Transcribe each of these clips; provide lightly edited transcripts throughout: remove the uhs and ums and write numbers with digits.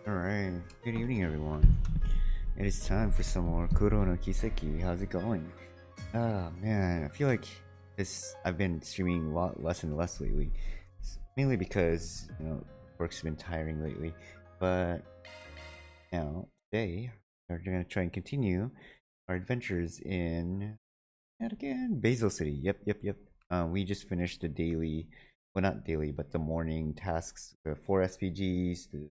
Alright, good evening everyone. It is time for some more Kuro no Kiseki. How's it going? Ah man, I feel like I've been streaming a lot less and less lately. Mainly because, work's been tiring lately. But today we're gonna try and continue our adventures in and again Basel City. Yep. We just finished the daily, well not daily, but the morning tasks, the 4 SPGs, the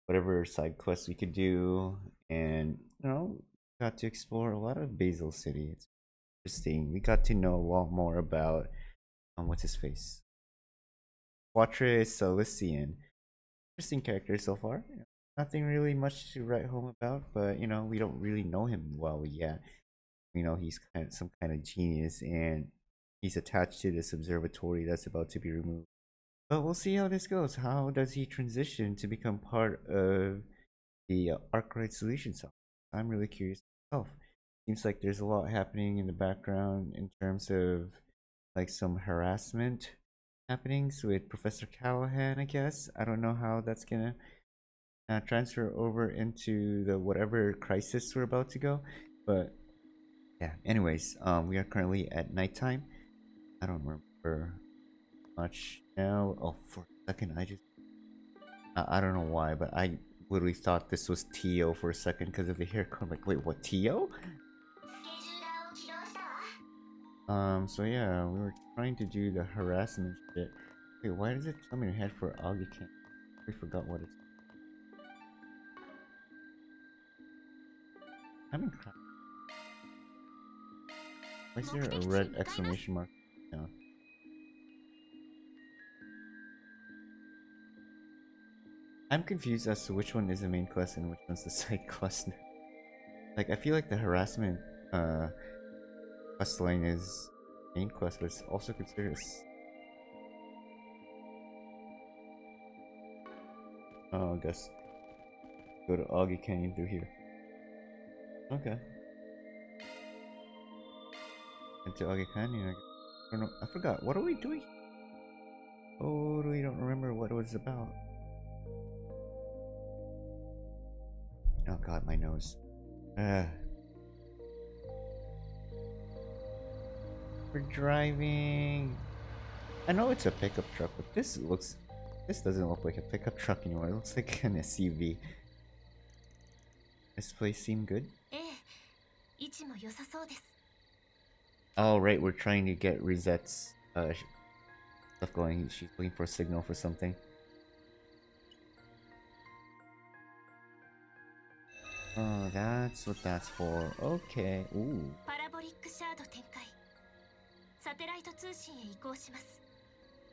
whatever side quests we could do, and got to explore a lot of Basel City. It's interesting. We got to know a lot more about what's his face, Quatre Salician. Interesting character so far. Nothing really much to write home about, but we don't really know him well yet. We know he's some kind of genius, and he's attached to this observatory that's about to be removed. But we'll see how this goes. How does he transition to become part of the Arkwright Solution Cell? I'm really curious myself. Seems like there's a lot happening in the background in terms of like some harassment happenings with Professor Callahan, I guess. I don't know how that's gonna transfer over into the whatever crisis we're about to go. But yeah, anyways, we are currently at nighttime. I don't remember much now. Oh, for a second, I don't know why, but I literally thought this was Tio for a second because of the haircut. I'm like, wait, what, Tio? So yeah, we were trying to do the harassment shit. Wait, why does it tell me to head for Agiken? We forgot what it's. I'm in crap. Why is there a red exclamation mark? No. I'm confused as to which one is the main quest and which one's the side quest. Like, I feel like the harassment quest line is main quest, but it's also considered oh, I guess go to Augie Canyon through here. Okay. Into Augie Canyon, I guess. I don't know. I forgot. What are we doing? Totally don't remember what it was about. Oh god, my nose. We're driving. I know it's a pickup truck, but this doesn't look like a pickup truck anymore. It looks like an SUV. This place seem good? Oh right, we're trying to get Rizette's stuff going. She's looking for a signal for something. Oh, that's what that's for. Okay. Ooh.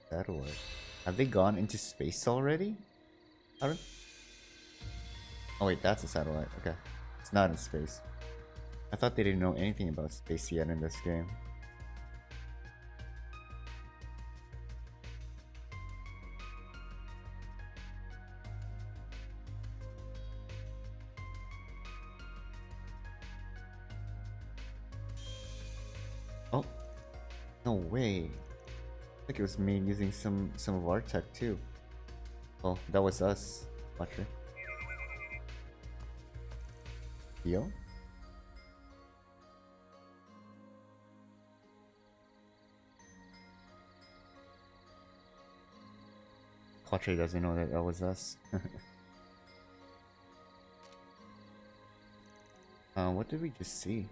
Satellite. Have they gone into space already? I don't... Oh wait, that's a satellite. Okay. It's not in space. I thought they didn't know anything about space yet in this game. Oh. No way. I think it was made using some of our tech too. Oh, that was us. Watcher. Yo? Quatre doesn't know that that was us. What did we just see?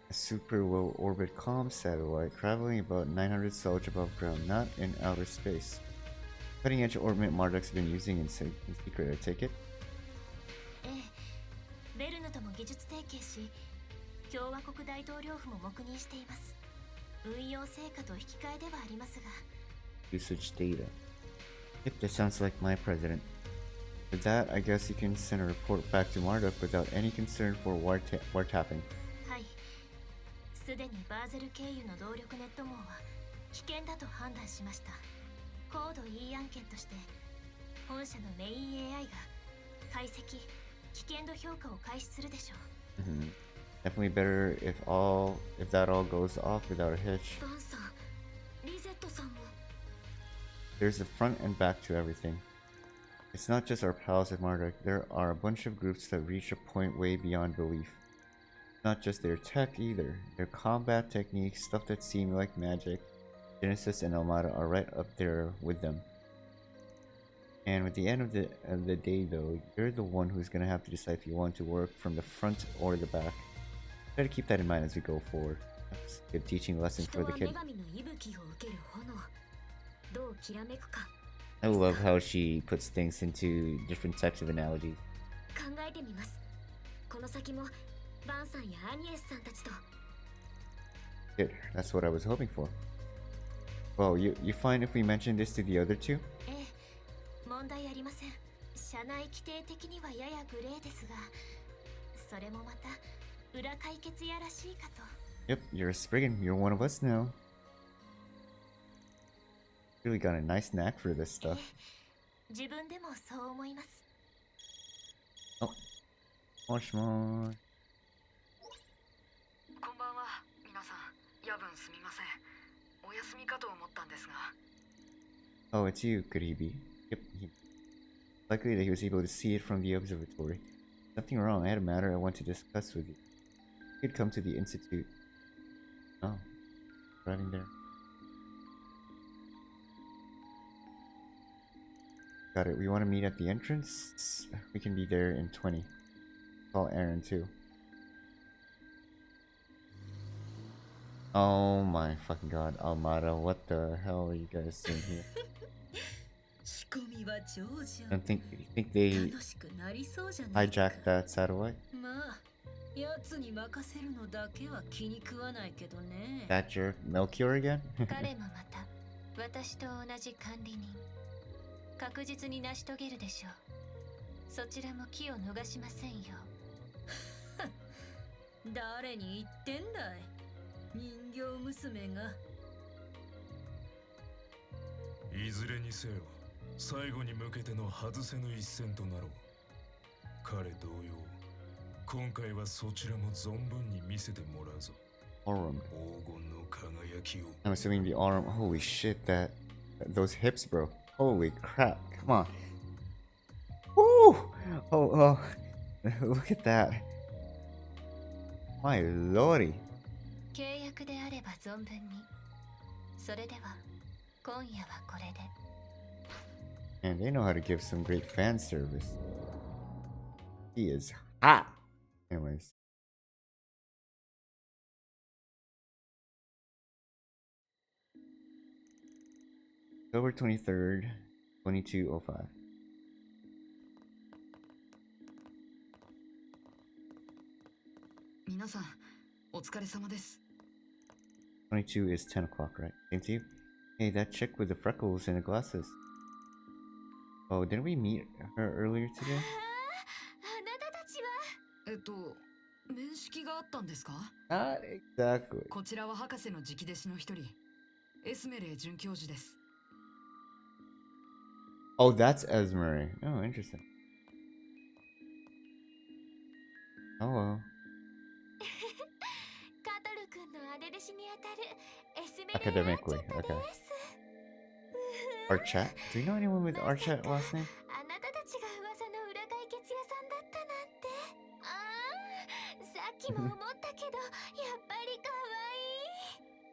A super low orbit comm satellite traveling about 900 Selge above ground, not in outer space. Cutting edge orbit Marduk's been using in secret, I take it? Usage data. Yep, that sounds like my president. With that, I guess you can send a report back to Marduk without any concern for wiretapping. すでにバーゼル経由の動力ネット網は危険だと判断しました。高度 E 案件として本社のメイン AI が解析、危険度評価を開始するでしょう。Definitely better if that all goes off without a hitch. ダンさん、リゼットさんも。There's a front and back to everything. It's not just our pals at Marduk. There are a bunch of groups that reach a point way beyond belief. Not just their tech either. Their combat techniques, stuff that seem like magic. Genesis and Almada are right up there with them. And at the end of the day, though, you're the one who's gonna have to decide if you want to work from the front or the back. Try to keep that in mind as we go forward. That's a good teaching lesson for the kid. I love how she puts things into different types of analogies. Good, that's what I was hoping for. Well, you find if we mention this to the other two? Yep, you're a Spriggan. You're one of us now. Really got a nice knack for this stuff. Oh. Moshmosh. Oh, it's you, Kuribi. Yep. Likely that he was able to see it from the observatory. Nothing wrong. I had a matter I want to discuss with you. You could come to the institute. Oh, driving there. Got it. We want to meet at the entrance. We can be there in 20. Call Aaron too. Oh my fucking god, Almada, what the hell are you guys doing here? I think they hijacked that satellite? That jerk Melchior again? 確実に成し遂げるでしょう。そちらも機を逃しませんよ。誰に言ってんだい？人形娘が。いずれにせよ、最後に向けての外せぬ一戦となろう。彼同様、今回はそちらも存分に見せてもらうぞ。Aurum. 黄金の輝きを。I'm assuming the Aurum. Holy shit, those hips, bro. Holy crap! Come on. Woo! Oh, look at that. My lordy. 契約であれば存分に。それでは今夜はこれで。And they know how to give some great fan service. He is hot. Anyways. October 23rd, 2205. Minasan, お疲れ様です。 22 is 10 o'clock, right? Same to you? Hey, that chick with the freckles and the glasses. Oh, didn't we meet her earlier today? 面識があったんですか? Not exactly. こちらは博士の直弟子の一人、エスメレイ准教授です。 Oh, that's Esmeralda. Oh, interesting. Hello. Academically, okay. Archat? Do you know anyone with Archat last name?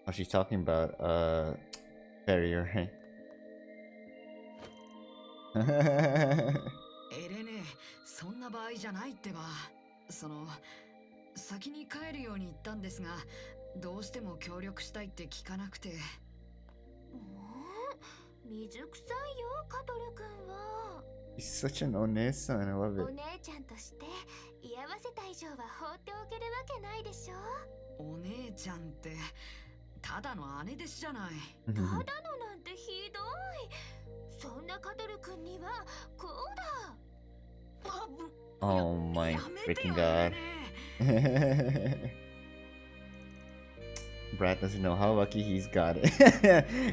Oh, she's talking about Barrier, right? エレネ、そんな場合じゃないってば。先に帰るように言ったんですが、どうしても協力したいって聞かなくて。もう水臭いよ、カトル君は。 He's such an onesan, I love it. お姉ちゃんとして居合わせた以上は放っておけるわけないでしょ。お姉ちゃんってただの姉弟子じゃない。ただのなんてひどい。そんなカトル君にはこうだ。Oh my freaking god. Brad doesn't know how lucky he's got it.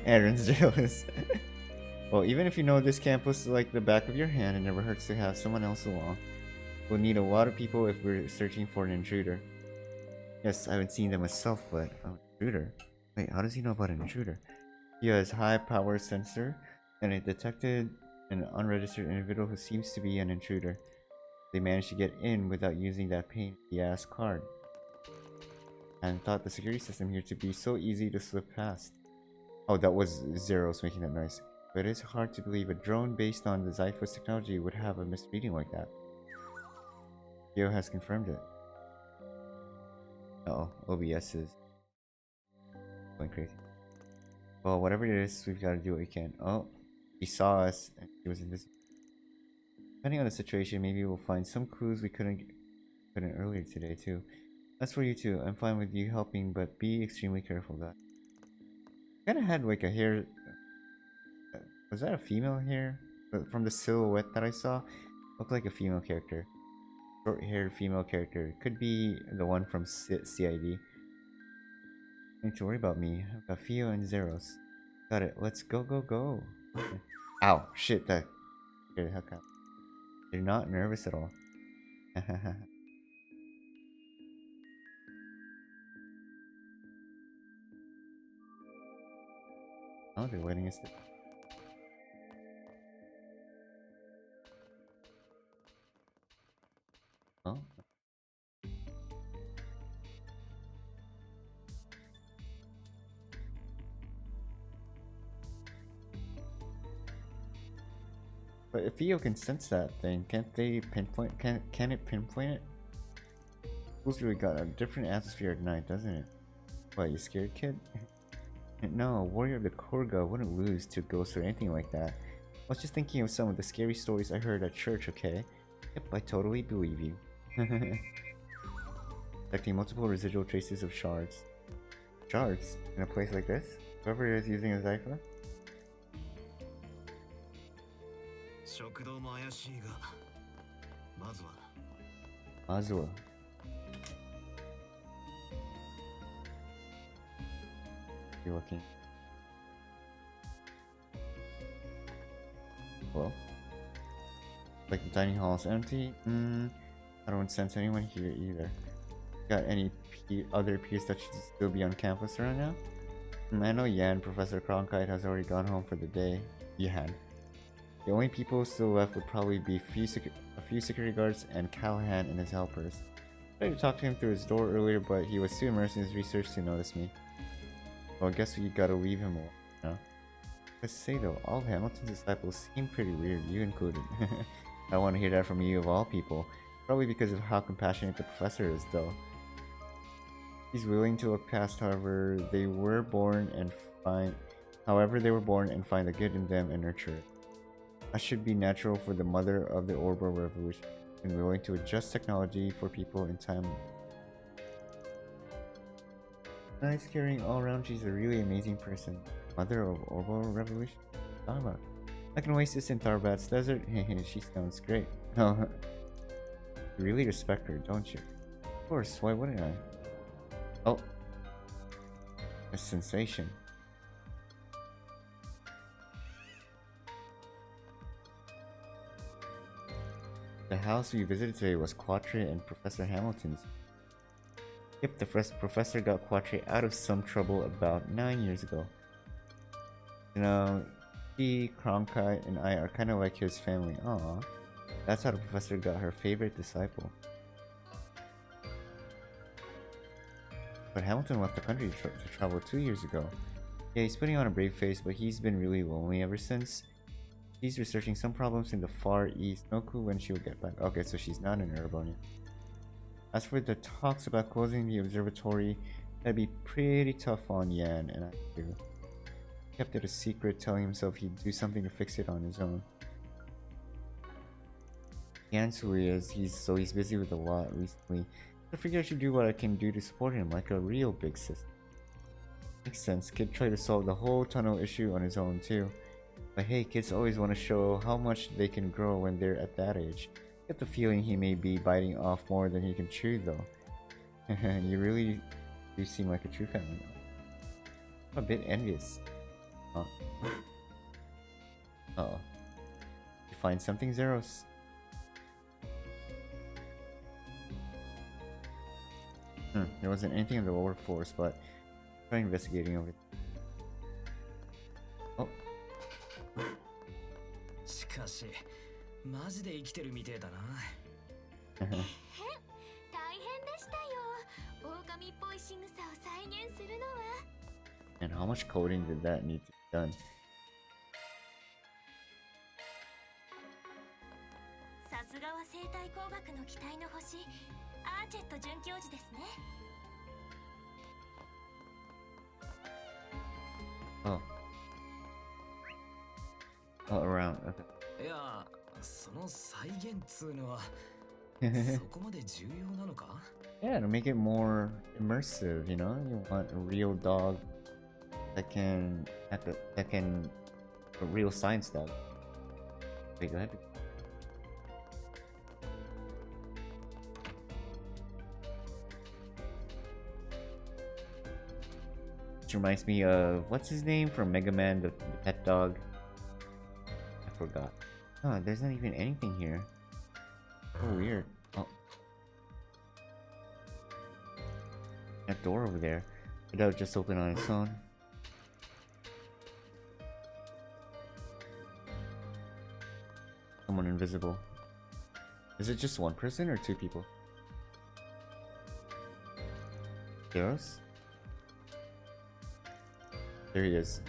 Aaron's jealous. Well, even if you know this campus like the back of your hand, it never hurts to have someone else along. We'll need a lot of people if we're searching for an intruder. Yes, I haven't seen them myself, but... Oh, intruder? Wait, how does he know about an intruder? He has high power sensor, and it detected An unregistered individual who seems to be an intruder. They managed to get in without using that pain in the ass card. And thought the security system here to be so easy to slip past. Oh, that was Zeros making that noise. But it's hard to believe a drone based on the Zyphos technology would have a misreading like that. Theo has confirmed it. Uh oh, OBS is going crazy. Well, whatever it is, we've got to do what we can. Oh, he saw us and he was invisible. Depending on the situation, maybe we'll find some clues we couldn't earlier today too. As for you two, I'm fine with you helping, but be extremely careful. That kind of had like a hair. Was that a female hair? From the silhouette that I saw, looked like a female character. Short-haired female character. Could be the one from CID. Don't need to worry about me. I've got Fio and Zeros. Got it. Let's go, go, go. Ow! Shit! That scared the heck out. They're not nervous at all. Oh, they're letting us. Oh. But if Theo can sense that thing, can't they pinpoint? Can it pinpoint it? School's really got a different atmosphere at night, doesn't it? What, you scared, kid? No, a warrior of the Korga wouldn't lose to ghosts or anything like that. I was just thinking of some of the scary stories I heard at church, okay? Yep, I totally believe you. Detecting multiple residual traces of shards. Shards? In a place like this? Whoever is using a Zypher? 食堂も怪しいが、まずは Basel. You're looking. Well, like the dining hall is empty. I don't sense anyone here either. Got any other peers that should still be on campus right now? I know Yan, Professor Cronkite has already gone home for the day. Yan. The only people still left would probably be a few security guards and Callahan and his helpers. I tried to talk to him through his door earlier, but he was too immersed in his research to notice me. Well, I guess we gotta leave him alone, you know? Let's say though, all of Hamilton's disciples seem pretty weird, you included. I want to hear that from you of all people. Probably because of how compassionate the professor is, though. He's willing to look past however they were born and find the good in them and nurture it. That should be natural for the mother of the Orbo Revolution, and willing to adjust technology for people in time. Nice, caring all around. She's a really amazing person. Mother of Orbo Revolution? Talking about like an oasis in Tarbat's desert. She sounds great. Oh, you really respect her, don't you? Of course. Why wouldn't I? Oh, a sensation. The house we visited today was Quatre and Professor Hamilton's. Yep, the professor got Quatre out of some trouble about 9 years ago. You know, he, Cronkite, and I are kind of like his family. Aww. That's how the professor got her favorite disciple. But Hamilton left the country to travel 2 years ago. Yeah, he's putting on a brave face, but he's been really lonely ever since. She's researching some problems in the Far East. No clue when she'll get back. Okay, so she's not in Erebonia. As for the talks about closing the observatory, that'd be pretty tough on Yan and I too. He kept it a secret, telling himself he'd do something to fix it on his own. Yan's who he is, he's busy with a lot recently. I figure I should do what I can do to support him like a real big sister. Makes sense, kid tried to solve the whole tunnel issue on his own too. But hey, kids always want to show how much they can grow when they're at that age. I get the feeling he may be biting off more than he can chew though. You really do seem like a true family. I'm a bit envious. Huh. Uh-oh. You find something, Zeros? There wasn't anything on the lower floors, but try investigating over it. Oh. かしマジで生きてるみてえだな。大変でしたよ。狼っぽい仕草を再現するのは。 And how much coding did that need to be done? さすがは生態工学の期待の星アーチェット准教授ですね。 Oh. Oh, around. Okay. いや、その再現つうのはそこまで重要なのか？ Yeah, to make it more immersive, you know? You want a real dog that can a real science dog. Wait, go ahead. Which reminds me of what's his name from Mega Man, the pet dog. I forgot. Oh, there's not even anything here. Oh, weird. Oh. That door over there. That would just open on its own. Someone invisible. Is it just one person or two people? Zeros? There he is.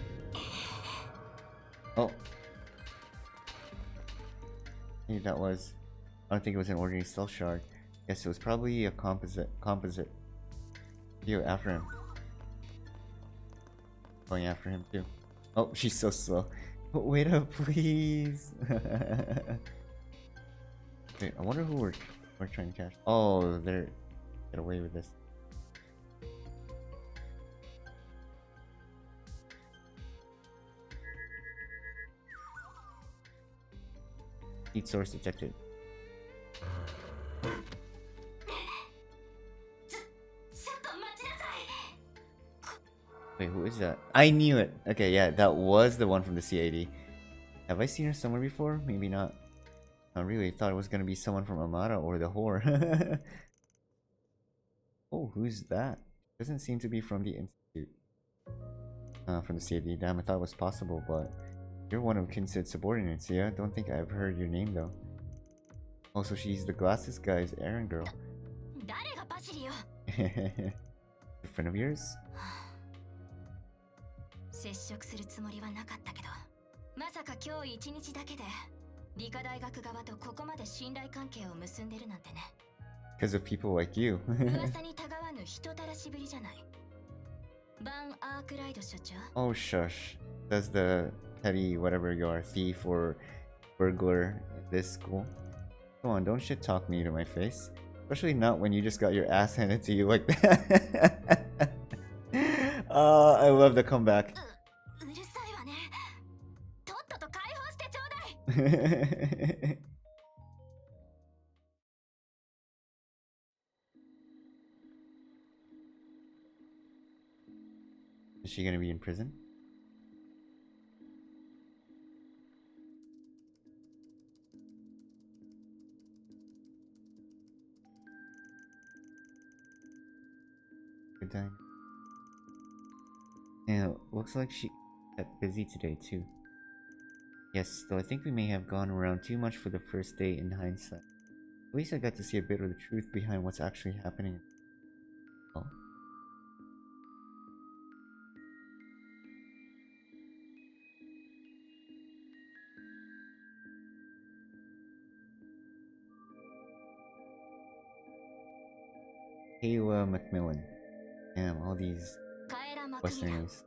Oh. Maybe that was... I don't think it was an ordinary stealth shard. Yes, it was probably a composite. Yo, after him. Going after him too. Oh, she's so slow. Wait up, please. Wait, I wonder who we're trying to catch. Oh, they're get away with this. Heat source detected. Wait, who is that? I knew it! Okay, yeah, that was the one from the CAD. Have I seen her somewhere before? Maybe not. I really thought it was gonna be someone from Amara or the whore. Oh, who's that? Doesn't seem to be from the Institute. From the CAD. Damn, I thought it was possible, but... You're one of Kinsid's subordinates, yeah? Don't think I've heard your name, though. Also, she's the glasses guy's errand girl. A friend of yours? 接触するつもりはなかったけど、まさか今日一日だけで理科大学側とここまで信頼関係を結んでるなんてね。Because of people like you. 噂にたがわぬ人たらしぶりじゃない。バン・アークライド所長。Oh, shush. That's the petty whatever you are, thief or burglar in this school. Come on, don't shit talk me to my face. Especially not when you just got your ass handed to you like that. I love the comeback. うるさいわね。とっとと解放してちょうだい。Is she gonna be in prison? Good time. Yeah, looks like she got busy today too. Yes, though I think we may have gone around too much for the first day in hindsight. At least I got to see a bit of the truth behind what's actually happening. Oh. Kayla Macmillan. Damn, all these Western names.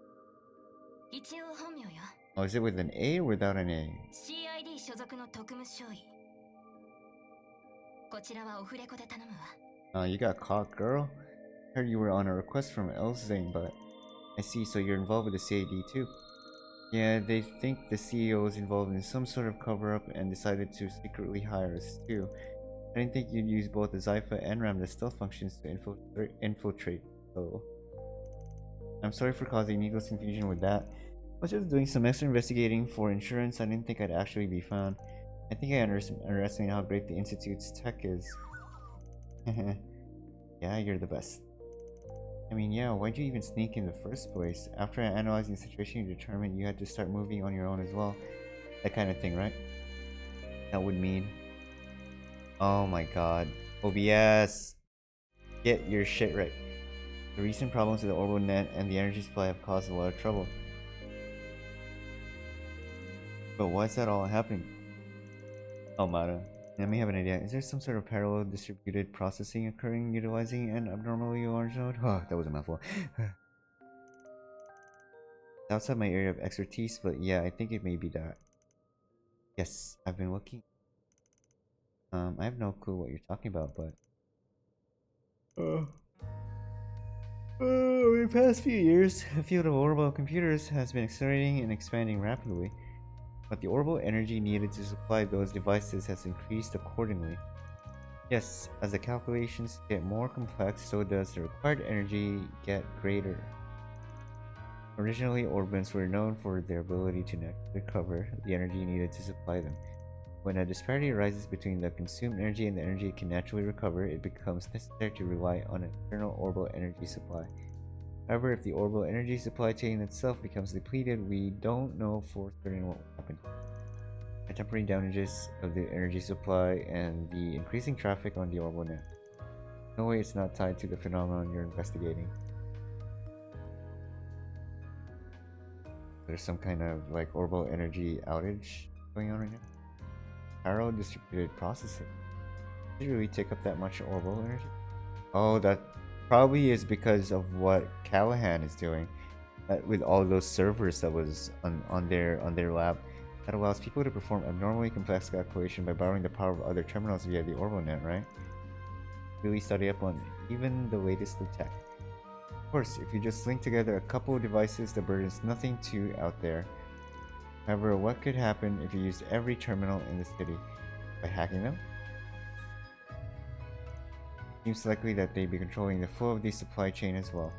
一応本名よ。 Oh, is it with an A or without an A? CID 所属の特務少尉。こちらはオフレコで頼むわ。You got caught, girl? Heard you were on a request from Elzane, but I see, so you're involved with the CAD too. Yeah, they think the CEO is involved in some sort of cover-up and decided to secretly hire us too. I didn't think you'd use both the Zypha and Ram the stealth functions to infiltrate, so... I'm sorry for causing needless confusion with that. I was just doing some extra investigating for insurance. I didn't think I'd actually be found. I think I underestimated how great the Institute's tech is. Yeah, you're the best. I mean, yeah, why'd you even sneak in the first place? After analyzing the situation, you determined you had to start moving on your own as well. That kind of thing, right? That would mean. Oh my god. OBS! Get your shit right. The recent problems with the orbital net and the energy supply have caused a lot of trouble. But why is that all happening? Almada. I may have an idea. Is there some sort of parallel distributed processing occurring utilizing an abnormally large node? Oh, that was a mouthful. It's outside my area of expertise, but yeah, I think it may be that. Yes, I've been looking. I have no clue what you're talking about, but in the past few years, the field of orbital computers has been accelerating and expanding rapidly, but the orbital energy needed to supply those devices has increased accordingly. Yes, as the calculations get more complex, so does the required energy get greater. Originally, orbits were known for their ability to recover the energy needed to supply them. When a disparity arises between the consumed energy and the energy it can naturally recover, it becomes necessary to rely on an external orbital energy supply. However, if the orbital energy supply chain itself becomes depleted, we don't know for certain what will happen. The temporary damages of the energy supply and the increasing traffic on the orbital net. No way it's not tied to the phenomenon you're investigating. There's some kind of like orbital energy outage going on right now. Parallel distributed processing. Did it really take up that much orbital energy? Oh, that probably is because of what Callahan is doing. With all those servers that was on their lab, that allows people to perform abnormally complex calculation by borrowing the power of other terminals via the orbital net, right? Really study up on even the latest of tech. Of course, if you just link together a couple of devices, the burden is nothing too out there. However, what could happen if you used every terminal in the city? By hacking them? Seems likely that they'd be controlling the flow of the supply chain as well.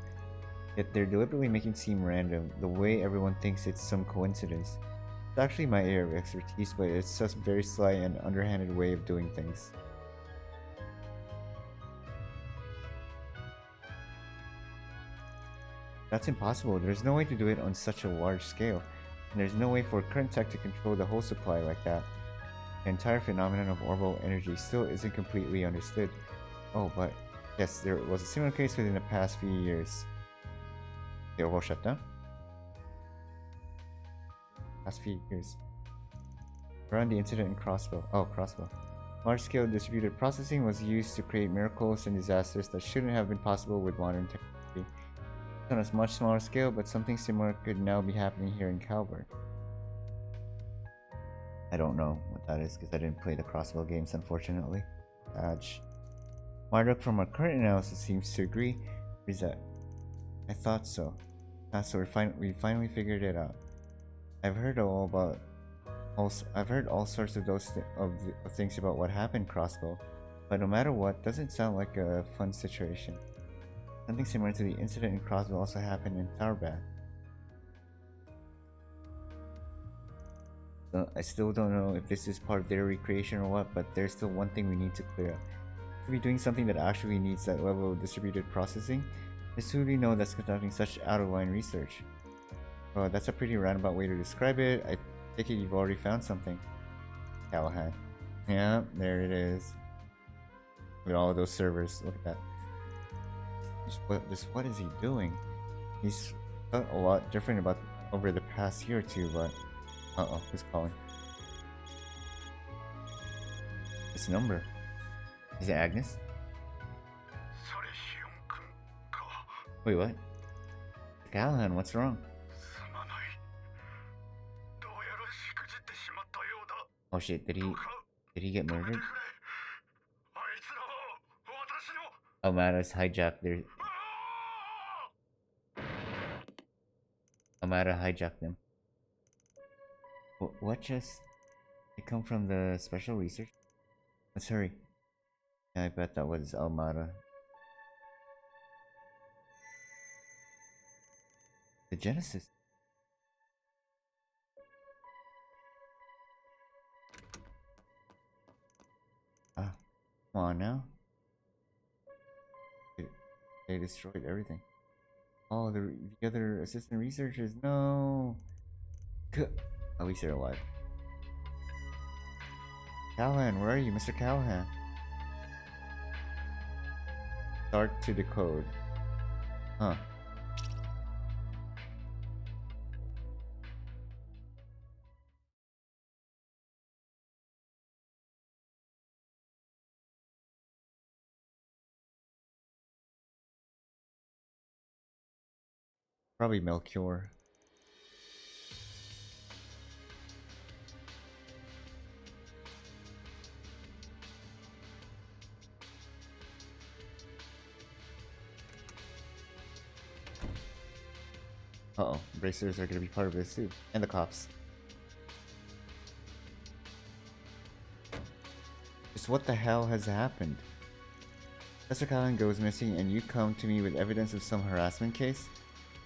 Yet they're deliberately making it seem random, the way everyone thinks it's some coincidence. It's actually my area of expertise, but it's just a very sly and underhanded way of doing things. That's impossible. There's no way to do it on such a large scale. And there's no way for current tech to control the whole supply like that. The entire phenomenon of orbital energy still isn't completely understood. Oh, but yes, there was a similar case within the past few years. The orbital shutdown? Past few years. Around the incident in Crossbow. Oh, Crossbow. Large-scale distributed processing was used to create miracles and disasters that shouldn't have been possible with modern technology. On a much smaller scale, but something similar could now be happening here in Calvert. I don't know what that is because I didn't play the Crossbow games, unfortunately. Badge. Marduk from our current analysis seems to agree. Reset. I thought so. So we finally figured it out. I've heard all sorts of of things about what happened, Crossbow, but no matter what, doesn't sound like a fun situation. Something similar to the incident in Crossbow also happened in Tarbad. I still don't know if this is part of their recreation or what, but there's still one thing we need to clear up. If we're doing something that actually needs that level of distributed processing, it's who do we know that's conducting such out-of-line research? Well, that's a pretty roundabout way to describe it. I take it you've already found something. Callahan. Yeah, there it is. With all of those servers. Look at that. What is he doing? He's felt a lot different about over the past year or two, but uh-oh, who's calling? This number. Is it Agnes? Wait, what? Callahan, what's wrong? Oh shit, did he get murdered? Amada's hijacked their Amada hijacked them. What just? They come from the special research? Let's hurry. Yeah, I bet that was Almada. The Genesis. Ah, come on now. They destroyed everything. Oh, the other assistant researchers. No. At least they're alive. Callahan, where are you, Mr. Callahan? Start to decode. Huh. Probably Melchior. Uh-oh, bracers are gonna be part of this too. And the cops. Just what the hell has happened? Professor Callahan goes missing and you come to me with evidence of some harassment case?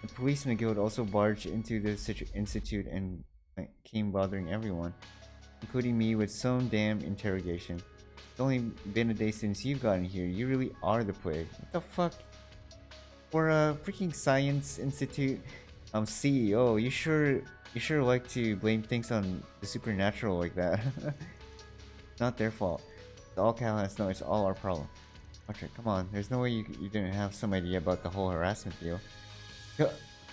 The police in the guild also barged into the institute and came bothering everyone, including me with some damn interrogation. It's only been a day since you've gotten here. You really are the plague. What the fuck? For a freaking science institute CEO, you sure like to blame things on the supernatural like that. Not their fault. It's all Callahan's. No, it's all our problem. Okay, come on. There's no way you didn't have some idea about the whole harassment deal.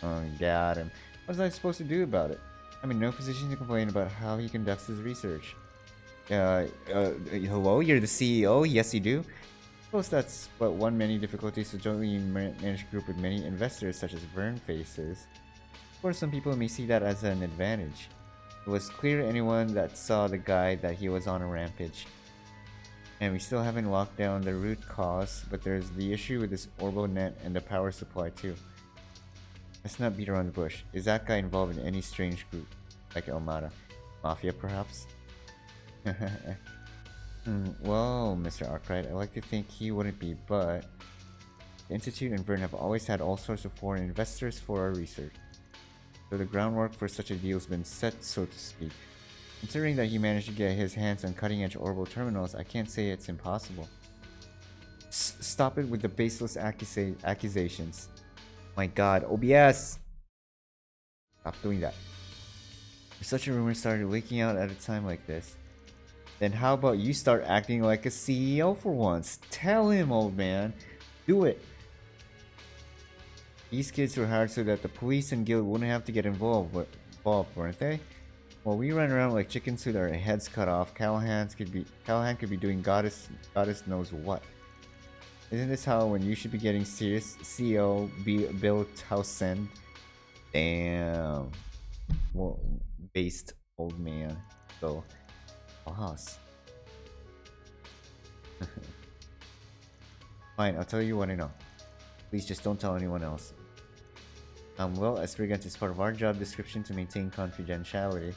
Oh, got him. What was I supposed to do about it? I'm in no position to complain about how he conducts his research. Hello? You're the CEO? Yes, you do? I suppose that's but one many difficulties to jointly manage a group with many investors such as Vern faces. Of course, some people may see that as an advantage. It was clear to anyone that saw the guy that he was on a rampage. And we still haven't locked down the root cause, but there's the issue with this orbo net and the power supply too. Let's not beat around the bush. Is that guy involved in any strange group? Like Elmada? Mafia, perhaps? Well, Mr. Arkwright, I like to think he wouldn't be, but... The Institute and Vern have always had all sorts of foreign investors for our research. So the groundwork for such a deal has been set, so to speak. Considering that he managed to get his hands on cutting-edge orbital terminals, I can't say it's impossible. Stop it with the baseless accusations. My god, OBS! Stop doing that. If such a rumor started leaking out at a time like this, then how about you start acting like a CEO for once? Tell him, old man. Do it. These kids were hired so that the police and guild wouldn't have to get involved, weren't they? While we ran around like chickens with our heads cut off, Callahan could be doing goddess knows what. Isn't this how when you should be getting serious? CEO built house send? Damn. Well, based old man. So, boss. Fine, I'll tell you what I know. Please just don't tell anyone else. Well, as Brigand is part of our job description to maintain confidentiality.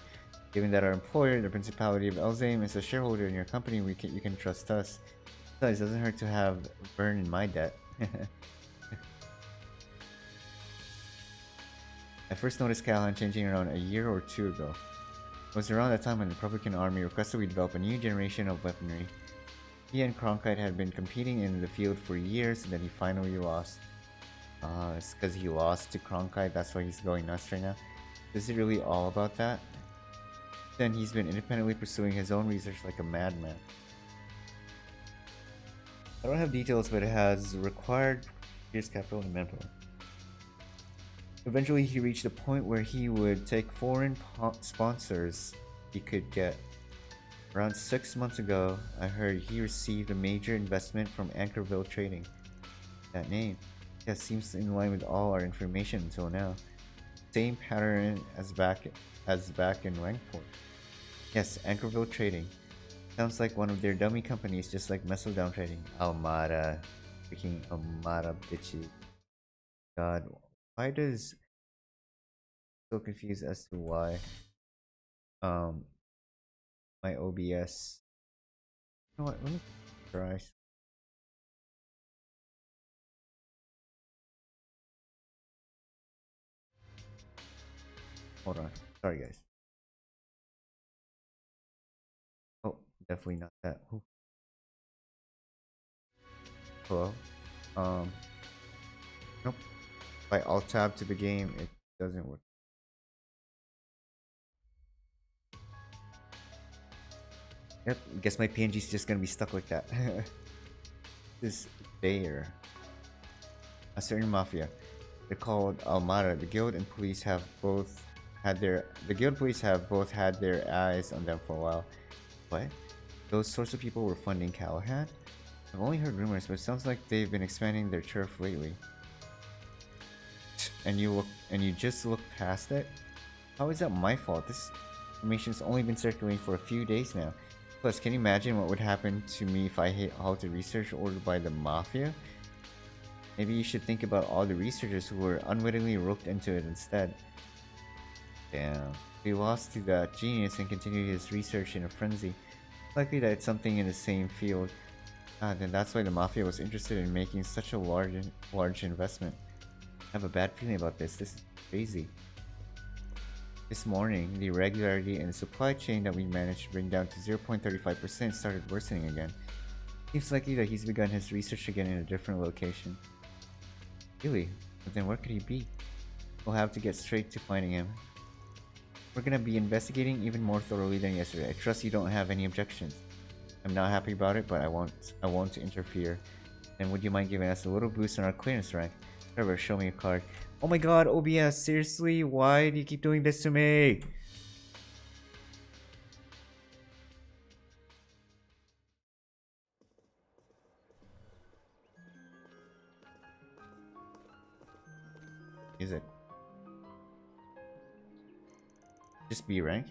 Given that our employer, the Principality of Elzame, is a shareholder in your company, you can trust us. Besides, it doesn't hurt to have Vern in my debt. I first noticed Callahan changing around a year or two ago. It was around that time when the Republican Army requested we develop a new generation of weaponry. He and Cronkite had been competing in the field for years, and then he finally lost. It's because he lost to Cronkite, that's why he's going nuts right now. Is it really all about that? Then he's been independently pursuing his own research like a madman. I don't have details, but it has required fierce capital and manpower. Eventually, he reached a point where he would take foreign sponsors he could get. Around 6 months ago, I heard he received a major investment from Anchorville Trading. That name, that seems in line with all our information until now. Same pattern as back in Wangport. Yes, Anchorville Trading. Sounds like one of their dummy companies, just like Mesodown Trading. Almada. Freaking Almada bitchy. God. Why does... So confused as to why my OBS... You know what, let me try. Hold on. Sorry guys. Oh, definitely not that. Ooh. Hello? Nope. If I alt tab to the game, it doesn't work. Yep, guess my PNG's just gonna be stuck like that. This there. A certain mafia. They're called Almada. The guild police have both had their eyes on them for a while. What? Those sorts of people were funding Callahan? I've only heard rumors, but it sounds like they've been expanding their turf lately. And you just look past it? How is that my fault? This information's only been circulating for a few days now. Plus, can you imagine what would happen to me if I halted research ordered by the Mafia? Maybe you should think about all the researchers who were unwittingly roped into it instead. Damn. He lost to that genius and continued his research in a frenzy. Likely that it's something in the same field. Then that's why the Mafia was interested in making such a large investment. I have a bad feeling about this. This is crazy. This morning, the irregularity in the supply chain that we managed to bring down to 0.35% started worsening again. Seems likely that he's begun his research again in a different location. Really? But then where could he be? We'll have to get straight to finding him. We're gonna be investigating even more thoroughly than yesterday. I trust you don't have any objections. I'm not happy about it, but I won't interfere. And would you mind giving us a little boost on our clearance rank? Trevor, show me a card. Oh my god, OBS, seriously? Why do you keep doing this to me? Is it? Just B rank?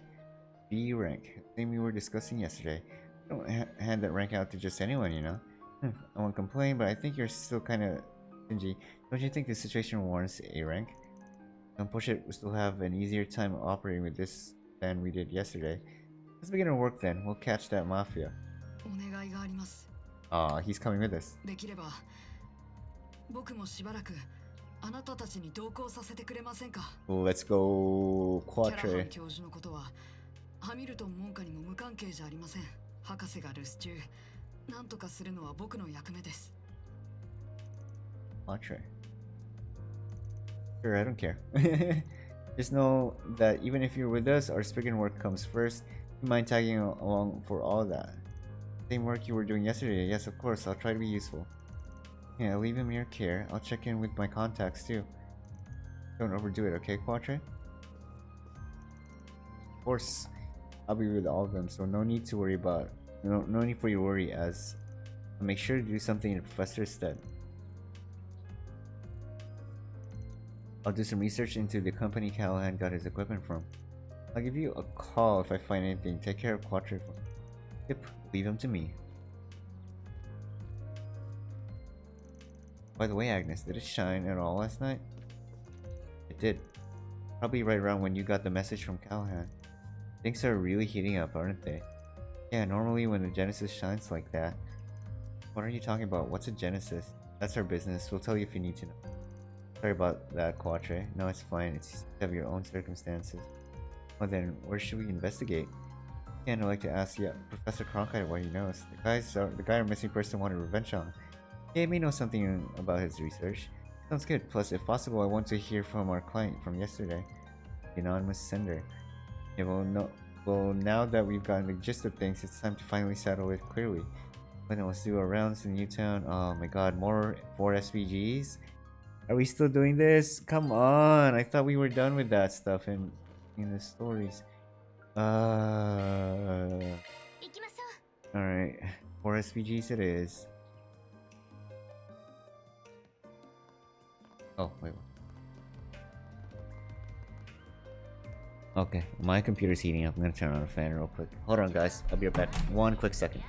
B rank. Same we were discussing yesterday. Don't hand that rank out to just anyone, you know? I won't complain, but I think you're still kinda stingy. Don't you think the situation warrants A rank? Don't push it, we still have an easier time operating with this than we did yesterday. Let's begin our work then. We'll catch that mafia. お願いがあります。 Aw, he's coming with us. できれば僕もしばらくあなたたちに同行させてくれませんか。 Let's go キャラハン Quatre. 教授のことはハミルトン門下にも無関係じゃありません。博士が留守中、なんとかするのは僕の役目です。 Quatre. Sure, I don't care. Just know that even if you're with us, our spigot work comes first. You mind tagging along for all that? Same work you were doing yesterday. Yes, of course. I'll try to be useful. Yeah, I'll leave him in your care. I'll check in with my contacts too. Don't overdo it, okay, Quatre? Of course, I'll be with all of them, so no need to worry about. No need for you to worry. As I'll make sure to do something in the professor's stead. I'll do some research into the company Callahan got his equipment from. I'll give you a call if I find anything. Take care of Quatre. Yep, leave him to me. By the way, Agnes, did it shine at all last night? It did. Probably right around when you got the message from Callahan. Things are really heating up, aren't they? Yeah, normally when the Genesis shines like that. What are you talking about? What's a Genesis? That's our business. We'll tell you if you need to know. Sorry about that, Quatre. No, it's fine. It's you have your own circumstances. Well then, where should we investigate? Again, I'd like to ask Professor Cronkite what he knows. The guy our missing person wanted revenge on. He may know something about his research. Sounds good. Plus, if possible, I want to hear from our client from yesterday. The anonymous sender. Yeah, well, now that we've gotten the gist of things, it's time to finally settle it clearly. But then let's do our rounds in Newtown. Oh my god, more 4 SPGs? Are we still doing this? Come on! I thought we were done with that stuff in the stories. Alright. 4 SPGs it is. Oh, wait. Okay, my computer's heating up. I'm gonna turn on a fan real quick. Hold on, guys. I'll be right back. One quick second.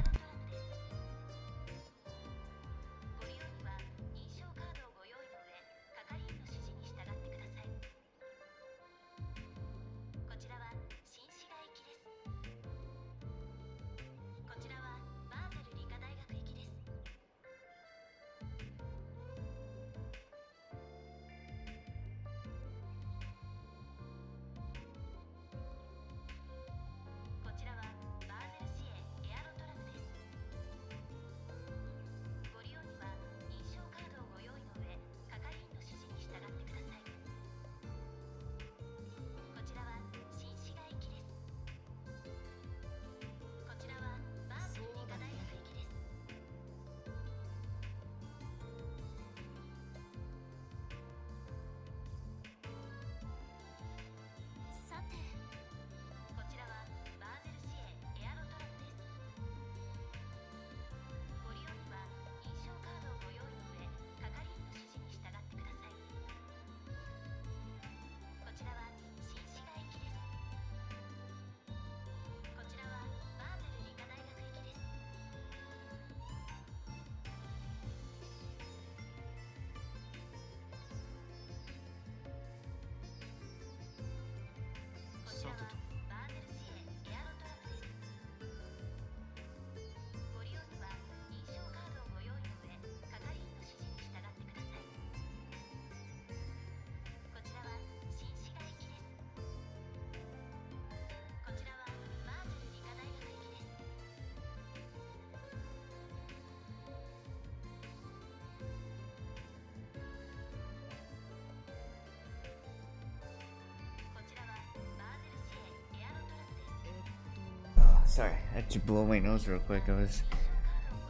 Sorry, I had to blow my nose real quick. I was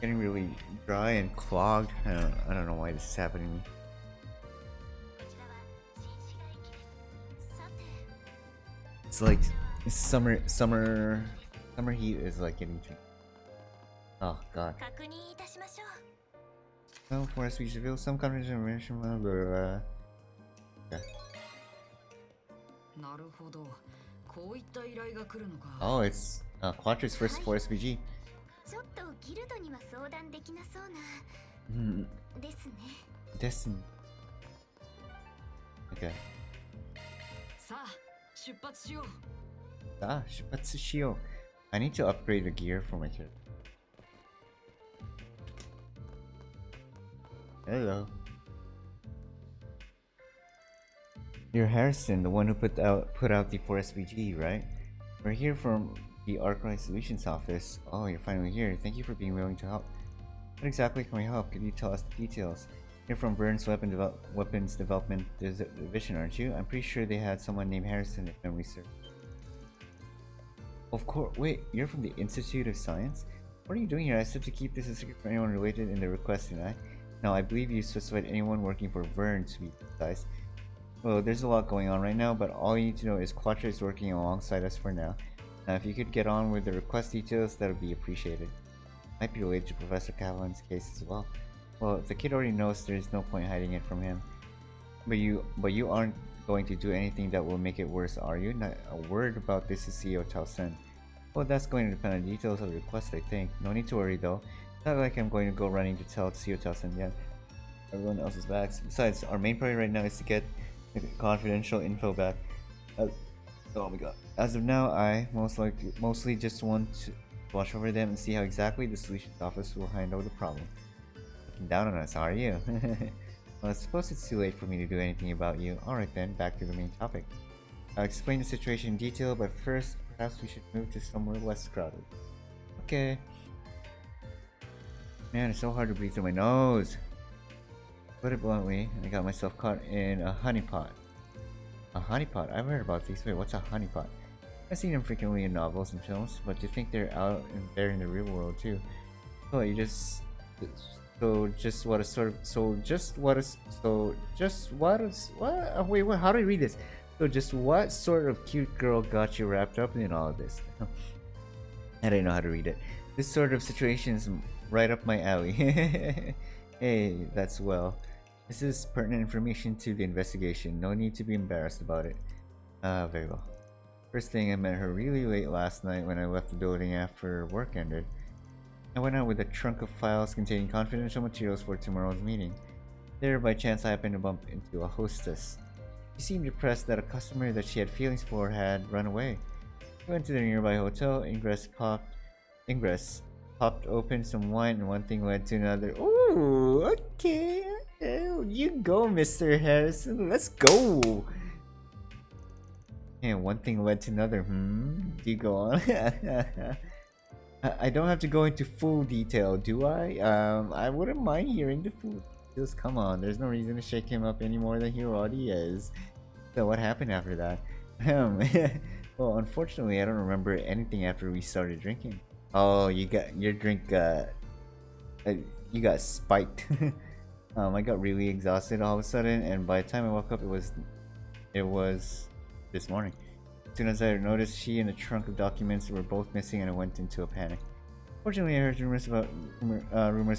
getting really dry and clogged. I don't know why this is happening to me. こちらは新市街駅です。さて、 It's like summer heat is like getting to. Oh god. 確認いたしましょう。 No, for us we should feel some confidence in relation blah blah blah. Okay. なるほど。こういった依頼が来るのか。 Oh, it's Quatra's first 4SPG. ちょっとギルドには相談できなそうな Hmm. ですね。 Destiny. Okay. さあ、出発しよう。 Ah, Shipatsu Shio. I need to upgrade the gear for my character. Hello. You're Harrison, the one who put out the 4SPG, right? We're here from the Arclight Solutions office. Oh, you're finally here. Thank you for being willing to help. What exactly can we help? Could you tell us the details? You're from Burns Weapons Development Division, aren't you? I'm pretty sure they had someone named Harrison if memory serves. Of course. Wait, you're from the Institute of Science? What are you doing here? I said to keep this a secret for anyone related in the request, didn't I? Now, I believe you specified anyone working for Vern to be precise. Well, there's a lot going on right now, but all you need to know is Quattro is working alongside us for now. Now, if you could get on with the request details, that would be appreciated. Might be related to Professor Cavalin's case as well. Well, if the kid already knows, there's no point hiding it from him. But you aren't going to do anything that will make it worse, are you? Not a word about this to CEO Tao-sen. Well, that's going to depend on the details of the request, I think. No need to worry though. Not like I'm going to go running to tell CEO Tao-sen yet. Everyone else is back. Besides, our main priority right now is to get the confidential info back. Oh my god. As of now, I mostly just want to watch over them and see how exactly the solutions office will handle the problem. Looking down on us, are you? Well, I suppose it's too late for me to do anything about you. Alright then, back to the main topic. I'll explain the situation in detail, but first, perhaps we should move to somewhere less crowded. Okay. Man, it's so hard to breathe through my nose. To put it bluntly, I got myself caught in a honeypot. A honeypot? I've heard about these. Wait, what's a honeypot? I've seen them frequently in novels and films, but to think they're out there in the real world too. Oh, you just... Wait, what? How do I read this? So just what sort of cute girl got you wrapped up in all of this? I didn't know how to read it. This sort of situation is right up my alley. Hey, that's well. This is pertinent information to the investigation. No need to be embarrassed about it. Very well. First thing, I met her really late last night when I left the building after work ended. I went out with a trunk of files containing confidential materials for tomorrow's meeting. There, by chance, I happened to bump into a hostess. She seemed depressed that a customer that she had feelings for had run away. We went to the nearby hotel. Ingress popped open some wine, and one thing led to another. Ooh, okay. You go, Mr. Harrison. Let's go. And one thing led to another. Do you go on? I don't have to go into full detail, do I? I wouldn't mind hearing the full details. Come on, there's no reason to shake him up any more than he already is. So what happened after that? Well, unfortunately, I don't remember anything after we started drinking. Oh, you got your drink. You got spiked. I got really exhausted all of a sudden, and by the time I woke up, it was this morning. As soon as I noticed she and a trunk of documents were both missing, and I went into a panic. Fortunately, I heard rumors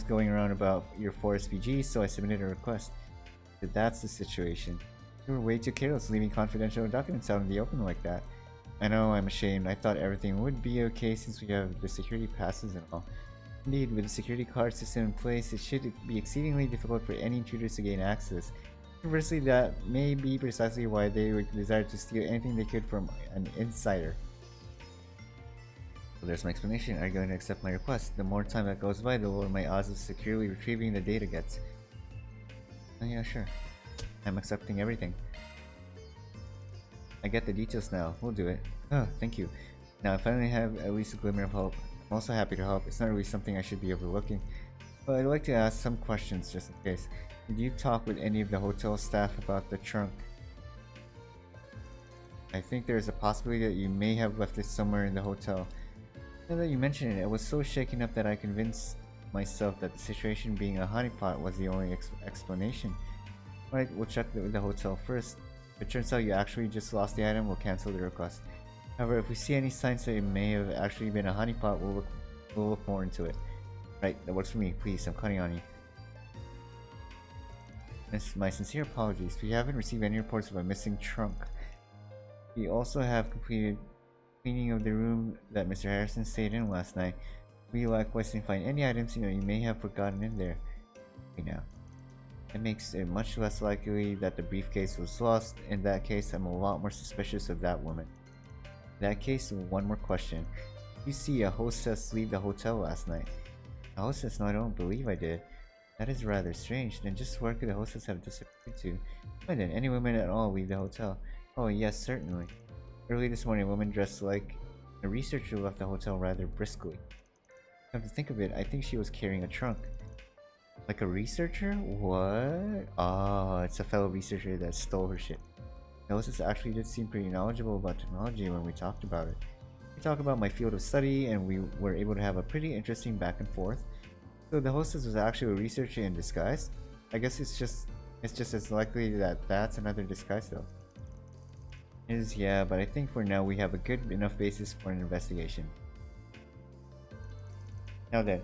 going around about your 4SPG, so I submitted a request. But that's the situation. You were way too careless leaving confidential documents out in the open like that. I know, I'm ashamed. I thought everything would be okay since we have the security passes and all. Indeed, with the security card system in place, it should be exceedingly difficult for any intruders to gain access. Conversely, that may be precisely why they would desire to steal anything they could from an insider. So there's my explanation. Are you going to accept my request? The more time that goes by, the lower my odds of securely retrieving the data gets. Oh yeah, sure. I'm accepting everything. I get the details now. We'll do it. Oh, thank you. Now I finally have at least a glimmer of hope. I'm also happy to help. It's not really something I should be overlooking. But I'd like to ask some questions just in case. Did you talk with any of the hotel staff about the trunk? I think there is a possibility that you may have left it somewhere in the hotel. Now that you mention it, I was so shaken up that I convinced myself that the situation being a honeypot was the only explanation. Right, we'll check with the hotel first. If it turns out you actually just lost the item, we'll cancel the request. However, if we see any signs that it may have actually been a honeypot, we'll look more into it. Right, that works for me. Please, I'm counting on you. My sincere apologies. We haven't received any reports of a missing trunk. We also have completed cleaning of the room that Mr. Harrison stayed in last night. We likewise didn't find any items you may have forgotten in there. Right now. It makes it much less likely that the briefcase was lost. In that case, I'm a lot more suspicious of that woman. In that case, one more question. Did you see a hostess leave the hotel last night? A hostess? No, I don't believe I did. That is rather strange. Then just where could the hostess have disappeared to? Why then, any women at all leave the hotel? Oh yes, certainly. Early this morning, a woman dressed like a researcher left the hotel rather briskly. Come to think of it, I think she was carrying a trunk. Like a researcher? What? Oh, it's a fellow researcher that stole her shit. The hostess actually did seem pretty knowledgeable about technology when we talked about it. We talked about my field of study and we were able to have a pretty interesting back and forth. So the hostess was actually a researcher in disguise? I guess it's just as likely that that's another disguise though. It is, yeah, but I think for now we have a good enough basis for an investigation. Now then,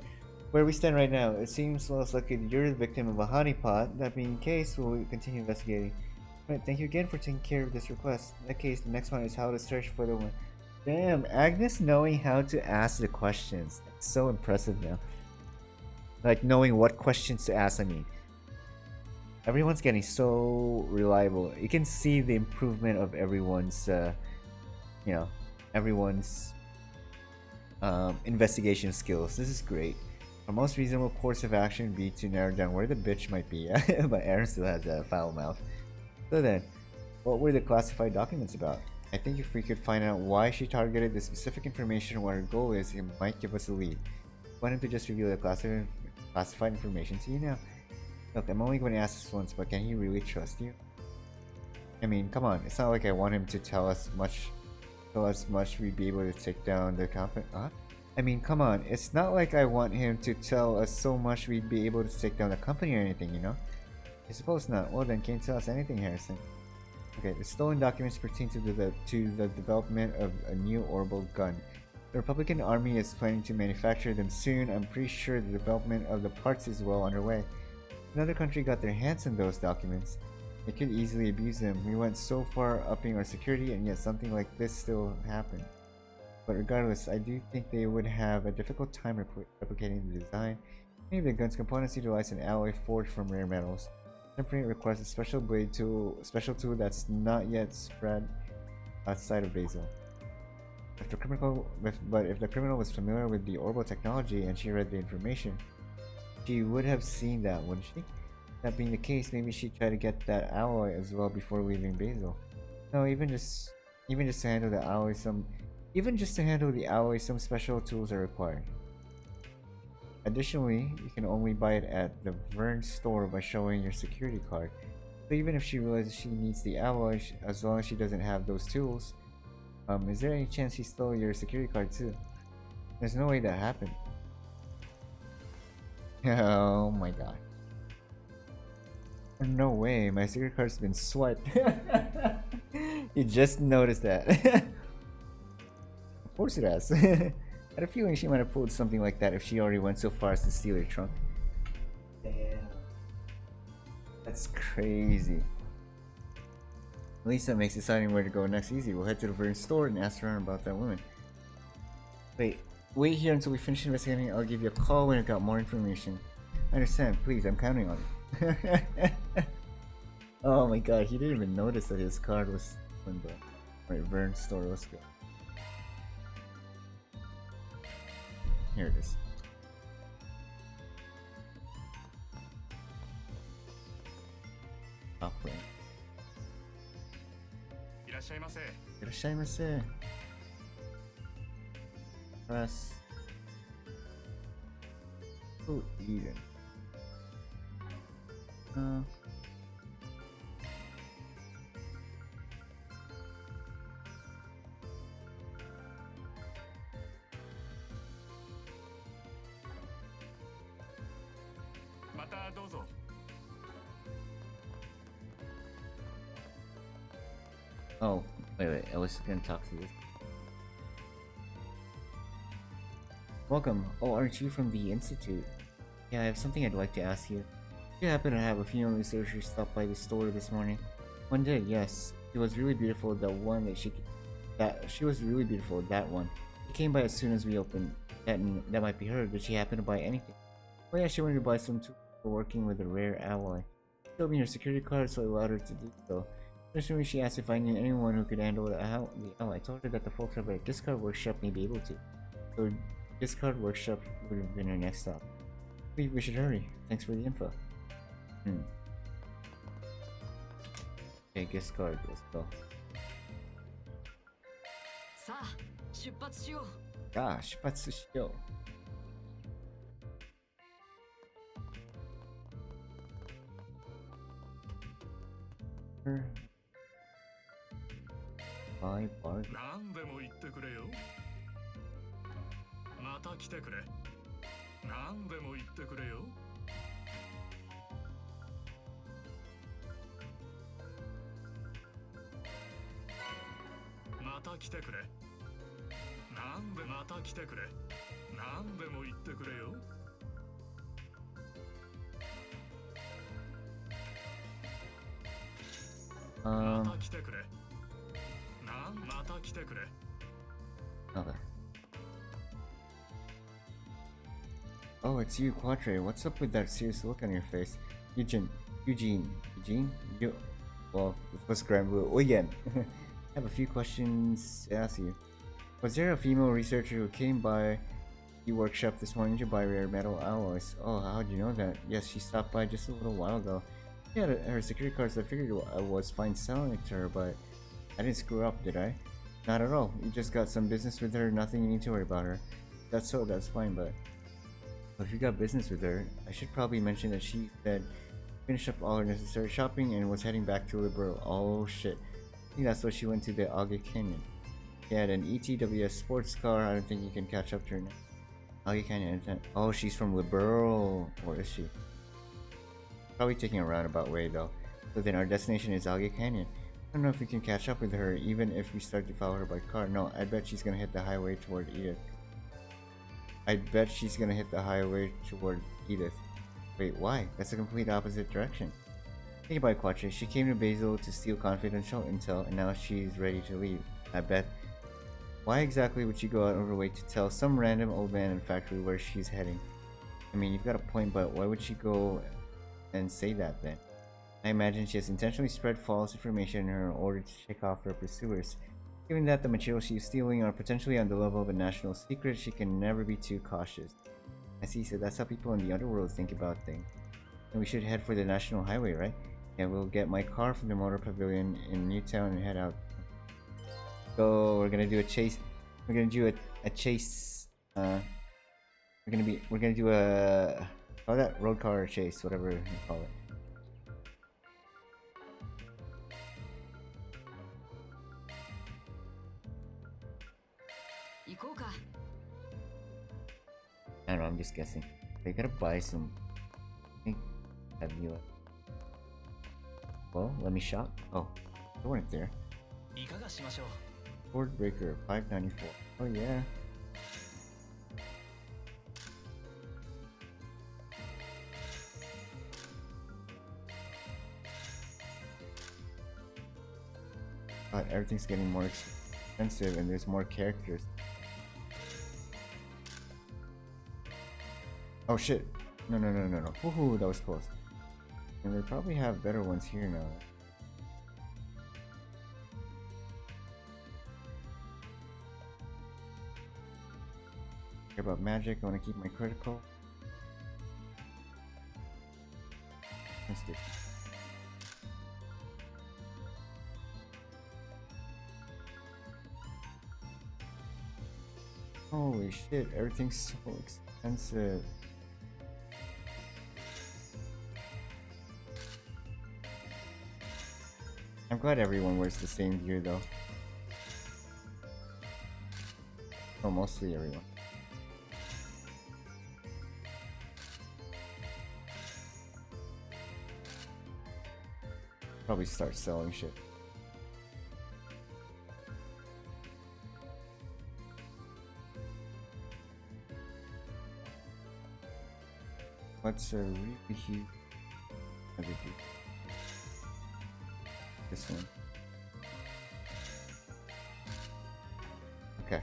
where we stand right now, it seems most likely that you're the victim of a honeypot. That being the case, we'll continue investigating. Right, thank you again for taking care of this request. In that case, the next one is how to search for the one. Damn, Agnes knowing how to ask the questions. That's so impressive now. Like knowing what questions to ask, I mean. Everyone's getting so reliable. You can see the improvement of everyone's, everyone's investigation skills. This is great. Our most reasonable course of action would be to narrow down where the bitch might be, but Aaron still has a foul mouth. So then, what were the classified documents about? I think if we could find out why she targeted the specific information and what her goal is, it might give us a lead. I want him to just reveal the classified information to you now. Look, I'm only going to ask this once, but can he really trust you? I mean, come on, it's not like I want him to tell us much we'd be able to take down the company. Huh? I mean, come on, it's not like I want him to tell us so much we'd be able to take down the company or anything, you know? I suppose not. Well then, can't tell us anything, Harrison. Okay, the stolen documents pertain to the development of a new orbital gun. The Republican Army is planning to manufacture them soon. I'm pretty sure the development of the parts is well underway. Another country got their hands on those documents. They could easily abuse them. We went so far upping our security and yet something like this still happened. But regardless, I do think they would have a difficult time replicating the design. Many of the gun's components utilize an alloy forged from rare metals. Tempering requires a special tool that's not yet spread outside of Basel. If the criminal was familiar with the orbital technology and she read the information, she would have seen that, wouldn't she? That being the case, maybe she tried to get that alloy as well before leaving Basel. No, even just to handle the alloy, some special tools are required. Additionally, you can only buy it at the Vern store by showing your security card. So even if she realizes she needs the alloy, as long as she doesn't have those tools, is there any chance she stole your security card too? There's no way that happened. Oh my god. No way, my security card's been swiped. You just noticed that. Of course it has. I had a feeling she might have pulled something like that if she already went so far as to steal your trunk. Damn. That's crazy. At least that makes deciding where to go next easy. We'll head to the Vern store and ask around about that woman. Wait here until we finish investigating. I'll give you a call when I've got more information. I understand. Please, I'm counting on you. Oh my god, he didn't even notice that his card was in the Vern store. Let's go. Here it is. Top frame. いらっしゃいませ。 Irashaimase. Press. Oh, Eden. どうぞ。 Oh, wait, I was gonna talk to this. Welcome. Oh, aren't you from the Institute? Yeah, I have something I'd like to ask you. You happen to have a female researcher stop by the store this morning? One day, yes. She was really beautiful, she was really beautiful, that one. She came by as soon as we opened. That might be her. Did she happen to buy anything? Oh yeah, she wanted to buy some tools for working with a rare alloy. She showed me her security card, so I allowed her to do so. Initially, she asked if I knew anyone who could handle the alloy. I told her that the folks over at Discard Workshop may be able to. So Discard Workshop would have been her next stop. We should hurry. Thanks for the info. Okay, Discard, let's go. さあ出発しよう。 Ah, 出発しよう。 Buy bargain. 何でも言ってくれよ。また来てくれ。何でも言ってくれよ。また来てくれ。なんでまた来てくれ。何でも言ってくれよ。また来てくれ。また来てくれ。 Okay. Oh, it's you, Quatre. What's up with that serious look on your face? Eugene? Well, let's scramble it again. I have a few questions to ask you. Was there a female researcher who came by the workshop this morning to buy rare metal alloys? Oh, how'd you know that? Yes, she stopped by just a little while ago. She had her security cards, so I figured I was fine selling it to her, but I didn't screw up, did I? Not at all. You just got some business with her, nothing you need to worry about her. That's fine, but if you got business with her, I should probably mention that she said finished up all her necessary shopping and was heading back to Liberal. Oh shit. I think that's why she went to the Augie Canyon. She had an ETWS sports car. I don't think you can catch up to her now. Augie Canyon. Oh, she's from Liberal. Or is she? Probably taking a roundabout way though. So then our destination is Augie Canyon. I don't know if we can catch up with her even if we start to follow her by car. No, I bet she's gonna hit the highway toward Edith. Wait, why? That's the complete opposite direction. Hey, by Quattro, she came to Basel to steal confidential intel and now she's ready to leave. I bet. Why exactly would she go out of her way to tell some random old man in factory where she's heading? I mean, you've got a point, but why would she go and say that then? I imagine she has intentionally spread false information in order to check off her pursuers. Given that the materials she's stealing are potentially on the level of a national secret, she can never be too cautious. I see, so that's how people in the underworld think about things. And we should head for the national highway, right? Yeah, we'll get my car from the motor pavilion in Newtown and head out. So we're gonna do a chase. We're gonna do a chase. We're gonna do a call that road car chase, whatever you call it. I don't know, I'm just guessing. They gotta buy some. I think have you. Well, let me shop. Oh, they weren't there. Ford Breaker 594. Oh yeah. God, everything's getting more expensive and there's more characters. Oh shit. No. Woohoo, that was close. And they probably have better ones here now. Care about magic, I want to keep my critical. Let's do. Holy shit, everything's so expensive. I'm glad everyone wears the same gear though. Well, mostly everyone. Probably start selling shit. What's a really huge? This one. Okay.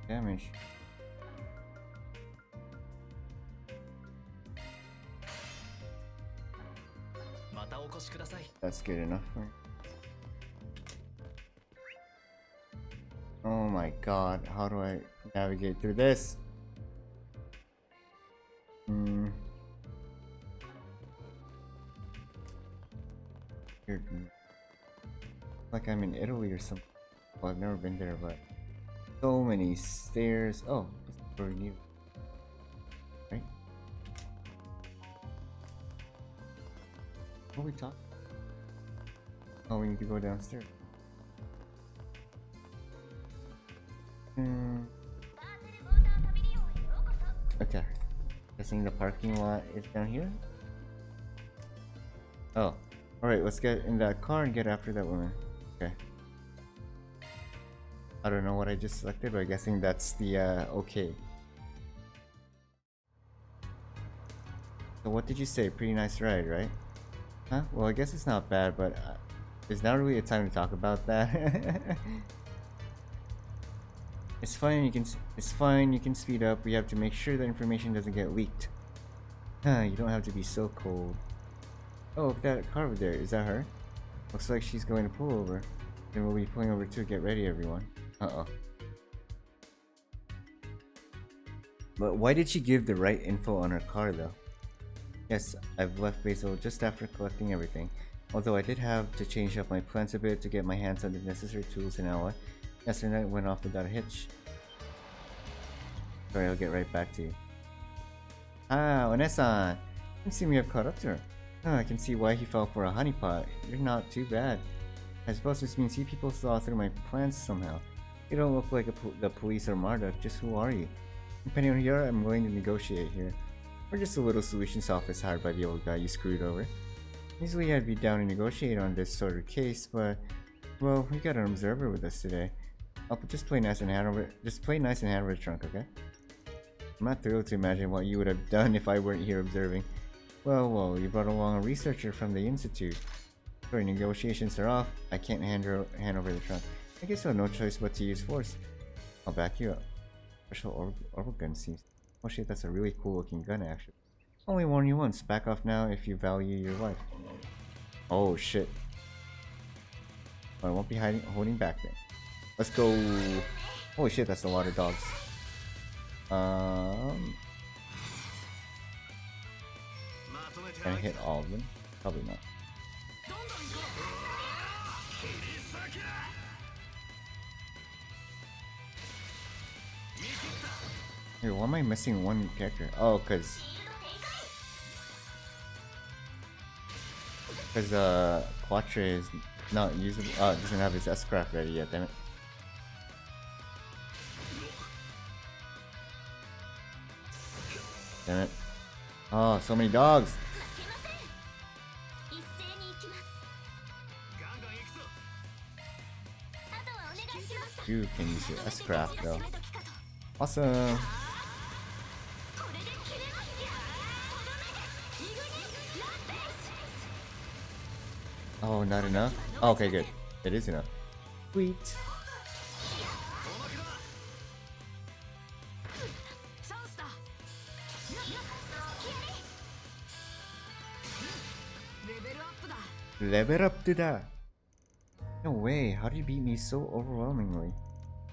Damage. That's good enough for me. Oh my god, how do I navigate through this? Weird. Like I'm in Italy or something. Well, I've never been there, but so many stairs. Oh, this is very new. Right? What are we talking? Oh, we need to go downstairs. Okay. Guessing the parking lot is down here? Oh. Alright, let's get in that car and get after that woman. Okay. I don't know what I just selected, but I'm guessing that's the okay. So what did you say? Pretty nice ride, right? Huh? Well, I guess it's not bad, but there's not really a time to talk about that. It's fine. It's fine. You can speed up. We have to make sure that information doesn't get leaked. Huh? You don't have to be so cold. Oh, look at that car over there. Is that her? Looks like she's going to pull over. Then we'll be pulling over too. Get ready, everyone. Uh-oh. But why did she give the right info on her car, though? Yes, I've left Basel just after collecting everything. Although I did have to change up my plans a bit to get my hands on the necessary tools and alloy. Yesterday night went off without a hitch. Sorry, I'll get right back to you. Ah, Onesan! It seems you have caught up to her. Oh, I can see why he fell for a honeypot. You're not too bad. I suppose this means you people saw through my plans somehow. You don't look like the police or Marduk, just who are you? Depending on who you are, I'm willing to negotiate here. We're just a little solutions office hired by the old guy you screwed over. Usually I'd be down to negotiate on this sort of case, but well, we got an observer with us today. I'll just play nice and hand over the trunk, okay? I'm not thrilled to imagine what you would have done if I weren't here observing. Well, you brought along a researcher from the institute. Sorry, negotiations are off. I can't hand over the trunk. I guess I have no choice but to use force. I'll back you up. Special orbital gun seems. Oh shit, that's a really cool looking gun actually. Only warn you once. Back off now if you value your life. Oh shit. I won't be holding back then. Let's go. Holy shit, that's a lot of dogs. Can I hit all of them? Probably not. Hey, why am I missing one character? Oh, cause Quattro is not usable. Doesn't have his S-craft ready yet. Damn it. Damn it. Oh, so many dogs. You can use your S-craft though. Awesome. Oh, not enough? Oh, okay, good. It is enough. Sweet. Level up to that. No way, how do you beat me so overwhelmingly?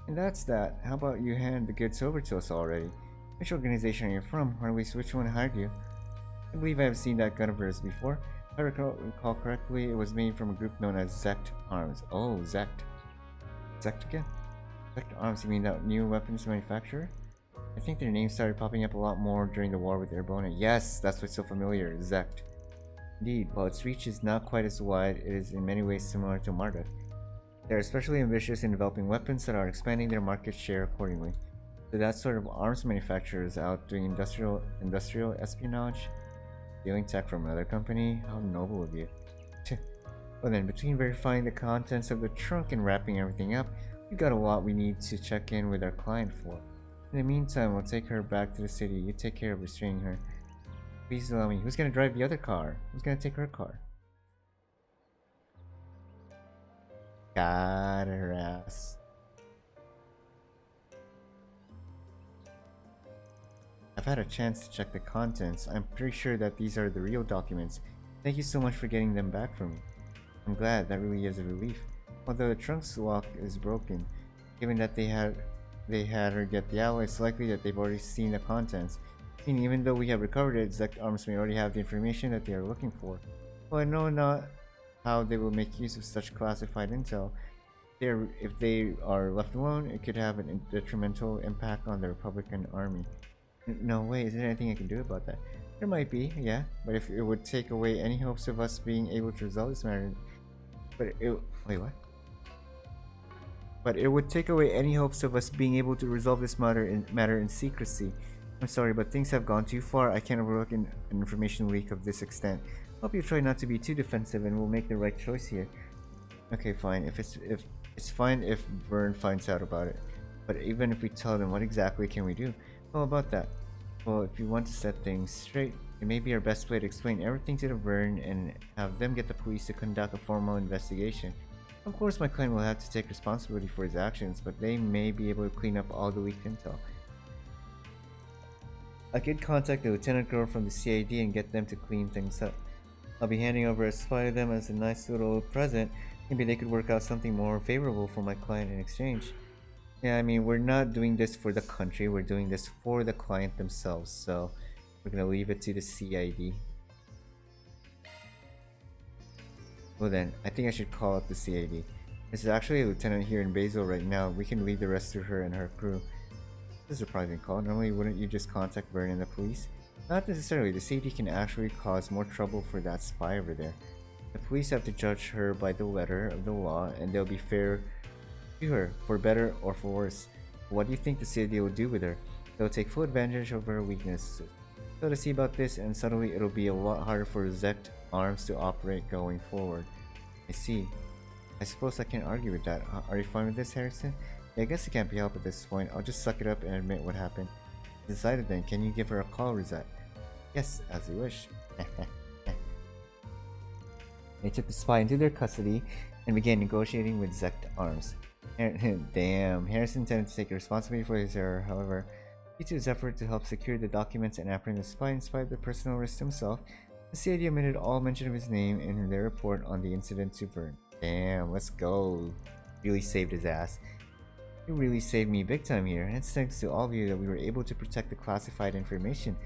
And that's that. How about you hand the goods over to us already? Which organization are you from, or at least which one hired you? I believe I have seen that gun of yours before. If I recall correctly, it was made from a group known as Zect Arms. Oh, Zect. Zect again? Select Arms, you mean that new weapons manufacturer? I think their names started popping up a lot more during the war with Airborne. Yes, that's what's so familiar, Zect. Indeed, while its reach is not quite as wide, it is in many ways similar to Marduk. They are especially ambitious in developing weapons that are expanding their market share accordingly. So that sort of arms manufacturer is out doing industrial espionage, stealing tech from another company. How noble of you. Well then, between verifying the contents of the trunk and wrapping everything up, we've got a lot we need to check in with our client for. In the meantime, we'll take her back to the city. You take care of restraining her. Please allow me. Who's gonna drive the other car? Who's gonna take her car? Got her ass. I've had a chance to check the contents. I'm pretty sure that these are the real documents. Thank you so much for getting them back for me. I'm glad, that really is a relief. Although the trunk's lock is broken, given that they had her get the alloy, it's likely that they've already seen the contents. And even though we have recovered it, Zect Arms may already have the information that they are looking for. Well, I know not how they will make use of such classified intel. If they are left alone, it could have a detrimental impact on the Republican army. No way, is there anything I can do about that? There might be, yeah, but if it would take away any hopes of us being able to resolve this matter... Wait, what? But it would take away any hopes of us being able to resolve this matter in secrecy. I'm sorry, but things have gone too far. I can't overlook an information leak of this extent. Hope you try not to be too defensive and we'll make the right choice here. Okay, fine. If it's fine if Vern finds out about it. But even if we tell them, what exactly can we do? Well, about that. Well, if you want to set things straight, it may be our best way to explain everything to the Vern and have them get the police to conduct a formal investigation. Of course, my client will have to take responsibility for his actions, but they may be able to clean up all the leaked intel. I could contact the lieutenant girl from the CID and get them to clean things up. I'll be handing over a spy to them as a nice little present. Maybe they could work out something more favorable for my client in exchange. Yeah, I mean, we're not doing this for the country, we're doing this for the client themselves, so we're gonna leave it to the CID. Well then, I think I should call up the CID. There's actually a lieutenant here in Basel right now. We can leave the rest to her and her crew. This is a surprising call. Normally, wouldn't you just contact Vern and the police? Not necessarily. The CID can actually cause more trouble for that spy over there. The police have to judge her by the letter of the law, and they'll be fair to her, for better or for worse. What do you think the CID will do with her? They'll take full advantage of her weaknesses. So to see about this, and suddenly it'll be a lot harder for Zect Arms to operate going forward. I see. I suppose I can't argue with that. Are you fine with this, Harrison? Yeah, I guess it can't be helped at this point. I'll just suck it up and admit what happened. Decided then. Can you give her a call, Rosette? Yes, as you wish. They took the spy into their custody and began negotiating with Zect Arms. Damn, Harrison intended to take responsibility for his error, however, due to his effort to help secure the documents and apprehend the spy in spite of the personal risk himself, the CID omitted all mention of his name in their report on the incident to Vern. Damn, let's go. Really saved his ass. You really saved me big time here, and it's thanks to all of you that we were able to protect the classified information.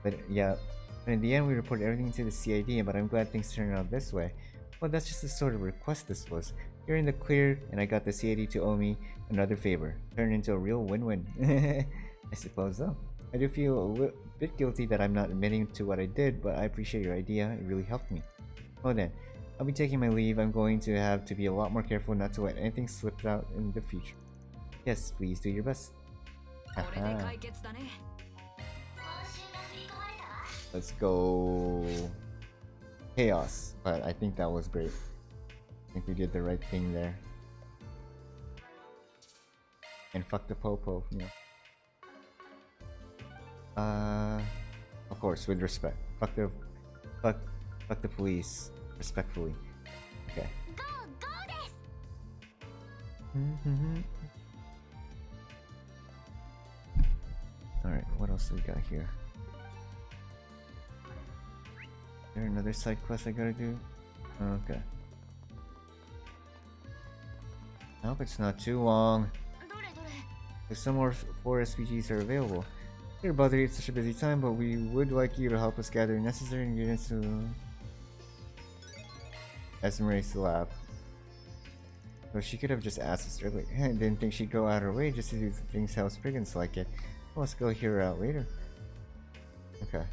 But in the end we reported everything to the CID, but I'm glad things turned out this way. Well, that's just the sort of request this was. You're in the clear, and I got the CID to owe me another favor. Turned into a real win-win. I suppose so. I do feel a bit guilty that I'm not admitting to what I did, but I appreciate your idea. It really helped me. Well then, I'll be taking my leave. I'm going to have to be a lot more careful not to let anything slip out in the future. Yes, please do your best. Haha. Let's go. Chaos. But I think that was great. I think we did the right thing there. And fuck the popo, you know. Of course, with respect. Fuck the police. Respectfully. Okay. Alright, what else do we got here? Is there another side quest I gotta do? Okay. I hope it's not too long. If some more 4 SPGs are available. Dear brother, it's such a busy time, but we would like you to help us gather necessary ingredients to Esmeralda's lab. So she could have just asked us earlier. I didn't think she'd go out of her way just to do things how Spriggans like it. Well, let's go hear her out later. Okay.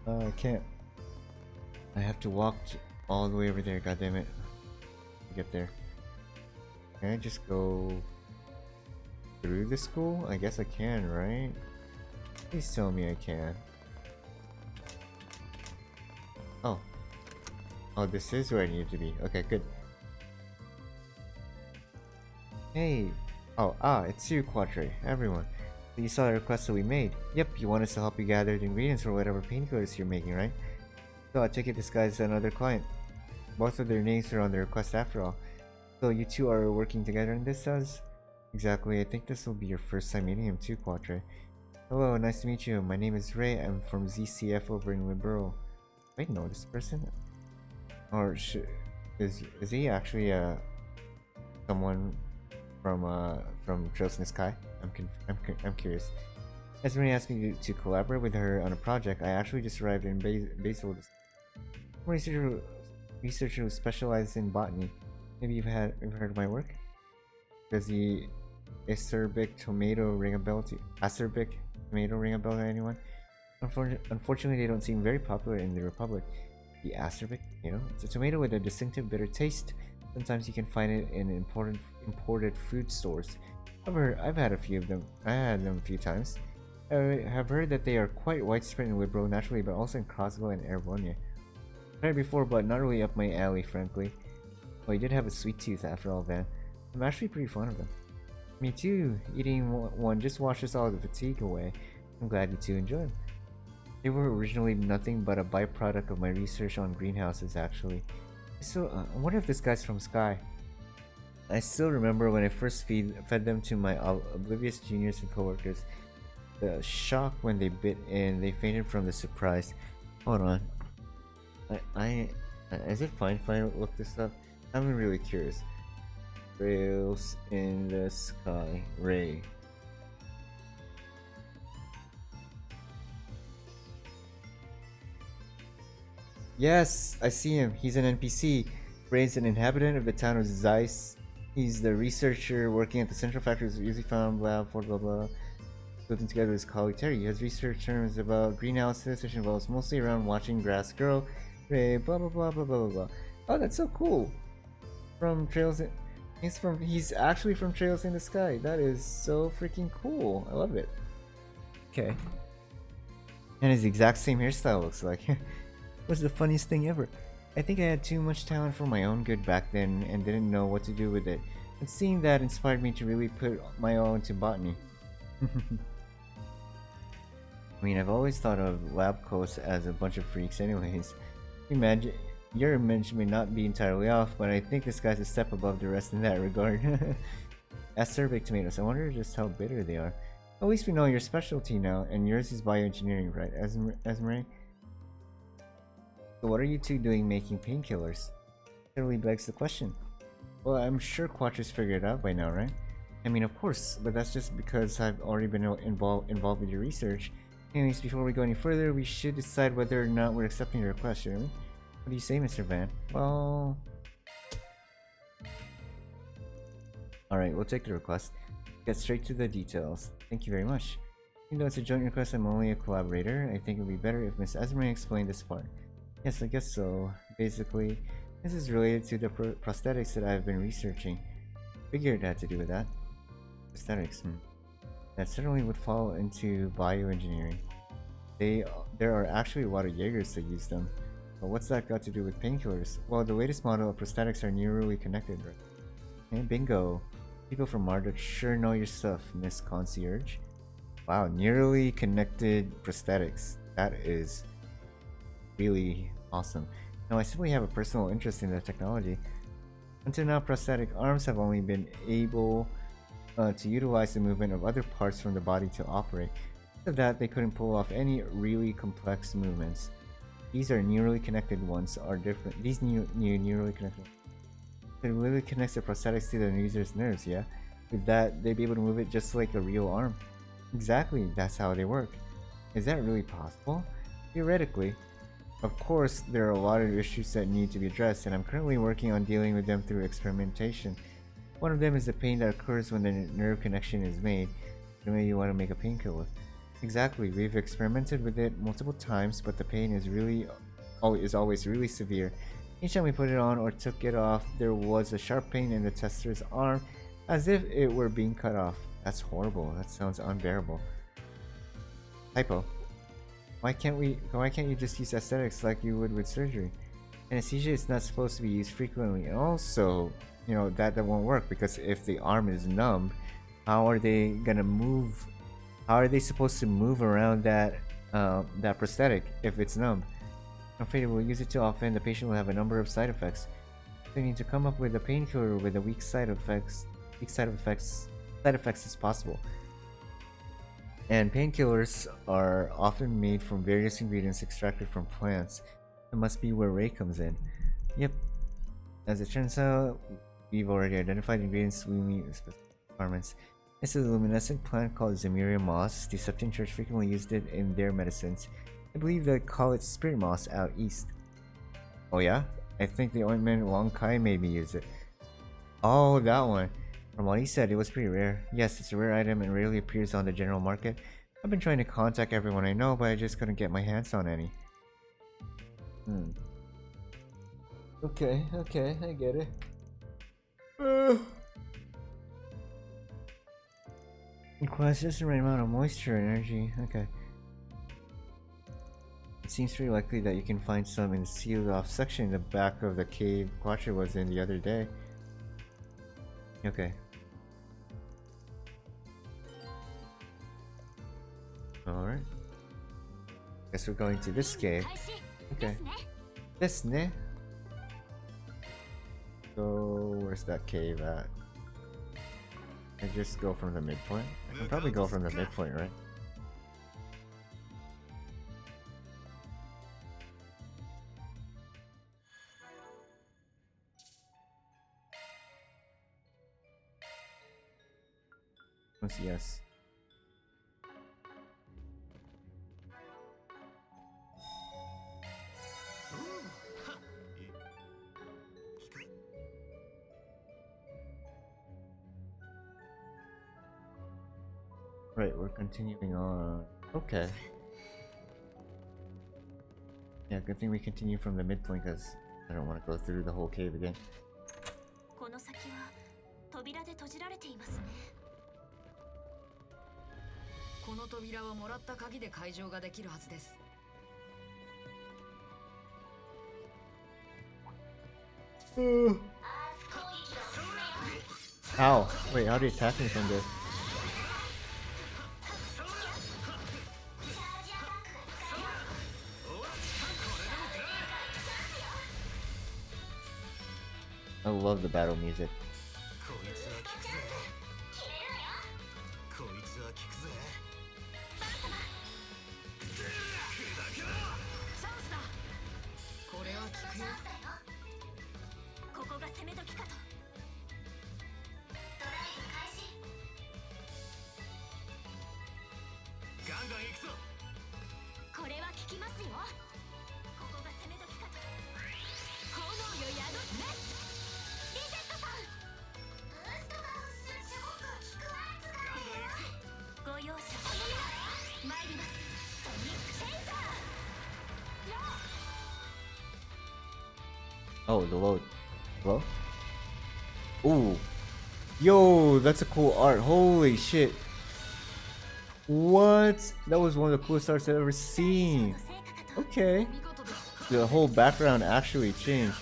I can't. I have to walk all the way over there, God damn it. To get there. Can I just go through the school? I guess I can, right? Please tell me I can. Oh. Oh, this is where I need to be. Okay, good. Hey. Oh, it's you, Quatre. Everyone. So you saw the request that we made. Yep, you want us to help you gather the ingredients for whatever painkillers you're making, right? So I take it this guy's another client. Both of their names are on the request after all. So you two are working together in this, does? Exactly, I think this will be your first time meeting him too, Quatre. Hello, nice to meet you. My name is Ray. I'm from ZCF over in Wiburo. Wait, know this person? Or is he actually someone from Trails in the Sky? I'm curious. As Renee asked me to collaborate with her on a project, I actually just arrived in Basel. Researcher who specializes in botany. Maybe you've heard of my work? Does the acerbic tomato ring a bell to anyone? Unfortunately, they don't seem very popular in the Republic. The acerbic tomato? It's a tomato with a distinctive bitter taste. Sometimes you can find it in imported food stores. However, I've had a few of them. I had them a few times. I have heard that they are quite widespread in Wibro naturally, but also in Croswell and Erebonia. Tried it before, but not really up my alley, frankly. Well, you did have a sweet tooth after all, Van. I'm actually pretty fond of them. Me too. Eating one just washes all the fatigue away. I'm glad you two enjoy them. They were originally nothing but a byproduct of my research on greenhouses, actually. So, I wonder if this guy's from Sky. I still remember when I first fed them to my oblivious juniors and coworkers. The shock when they bit in, they fainted from the surprise. Hold on. Is it fine if I look this up? I'm really curious. Trails in the Sky. Ray. Yes, I see him. He's an NPC. Ray's an inhabitant of the town of Zeiss. He's the researcher working at the central factories usually found blah blah. Building together with his colleague Terry. He has research terms about greenhouses, which involves mostly around watching grass grow. Ray, blah blah blah blah blah blah. Oh, that's so cool. From Trails in... He's actually from Trails in the Sky. That is so freaking cool. I love it. Okay. And his exact same hairstyle looks like. Was the funniest thing ever. I think I had too much talent for my own good back then and didn't know what to do with it. But seeing that inspired me to really put my all into botany. I mean, I've always thought of lab coats as a bunch of freaks anyways. Imagine, your image may not be entirely off, but I think this guy's a step above the rest in that regard. Acerbic tomatoes, I wonder just how bitter they are. At least we know your specialty now, and yours is bioengineering, right, Esmeralda? So what are you two doing making painkillers? That really begs the question. Well, I'm sure Quattro's figured it out by now, right? I mean, of course, but that's just because I've already been involved with your research. Anyways, before we go any further, we should decide whether or not we're accepting your request, shouldn't we? What do you say, Mr. Van? Well... Alright, we'll take the request. Get straight to the details. Thank you very much. Even though it's a joint request, I'm only a collaborator. I think it would be better if Miss Esme explained this part. Yes, I guess so. Basically, this is related to the prosthetics that I've been researching. Figured it had to do with that. Prosthetics, That certainly would fall into bioengineering. There are actually a lot of Jaegers that use them. But what's that got to do with painkillers? Well, the latest model of prosthetics are neurally connected, right? Hey, bingo! People from Marduk sure know your stuff, Miss Concierge. Wow, neurally connected prosthetics. That is really awesome. Now, I simply have a personal interest in the technology. Until now, prosthetic arms have only been able to utilize the movement of other parts from the body to operate. Because of that, they couldn't pull off any really complex movements. These are neurally connected ones are different. These neurally connected. It really connects the prosthetics to the user's nerves, yeah? With that, they'd be able to move it just like a real arm. Exactly, that's how they work. Is that really possible? Theoretically. Of course, there are a lot of issues that need to be addressed, and I'm currently working on dealing with them through experimentation. One of them is the pain that occurs when the nerve connection is made. Maybe you want to make a painkiller. Exactly, we've experimented with it multiple times, but the pain is always really severe. Each time we put it on or took it off, there was a sharp pain in the tester's arm, as if it were being cut off. That's horrible. That sounds unbearable. Typo. Why can't you just use aesthetics like you would with surgery? Anesthesia is not supposed to be used frequently, and also, you know, that won't work because if the arm is numb, how are they gonna move? How are they supposed to move around that prosthetic if it's numb? I'm afraid if we use it too often, the patient will have a number of side effects. We need to come up with a painkiller with a weak side effects as possible. And painkillers are often made from various ingredients extracted from plants. That must be where Ray comes in. Yep. As it turns out, we've already identified ingredients we meet with specific requirements. This is a luminescent plant called Zemuria moss. The Septon Church frequently used it in their medicines. I believe they call it spirit moss out east. Oh yeah? I think the ointment Wong Kai made me use it. Oh, that one. From what he said, it was pretty rare. Yes, it's a rare item and rarely appears on the general market. I've been trying to contact everyone I know, but I just couldn't get my hands on any. Okay, I get it. Requires just the right amount of moisture and energy. Okay. It seems pretty likely that you can find some in the sealed off section in the back of the cave Quattro was in the other day. Okay. Alright. Guess we're going to this cave. Okay. This ne? So where's that cave at? I just go from the midpoint? I can probably go from the midpoint, right? Yes. Right, we're continuing on. Okay. Yeah, good thing we continue from the midpoint because I don't want to go through the whole cave again. この先は扉で閉じられていますね。この扉はもらった鍵で開錠ができるはずです。Ow! Wait, how do you attack me from this? I love the battle music. Oh, the load. Hello? Ooh. Yo, that's a cool art. Holy shit. What? That was one of the coolest arts I've ever seen. Okay. The whole background actually changed.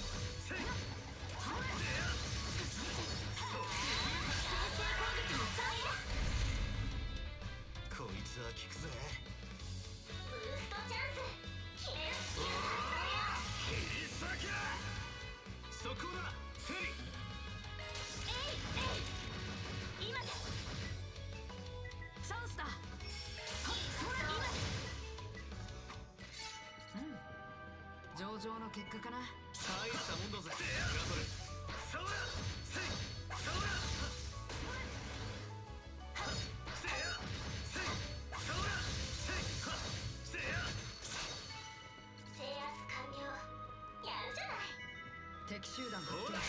敵集団発見。ま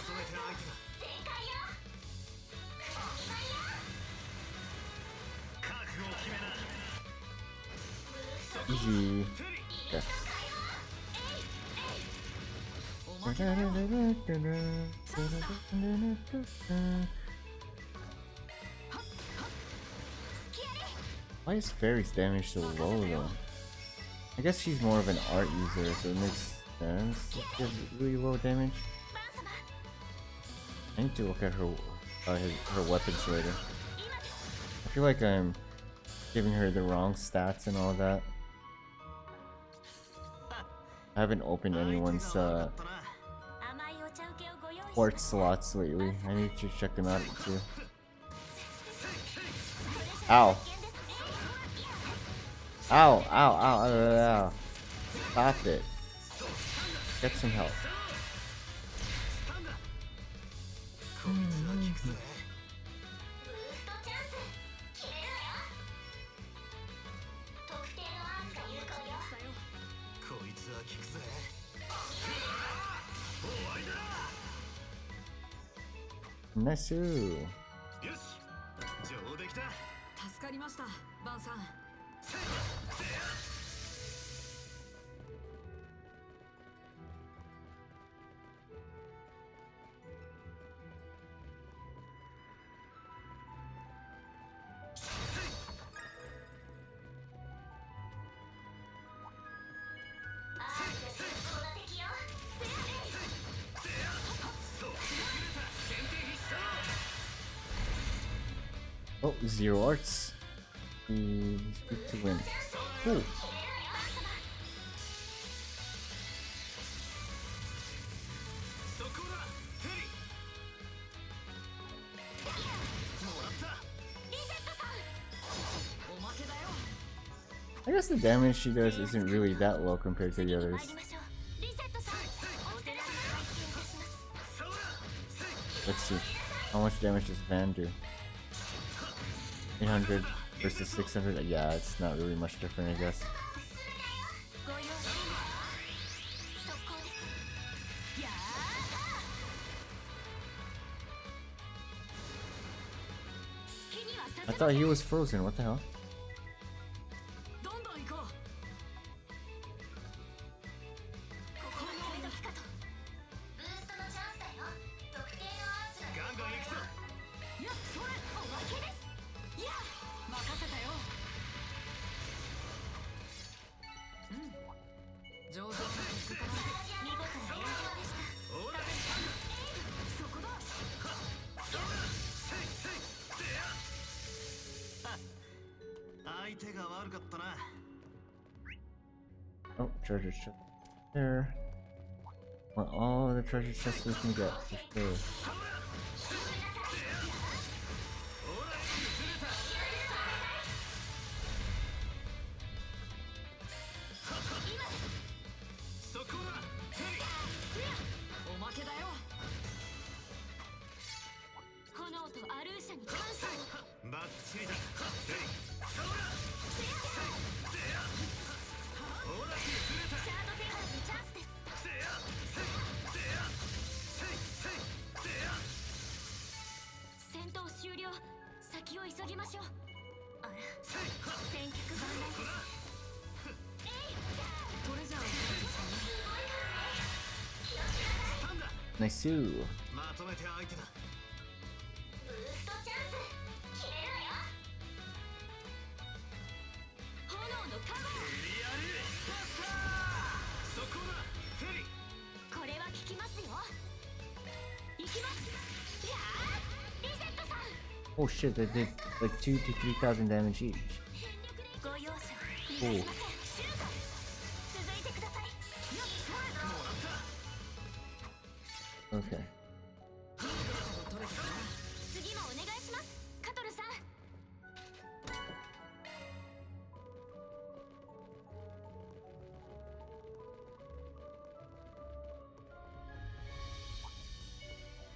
とめて相手だ。覚悟を決めな。 Easy. Okay. おまけだよ。 Why is Fairy's damage so low though? I guess she's more of an art user, so it makes sense. She has really low damage. I need to look at her her weapons later. I feel like I'm giving her the wrong stats and all that. I haven't opened anyone's 甘いお茶受けをご用意し port slots lately. I need to check them out too. Ow. Ow, ow, ow, ow, ow. Stop it. Get some help. こいつは効くぜ。ブーストチャンス決めるわよ。特定のアーツが有効よ。こいつは効くぜ。終わりだ。 Nice. よし、上出来だ。助かりました、バンさん。 アーツが最高な敵よ。 Oh, zero arts. He's good to win. Cool. そこだ、フェリー。もらった。リセットさん。おまけだよ。 I guess the damage she does isn't really that low compared to the 次に others. 参りましょう。リセットさん。お手並み拝見いたします。 Let's see. How much damage does Van do? 800 versus 600. Yeah, it's not really much different, I guess. ご用意速攻です。やー。好きにはさ I せ thought he was frozen. What the hell? どんどん行こう。ここは攻め時かと。ブーストのチャンスだよ。特定のアーツがガンガン行くぞ。いや、それおまけです。いや任せたよ。上手な結果だ。見事な演奏でした。ほら。そこだ。相手が悪かったな。 Oh, treasure chest. There. Want all the treasure chests we can get, for sure. Nice. まとめて相手だ。ブーストチャンス決めるわよ。炎のカバー。そこだ、フェリー。これは効きますよ。行きます。やー、リセットさん。 Oh shit, they did like 2,000 to 3,000 damage each. ご容赦おういたしません。続いてください。 Okay. 次もお願いします、カトルさん。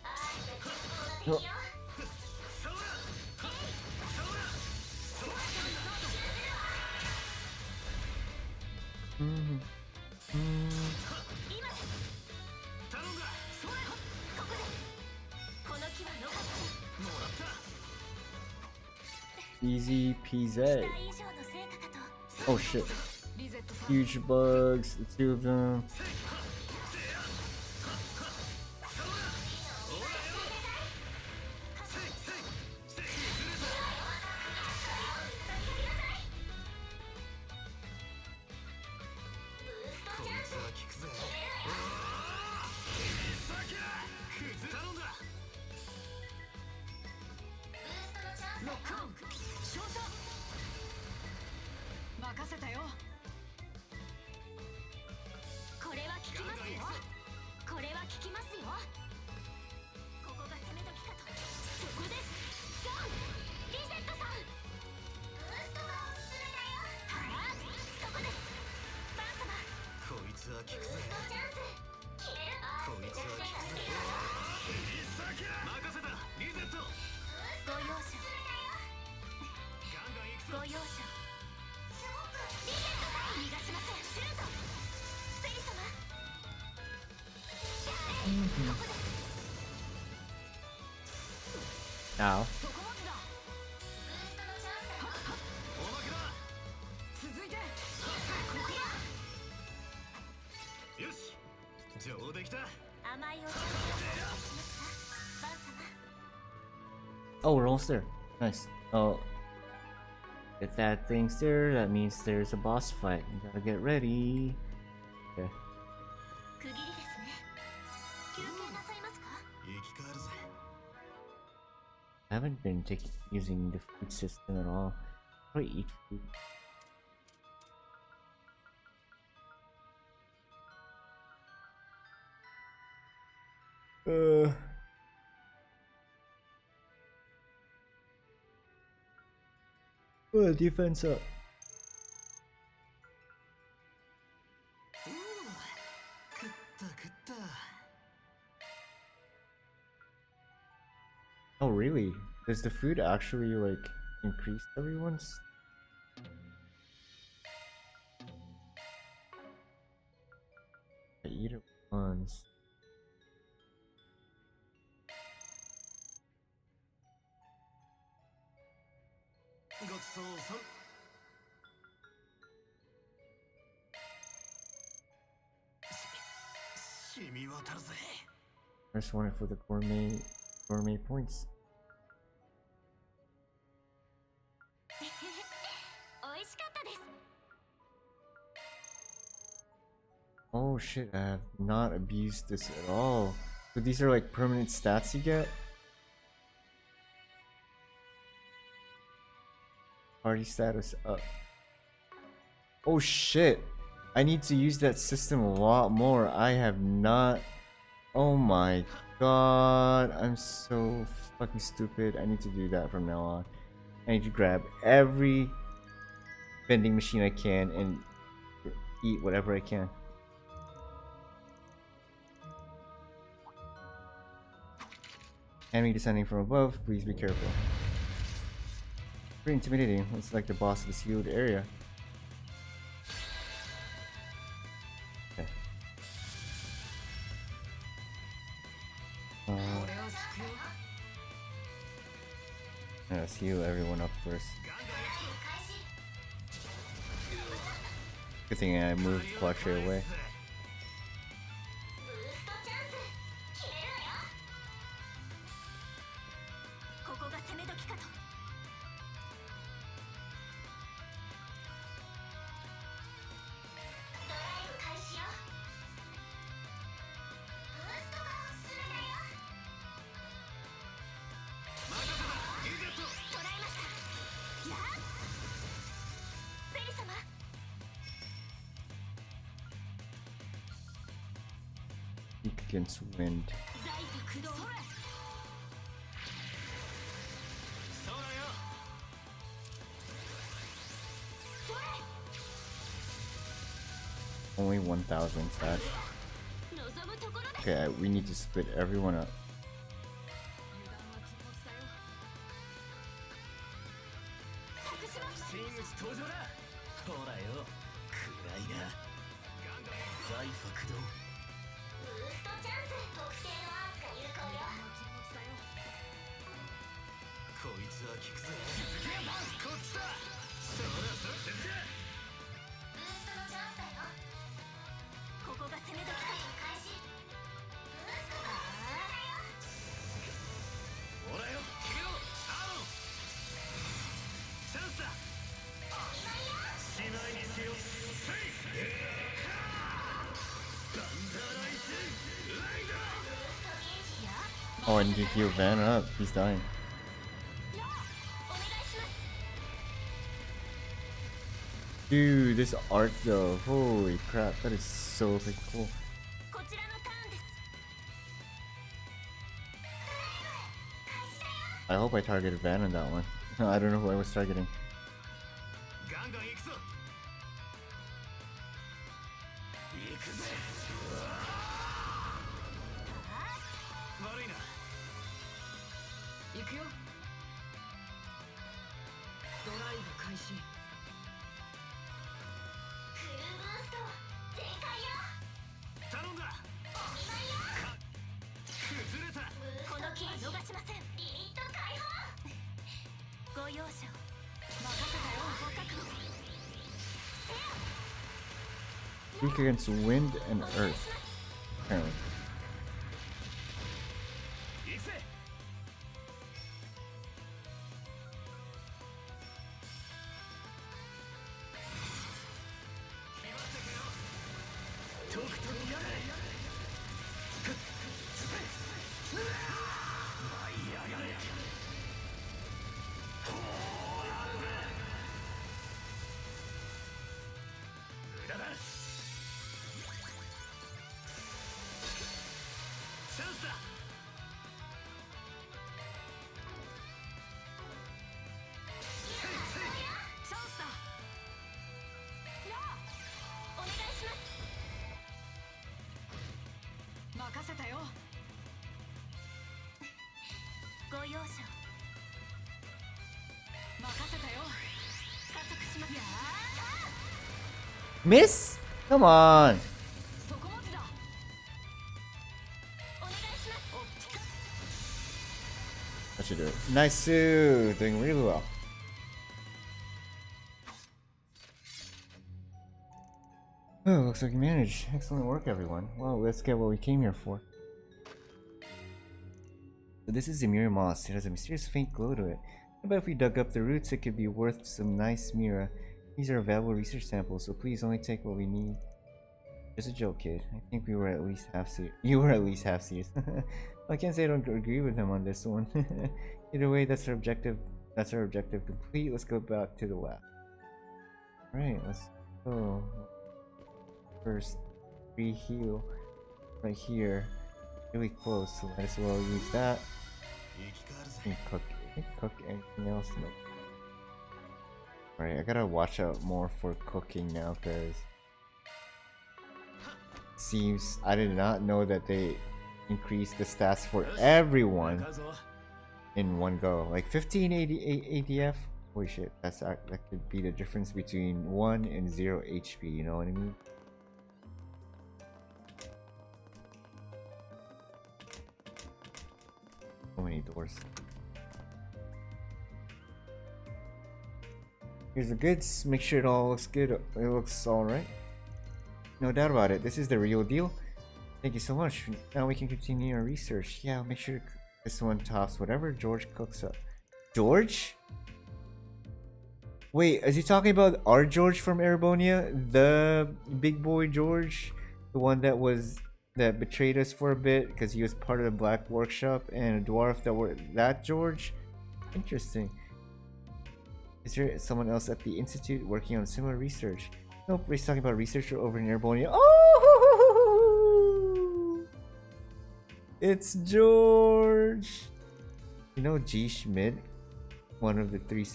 あー、結構な敵よ。Easy peasy. 期待以上の成果かと。 Oh shit. リゼットさん Huge bugs, the two of them. こいつは効くぜ。頼んだ。ロックオン照射任せたよ。これは効きますよ。これは効きますよ。ここが攻め時かと。そこです。さあリゼットさん。ブーストがおすすめだよ。はあ、そこです。バン様。こいつは効くぜ。チャンス。決める。こいつは効くぜ。任せた。リゼット。ご容赦。ガンガン行くぞ。ご容赦。リゼットさん。逃がしません。シュート。フェリ様。ここです。 Ow. そこまでだ。おまけだ。続いてよし。上出来た。甘いお茶をお願いしますか。バン様。 Oh, we're almost there. Nice. Oh. If that thing's there, that means there's a boss fight. You gotta get ready. Okay. 区切りですね。休憩なさいますか。生き返るぜ。 I haven't been using the food system at all. How do I eat food? Defense up. 食った食った。 Oh, really? Does the food actually like increase everyone's? I eat it once. ごちそうさん。染み渡るぜ。 I just want it for the gourmet points. 美味しかったです。 Oh shit, I have not abused this at all. So these are like permanent stats you get? Party status up. Oh shit! I need to use that system a lot more. I have not... Oh my god. I'm so fucking stupid. I need to do that from now on. I need to grab every vending machine I can and eat whatever I can. Enemy descending from above, please be careful. Pretty intimidating. It's like the boss of the sealed area. Okay. これは効くよ。 Let's heal everyone up first. Good thing I moved Quattro away. ブーストチャンス。決めるわよ。ここが攻め時かと。ドライブ開始よ。ブーストがおすすめだよ。捉えました。やあ。フェリ様。 Weak against wind. 財布駆動。 そうだよ。 Only 1,000 sash. 望むところです。 Okay, we need to split everyone up. 油断は禁物だよ。託します。真打ち登場だ。ほらよ。暗いな。財布駆動。ブーストチャンス。特定のアーツが有効よ。油断は禁物だよ。こいつは効くぜ。気づけよこっちだ。そらそら続け。ブーストのチャンスだよ。ここが攻め時か。開始。ブーストだよ。ほらよ決めろアロン。チャンスだ。しまいにしよう。セイガンダーライスライダー。 Oh, I need to heal Van up. He's dying. Dude, this art though, holy crap, that is so freaking cool. こちらのターンです。 I hope I targeted Van on that one. I don't know who I was targeting. ガンガン行くぞ。行くぜ。悪いな。行くよ。ドライブ開始。フルブースト全開よ。頼んだ。崩れた。この機逃しません。リミット解放。ご容赦を。任せたよ。ご覚悟。 Weak against wind and earth, apparently. 行くぜ。決まってけよ。とくとやれ。舞い上がれ。無駄だ。チャンスだ。チャンスだ。やあ、お願いします。任せたよ。ご容赦を。任せたよ。加速します。やあ。 Miss? Come on! そこまでだ。お願いします。 That should do it. Nice, Sue! Doing really well. Oh, looks like you managed. Excellent work, everyone. Well, let's get what we came here for. So this is the Mira moss. It has a mysterious faint glow to it. I bet if we dug up the roots, it could be worth some nice Mira. These are valuable research samples, so please only take what we need. Just a joke, kid. I think we were at least half serious. You were at least half serious. I can't say I don't agree with him on this one. Either way, that's our objective. That's our objective complete. Let's go back to the lab. Right, let's go. First, re-heal right here. Really close, so might as well use that. 生き返るぜ。 And cook anything else? No. Alright, I gotta watch out more for cooking now, cause seems I did not know that they increased the stats for everyone in one go. Like 15 ADF. Holy shit, that could be the difference between 1 and 0 HP. You know what I mean? So many doors. Here's the goods. Make sure it all looks good. It looks alright. No doubt about it. This is the real deal. Thank you so much. Now we can continue our research. Yeah, make sure this one tops whatever George cooks up. George? Wait, is he talking about our George from Erebonia? The big boy George? The one that betrayed us for a bit because he was part of the Black Workshop, and a dwarf that George? Interesting. Is there someone else at the Institute working on similar research? Nope, he's talking about a researcher over in Erebonia. Oh! It's George! You know G. Schmidt? One of the three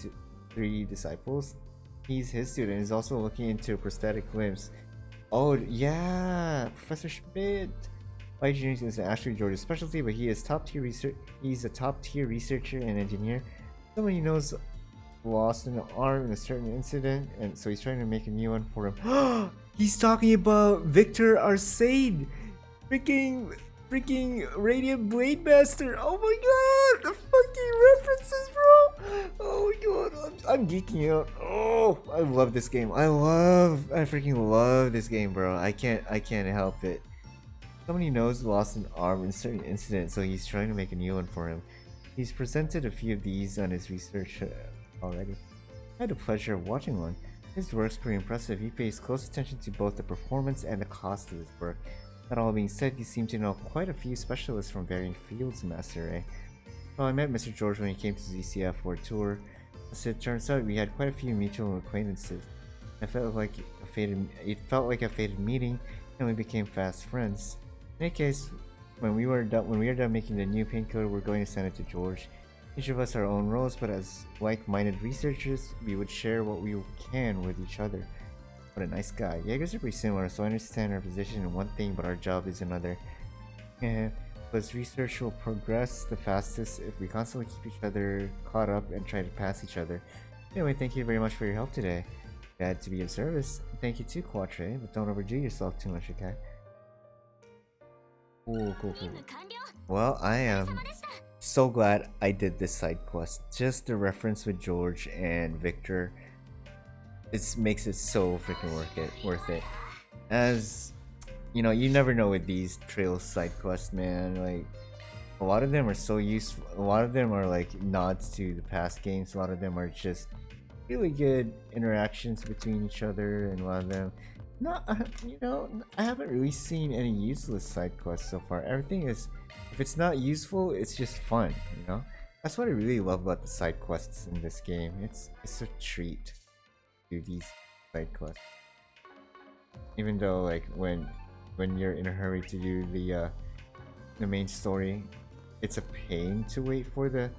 disciples? He's his student. He's also looking into prosthetic limbs. Oh, yeah! Professor Schmidt! Bioengineering is actually George's specialty, but he's a top-tier researcher and engineer. Someone he knows lost an arm in a certain incident, and so he's trying to make a new one for him. He's talking about Victor Arcade! Freaking Radiant Blade Master! Oh my god! The fucking references, bro! I'm geeking out. Oh, I love this game. I freaking love this game, bro. I can't help it. Somebody knows lost an arm in a certain incident, so he's trying to make a new one for him. He's presented a few of these on his research already. I had the pleasure of watching one. His work's pretty impressive. He pays close attention to both the performance and the cost of his work. That all being said, he seemed to know quite a few specialists from varying fields, Master Ray. Well, I met Mr. George when he came to ZCF for a tour. As it turns out, we had quite a few mutual acquaintances. It felt like a faded meeting, and we became fast friends. In any case, when we are done making the new paint code, we're going to send it to George. Each of us our own roles, but as like-minded researchers, we would share what we can with each other. What a nice guy. Jaegers are pretty similar, so I understand our position in one thing, but our job is another. Because research will progress the fastest if we constantly keep each other caught up and try to pass each other. Anyway, thank you very much for your help today. Glad to be of service. Thank you too, Quatre, but don't overdo yourself too much, okay? Cool. Well, I am so glad I did this side quest. Just the reference with George and Victor, it makes it so freaking worth it. As you know, you never know with these trail side quests, man. Like, a lot of them are so useful. A lot of them are like nods to the past games. A lot of them are just really good interactions between each other, and a lot of them I haven't really seen any useless side quests so far. Everything is, if it's not useful, it's just fun, you know? That's what I really love about the side quests in this game. It's a treat to do these side quests. Even though, like, when you're in a hurry to do the main story, it's a pain to wait for the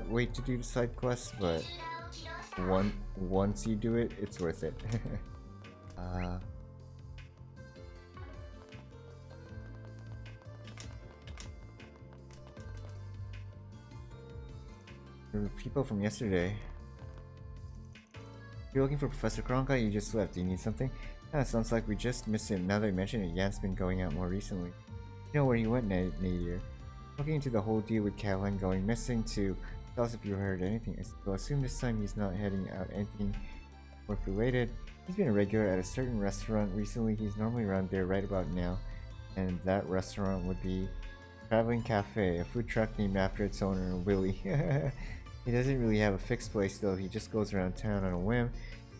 wait to do the side quests, but once you do it, it's worth it. There were people from yesterday. You're looking for Professor Kronka? You just left. Do you need something? Yeah, sounds like we just missed him. Now that I mention it, Yan's been going out more recently. You know where he went, Nadir? Looking into the whole deal with Caroline going missing to tell us if you heard anything. So assume this time he's not heading out anything work related. He's been a regular at a certain restaurant recently. He's normally around there right about now. And that restaurant would be Traveling Cafe, a food truck named after its owner, Willie. He doesn't really have a fixed place though. He just goes around town on a whim.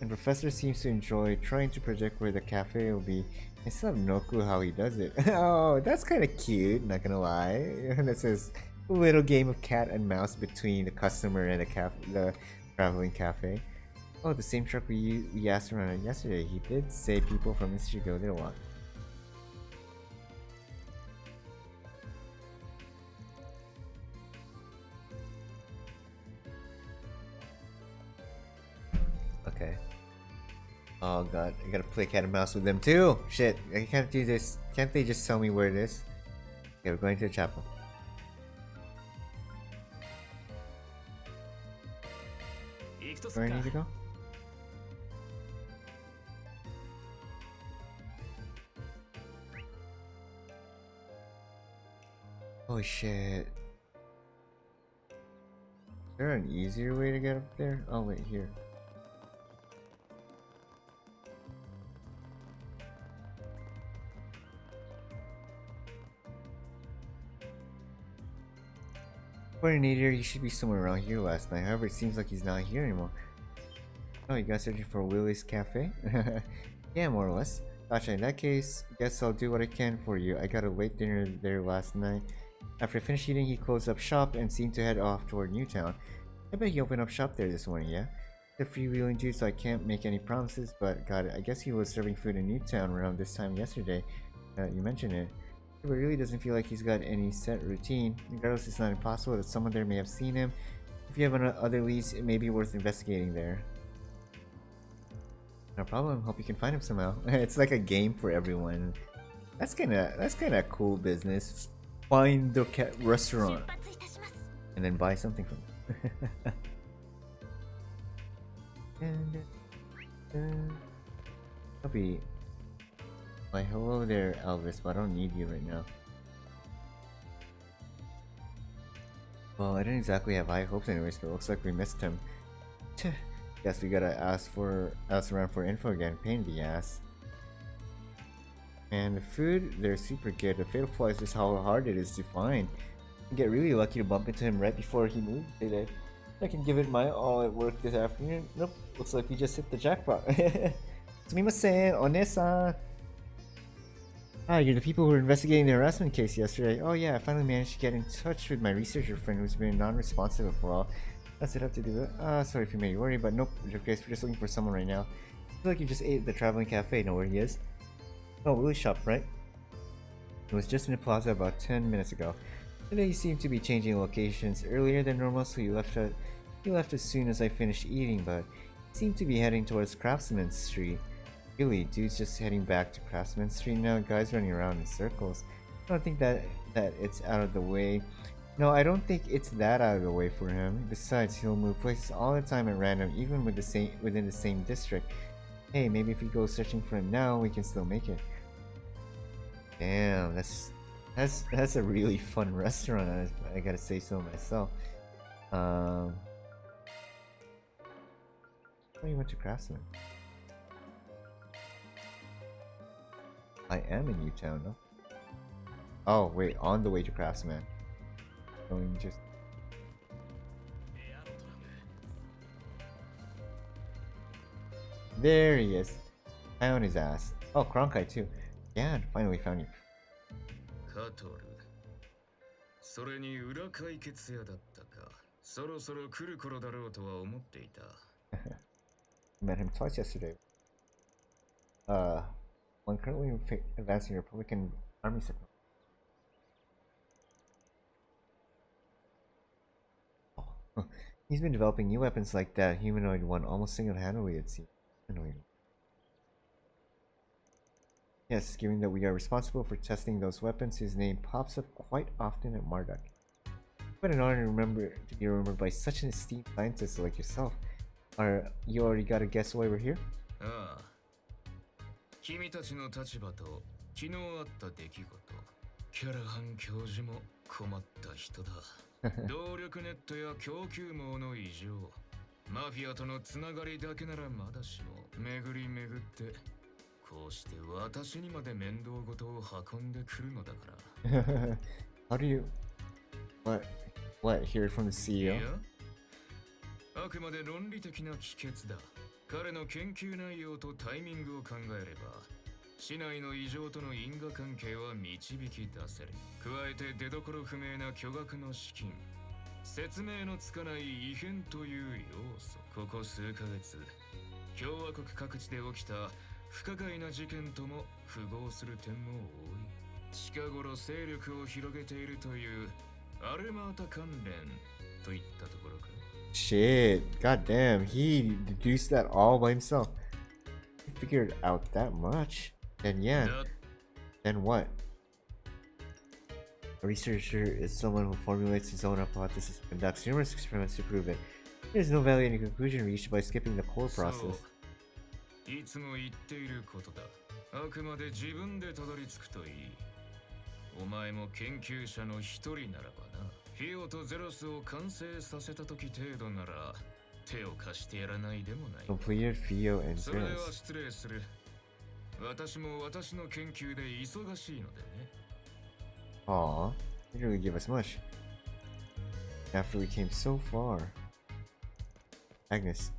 And Professor seems to enjoy trying to predict where the cafe will be. I still have no clue how he does it. Oh, that's kind of cute, not gonna lie. That says a little game of cat and mouse between the customer and the Traveling Cafe. Oh, the same truck we asked around at yesterday. He did say people from Institute go there a lot. Okay. Oh god, I gotta play cat and mouse with them too! Shit, I can't do this. Can't they just tell me where it is? Okay, we're going to the chapel. Where I need to go? Holy shit. Is there an easier way to get up there? Oh wait, here. Coordinator, he should be somewhere around here last night. However, it seems like he's not here anymore. Oh, you guys searching for Willie's Cafe? Yeah, more or less. Gotcha, in that case, guess I'll do what I can for you. I got a late dinner there last night. After I finished eating, he closed up shop and seemed to head off toward Newtown. I bet he opened up shop there this morning, yeah? He's a freewheeling dude, so I can't make any promises, but got it. I guess he was serving food in Newtown around this time yesterday. You mentioned it. But it really doesn't feel like he's got any set routine. Regardless, it's not impossible that someone there may have seen him. If you have other leads, it may be worth investigating there. No problem. Hope you can find him somehow. It's like a game for everyone. That's kinda cool business. Find the restaurant and then buy something from it. And I'll be. Why, hello there, Elvis, but I don't need you right now. Well, I didn't exactly have high hopes anyways, but it looks like we missed him. Guess we gotta ask around for info again. Pain in the ass. And the food, they're super good. The fatal flaw is just how hard it is to find. I get really lucky to bump into him right before he moved today. I can give it my all at work this afternoon. Nope, looks like we just hit the jackpot. Sumimasen, One-san. Ah, you're the people who were investigating the harassment case yesterday. Oh yeah, I finally managed to get in touch with my researcher friend who's been non-responsive for all. That's it, have to do it. Sorry if you made you worry, but nope, guys, we're just looking for someone right now. I feel like you just ate at the traveling cafe. Know where he is? Oh, Willie shop, right? It was just in the plaza about 10 minutes ago. Today he seemed to be changing locations earlier than normal, so he left as soon as I finished eating, but he seemed to be heading towards Craftsman Street. Really, dude's just heading back to Craftsman Street now, guys running around in circles. I don't think that it's out of the way. No, I don't think it's that out of the way for him. Besides, he'll move places all the time at random, even within the same district. Hey, maybe if we go searching for him now, we can still make it. Damn, that's a really fun restaurant. I gotta say so myself. Oh, you went to Craftsman. I am in Newtown, no? Oh wait, on the way to Craftsman. Going just. There he is. I on his ass. Oh, Kronkai too. Yeah, finally found you. カトル。それに裏解決屋だったか。そろそろ来る頃だろうとは思っていた。Met him twice yesterday. One currently advancing Republican army signal. Oh, he's been developing new weapons like that humanoid one almost single-handedly, it seems. Yes, given that we are responsible for testing those weapons, his name pops up quite often at Marduk. What an honor to be remembered by such an esteemed scientist like yourself. You already got a guess why we're here? ああ。君たちの立場と昨日あった出来事。キャラハン教授も困った人だ。動力ネットや供給網の異常。マフィアとのつながりだけならまだしも巡り巡ってこうして私にまで面倒事を運んでくるのだから。How do you... What? Hear it from the CEO? いや、あくまで論理的な帰結だ。彼の研究内容とタイミングを考えれば、市内の異常との因果関係は導き出せる。加えて出どころ不明な巨額の資金、説明のつかない異変という要素。ここ数ヶ月、共和国各地で起きた不可解な事件とも符合する点も多い。近頃勢力を広げているというアルマータ関連といったところか。Shit, goddamn, he deduced that all by himself. He figured out that much. Then yeah. Then what? A researcher is someone who formulates his own hypothesis and conducts numerous experiments to prove it. There's no value in a conclusion reached by skipping the core process. いつも言っていることだ。あくまで自分でたどり着くといい。お前も研究者の一人ならばな。フィオとゼロスを完成させた時程度なら手を貸してやらないでもない。Completed Fio and それでは Zeros. 失礼する。私も私の研究で忙しいのでね。Aw, he didn't really give us much. After we came so far. Agnes.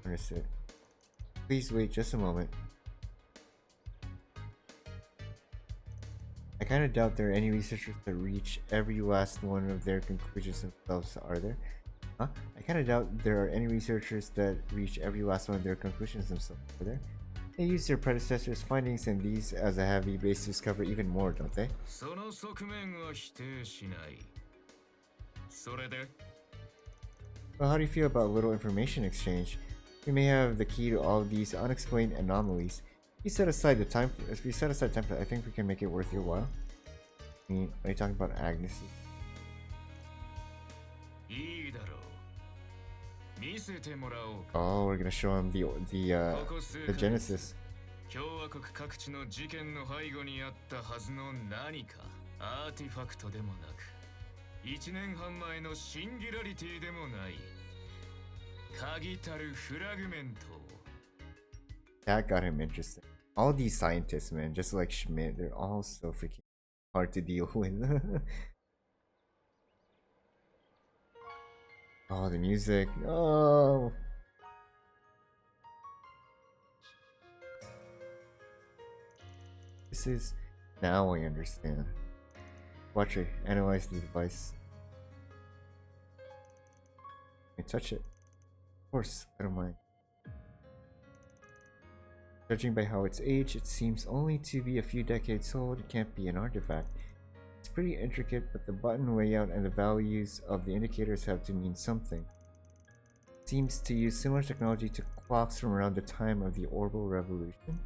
Understood. Please wait just a moment. I kind of doubt there are any researchers that reach every last one of their conclusions themselves, are there? Huh? I kind of doubt there are any researchers that reach every last one of their conclusions themselves, are there? They use their predecessors' findings and these as a heavy base to discover even more, don't they? その側面は否定しない。それで Well, how do you feel about a little information exchange? We may have the key to all of these unexplained anomalies. If we set aside time for it, I think we can make it worth your while. I mean, are you talking about Agnes? いいだろう。見せてもらおうか。 Oh, we're gonna show him the ここ数 the ヶ月 Genesis. 共和国各地の事件の背後にあったはずの何かアーティファクトでもなく1年半前のシンギュラリティでもない鍵たるフラグメントを。 That got him interested. All these scientists, man, just like Schmidt, they're all so freaking hard to deal with. Oh, the music. Oh. This is... Now I understand. Watch it. Analyze the device. I touch it. Of course, I don't mind. Judging by how it's aged, it seems only to be a few decades old. It can't be an artifact. It's pretty intricate, but the button layout and the values of the indicators have to mean something. It seems to use similar technology to clocks from around the time of the Orbital Revolution,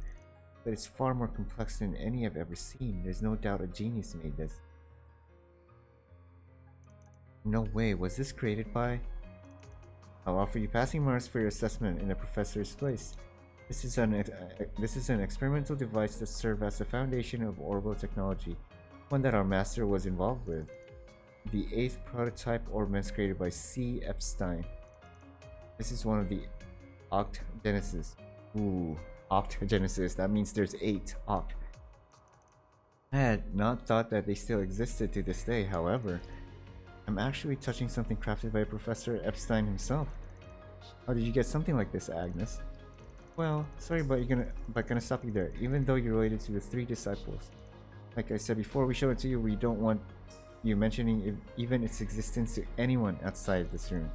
but it's far more complex than any I've ever seen. There's no doubt a genius made this. No way, was this created by... I'll offer you passing marks for your assessment in the professor's place. This is an experimental device that serves as the foundation of orbital technology, one that our master was involved with. The 8th prototype Orbmans created by C. Epstein. This is one of the Octogenesis. Ooh, Octogenesis. That means there's 8 Oct. I had not thought that they still existed to this day, however. I'm actually touching something crafted by Professor Epstein himself. How did you get something like this, Agnes? Well, sorry, but gonna stop you there. Even though you're related to the 3 disciples, like I said before, we showed it to you. We don't want you mentioning even its existence to anyone outside this room.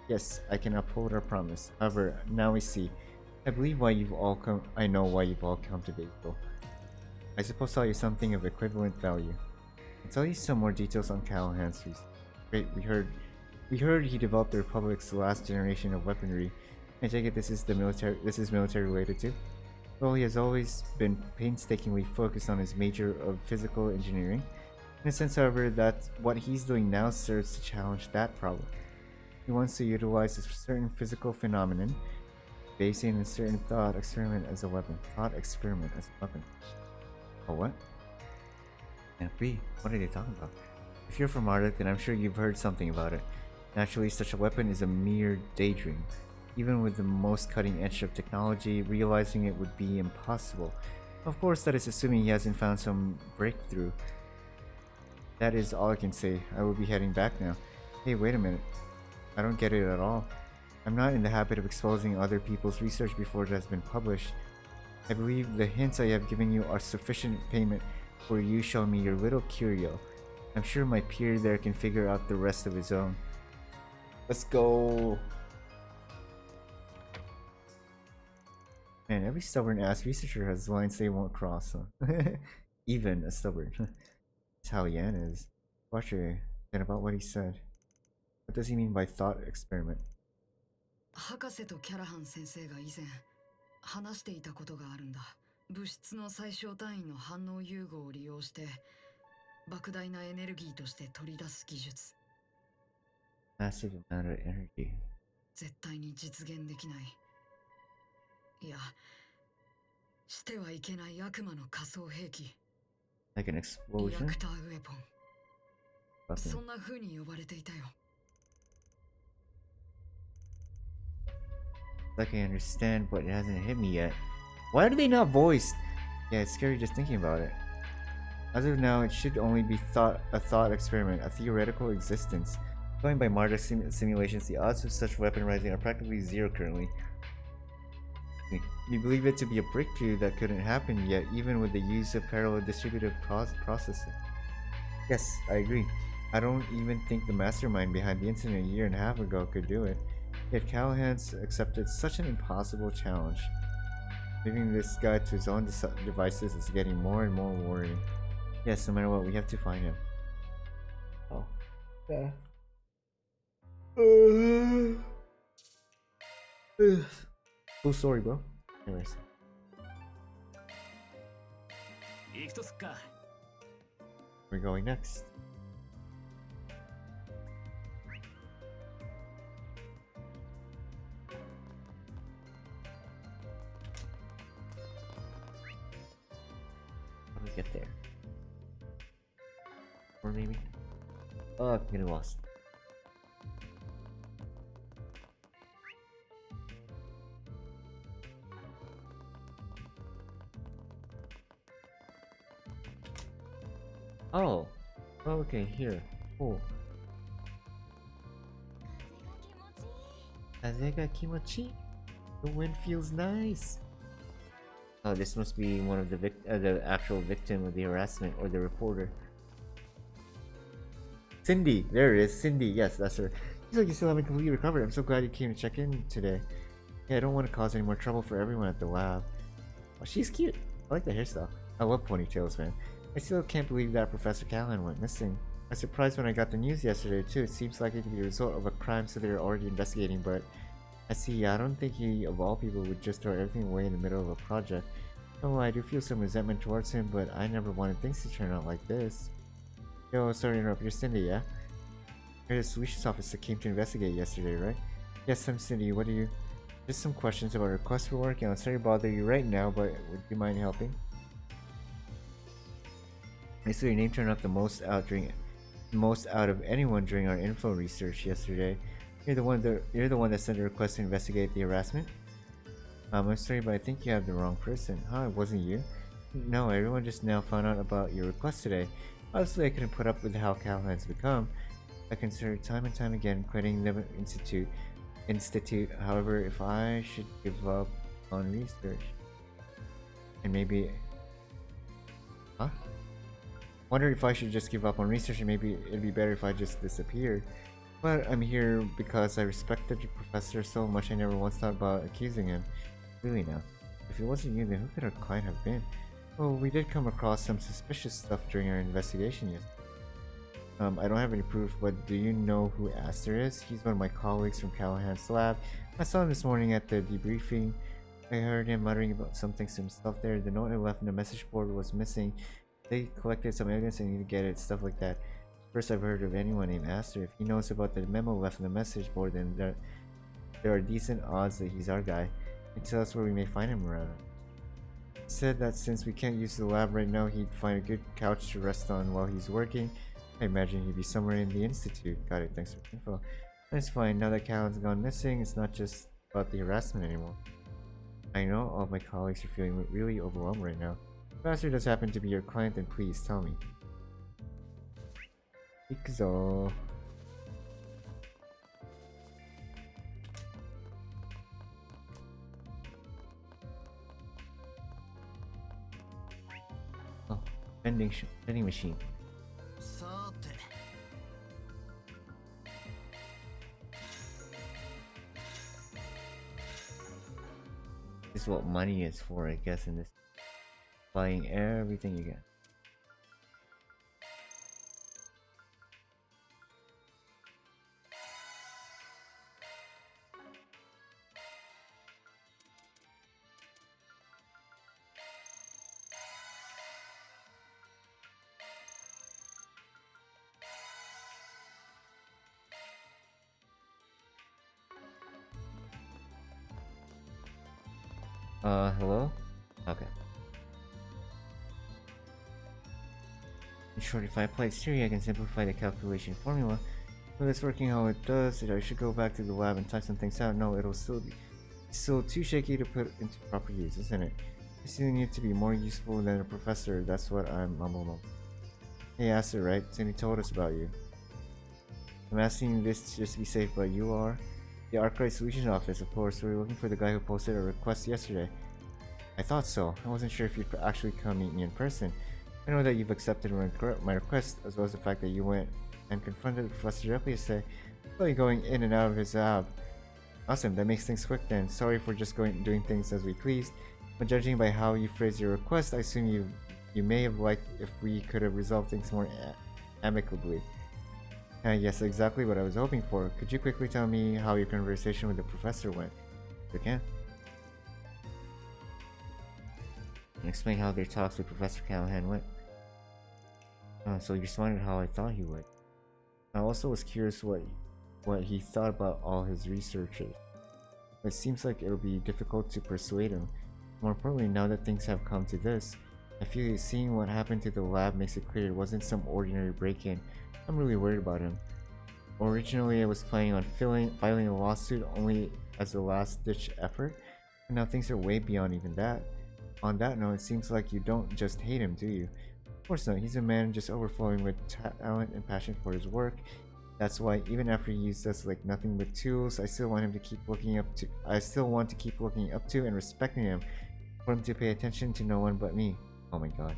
Yes, I can uphold our promise. However, now we see. I believe why you've all come. I know why you've all come to Basel. I suppose I'll tell you something of equivalent value. I'll tell you some more details on Callahan's reason. Great, we heard he developed the Republic's last generation of weaponry. I take it this is military related too? Well, he has always been painstakingly focused on his major of physical engineering. In a sense, however, that what he's doing now serves to challenge that problem. He wants to utilize a certain physical phenomenon, basing a certain thought experiment as a weapon. Thought experiment as a weapon. Oh, what? Bree, what are they talking about? If you're from Arctic, then I'm sure you've heard something about it. Naturally, such a weapon is a mere daydream. Even with the most cutting edge of technology, realizing it would be impossible. Of course, that is assuming he hasn't found some breakthrough. That is all I can say. I will be heading back now. Hey, wait a minute. I don't get it at all. I'm not in the habit of exposing other people's research before it has been published. I believe the hints I have given you are sufficient payment for you showing me your little curio. I'm sure my peer there can figure out the rest of his own. Let's go! Man, every stubborn-ass researcher has lines they won't cross, huh? Even a stubborn. That's how Yan is. Watch her. Then about what he said. What does he mean by thought experiment? 博士とキャラハン先生が以前話していたことがあるんだ。物質の最小単位の反応融合を利用して莫大なエネルギーとして取り出す技術。Massive amount of energy. 絶対に実現できない。いや、してはいけない悪魔の仮想兵器。Like an リア explosion? クターウェポン。 Weapon. そんな風に呼ばれていたよ。Like I understand, but it hasn't hit me yet. Why are they not voiced? Yeah, it's scary just thinking about it. As of now, it should only be a thought experiment, a theoretical existence. Going by Marduk's simulations, the odds of such weapon rising are practically zero currently. We believe it to be a breakthrough that couldn't happen yet, even with the use of parallel distributed processing. Yes, I agree. I don't even think the mastermind behind the incident a year and a half ago could do it. Yet Callahan's accepted such an impossible challenge. Leaving this guy to his own devices is getting more and more worrying. Yes, no matter what, we have to find him. Oh. Yeah. Cool story, bro. Anyways. 行くとすっか。 We're going next. How do we get there? Or maybe? Oh, I'm getting lost. Oh. Oh, okay, here. Cool. 風が気持ちいい。 Kazega kimochi. The wind feels nice. Oh, this must be one of the actual victim of the harassment or the reporter. Cindy, there it is. Cindy, yes, that's her. Seems like you still haven't completely recovered. I'm so glad you came to check in today. Yeah, I don't want to cause any more trouble for everyone at the lab. Oh, she's cute. I like the hairstyle. I love ponytails, man. I still can't believe that Professor Callahan went missing. I was surprised when I got the news yesterday, too. It seems like it could be a result of a crime, so they're already investigating, but I see. I don't think he, of all people, would just throw everything away in the middle of a project. Oh, I do feel some resentment towards him, but I never wanted things to turn out like this. Yo, sorry to interrupt. You're Cindy, yeah? You're the solutions officer came to investigate yesterday, right? Yes, I'm Cindy. What do you... Just some questions about requests for work. I'm sorry to bother you right now, but would you mind helping? I saw your name turned up the most out of anyone during our info research yesterday. You're the one that sent a request to investigate the harassment? I'm sorry, but I think you have the wrong person. Huh, it wasn't you? No, everyone just now found out about your request today. Obviously, I couldn't put up with how Callahan's become. I considered time and time again quitting the institute. However, if I should give up on research, and maybe, huh? Wondered if I should just give up on research, and maybe it'd be better if I just disappeared. But I'm here because I respected your professor so much. I never once thought about accusing him. Really now, if it wasn't you, then who could our client have been? Well, we did come across some suspicious stuff during our investigation yesterday. I don't have any proof, but do you know who Aster is? He's one of my colleagues from Callahan's lab. I saw him this morning at the debriefing. I heard him muttering about something to himself there. The note I left in the message board was missing. They collected some evidence and need to get it, stuff like that. First I've heard of anyone named Aster. If he knows about the memo left in the message board, then there are decent odds that he's our guy. He can tell us where we may find him around. He said that since we can't use the lab right now, he'd find a good couch to rest on while he's working. I imagine he'd be somewhere in the institute. Got it, thanks for the info. That's fine, now that Callan's gone missing, it's not just about the harassment anymore. I know all of my colleagues are feeling really overwhelmed right now. If Aster does happen to be your client, then please tell me. Ikuzo. Oh, vending machine. さて This is what money is for, I guess, in this. Buying everything you get. Hello? Okay. In short, if I apply its theory, I can simplify the calculation formula. But it's working how it does, I should go back to the lab and type some things out. No, it'll still be too shaky to put into proper use, isn't it? I still need to be more useful than a professor, that's what I'm mumble. Hey, Aster, right? Cindy told us about you. I'm asking this just to be safe, but you are? The Archive Solutions Office, of course. We were looking for the guy who posted a request yesterday. I thought so. I wasn't sure if you'd actually come meet me in person. I know that you've accepted my request, as well as the fact that you went and confronted the professor directly yesterday. Really going in and out of his lab. Awesome, that makes things quick then. Sorry for just doing things as we pleased. But judging by how you phrased your request, I assume you may have liked if we could have resolved things more amicably. Yes, exactly what I was hoping for. Could you quickly tell me how your conversation with the professor went? If you can. And explain how their talks with Professor Callahan went. So you responded how I thought he would. I also was curious what he thought about all his researches. It seems like it'll be difficult to persuade him. More importantly, now that things have come to this, I feel like seeing what happened to the lab makes it clear it wasn't some ordinary break-in. I'm really worried about him. Originally, I was planning on filing a lawsuit only as a last-ditch effort, but now things are way beyond even that. On that note, it seems like you don't just hate him, do you? course not. He's a man just overflowing with talent and passion for his work. That's why even after he used us like nothing but tools, I still want him to keep looking up to. I still want to keep looking up to and respecting him. For him to pay attention to no one but me. Oh my god.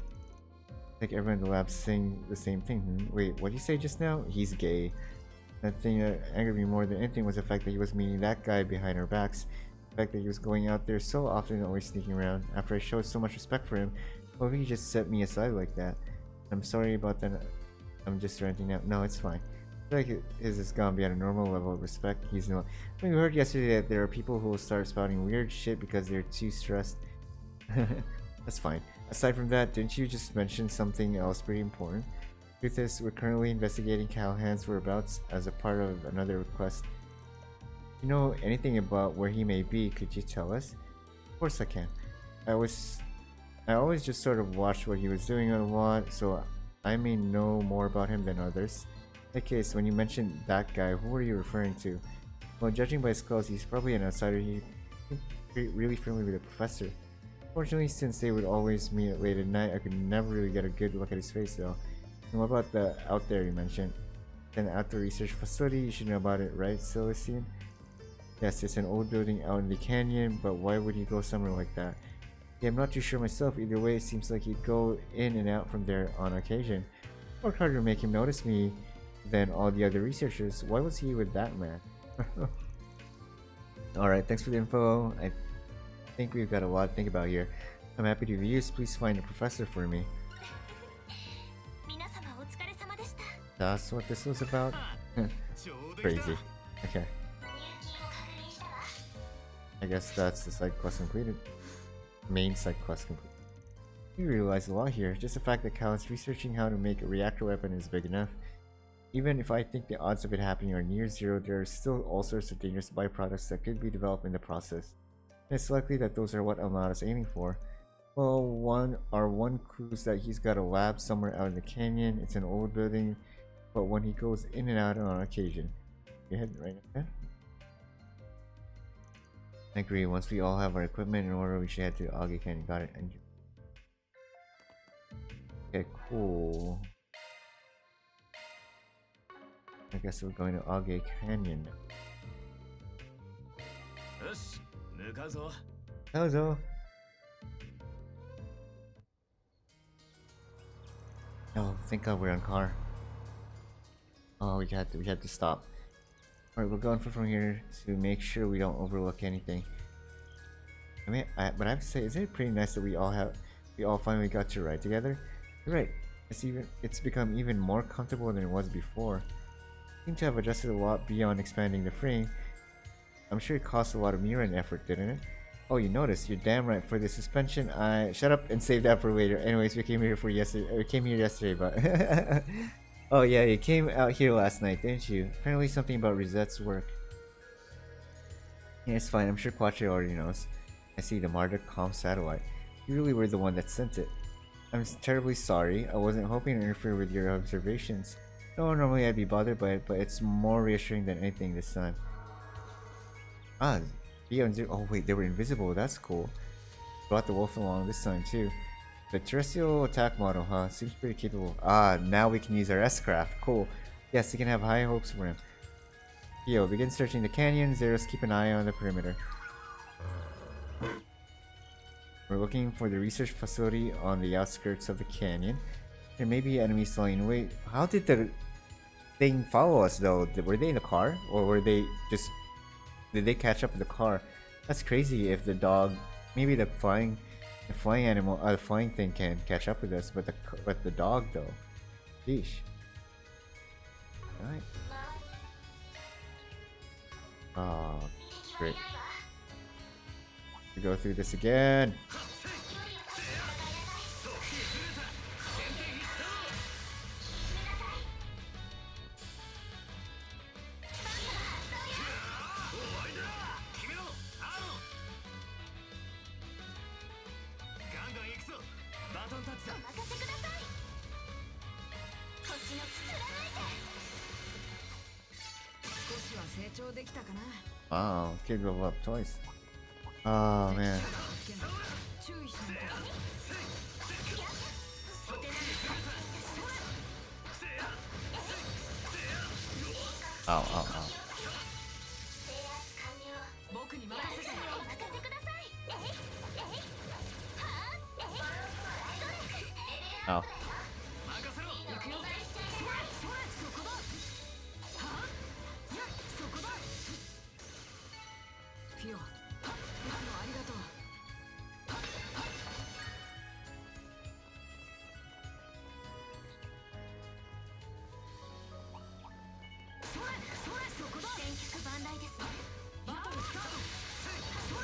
Like everyone in the lab saying the same thing. Wait, what did you say just now? He's gay. That thing that angered me more than anything was the fact that he was meeting that guy behind our backs. The fact that he was going out there so often and always sneaking around. After I showed so much respect for him, why would he just set me aside like that? I'm sorry about that. I'm just ranting now. No, it's fine. I feel like his has gone beyond a normal level of respect. He's not. We heard yesterday that there are people who will start spouting weird shit because they're too stressed. That's fine. Aside from that, didn't you just mention something else pretty important? Truth is, we're currently investigating Callahan's whereabouts as a part of another request. You know anything about where he may be, could you tell us? Of course I can. I always just sort of watched what he was doing a lot, so I may know more about him than others. In that case, when you mentioned that guy, who were you referring to? Well, judging by his clothes, he's probably an outsider. He's really friendly with the professor. Fortunately, since they would always meet late at night, I could never really get a good look at his face though. And what about the out there you mentioned? An outdoor research facility, you should know about it, right, Celestine? Yes, it's an old building out in the canyon, but why would he go somewhere like that? Yeah, I'm not too sure myself. Either way, it seems like he'd go in and out from there on occasion. Worked harder to make him notice me than all the other researchers. Why was he with that man? Alright, thanks for the info. I think we've got a lot to think about here. I'm happy to be used. Please find a professor for me. That's what this was about? Crazy. Okay. I guess that's the side quest completed. Main side quest complete. We realize a lot here. Just the fact that Cal's researching how to make a reactor weapon is big enough. Even if I think the odds of it happening are near zero, there are still all sorts of dangerous byproducts that could be developed in the process. And it's likely that those are what Almada's aiming for. Well, one clues that he's got a lab somewhere out in the canyon. It's an old building, but when he goes in and out on occasion. You're heading right up there? I agree. Once we all have our equipment in order, we should head to Age Canyon. Got it. Okay, cool. I guess we're going to Age Canyon. Hello. Oh, thank God we're on car. Oh, we had to stop. Alright, we're going from here to make sure we don't overlook anything. I mean, but I have to say, isn't it pretty nice that we all finally got to ride together? You're right. It's become even more comfortable than it was before. Seem to have adjusted a lot beyond expanding the frame. I'm sure it cost a lot of mirror and effort, didn't it? Oh, you noticed? You're damn right. For the suspension, shut up and save that for later. Anyways, we came here yesterday, but oh yeah, you came out here last night, didn't you? Apparently something about Rosette's work. Yeah, it's fine. I'm sure Quattro already knows. I see the Marder.com satellite. You really were the one that sent it. I'm terribly sorry. I wasn't hoping to interfere with your observations. No, normally I'd be bothered by it, but it's more reassuring than anything this time. Ah, Beyond Zero. Oh wait, they were invisible. That's cool. Brought the wolf along this time too. The terrestrial attack model, huh? Seems pretty capable. Ah, now we can use our S-craft. Cool. Yes, you can have high hopes for him. Yo, begin searching the canyon. Zeros, keep an eye on the perimeter. We're looking for the research facility on the outskirts of the canyon. There may be enemies lying in wait. How did the thing follow us though? Were they in the car? Or were they just... Did they catch up with the car? That's crazy if the dog... Maybe the flying animal, the flying thing can catch up with us, but the dog though. Sheesh. Alright. Oh, great. We go through this again. Wow, kid level up twice. Oh man. Ow, ow, ow. 僕に任せて。お任せください。Ow. 任せろ。行くよ。そこだ。はあ？いや、そこだ。フィオ、いつもありがとう。そこだ。千客万来ですね。バトルスタート。それ。い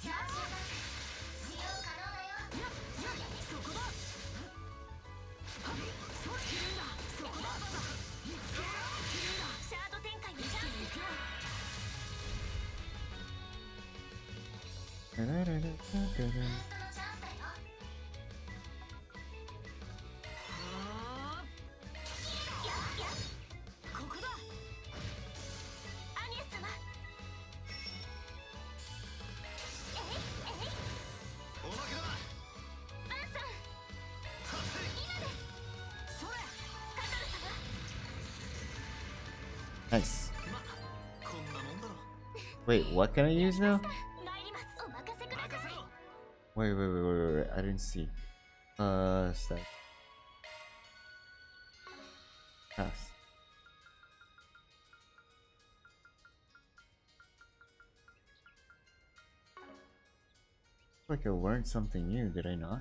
や、そこだ。使用可能だよ。いや、そこだ。それ。切るんだ。そこだ。切るんだ。シャード展開のチャンスです。 Da-da-da-da-da-da. ブーストのチャンスだよ。ここだ。アニエス様。おまけだ。バンさん。今です。それ。カトル様。 Nice. ま、こんなもんだろ。 Wait, what can I use now? 参ります。お任せください。任せろ。 Wait. I didn't see. Stack. Pass. Like I learned something new, did I not?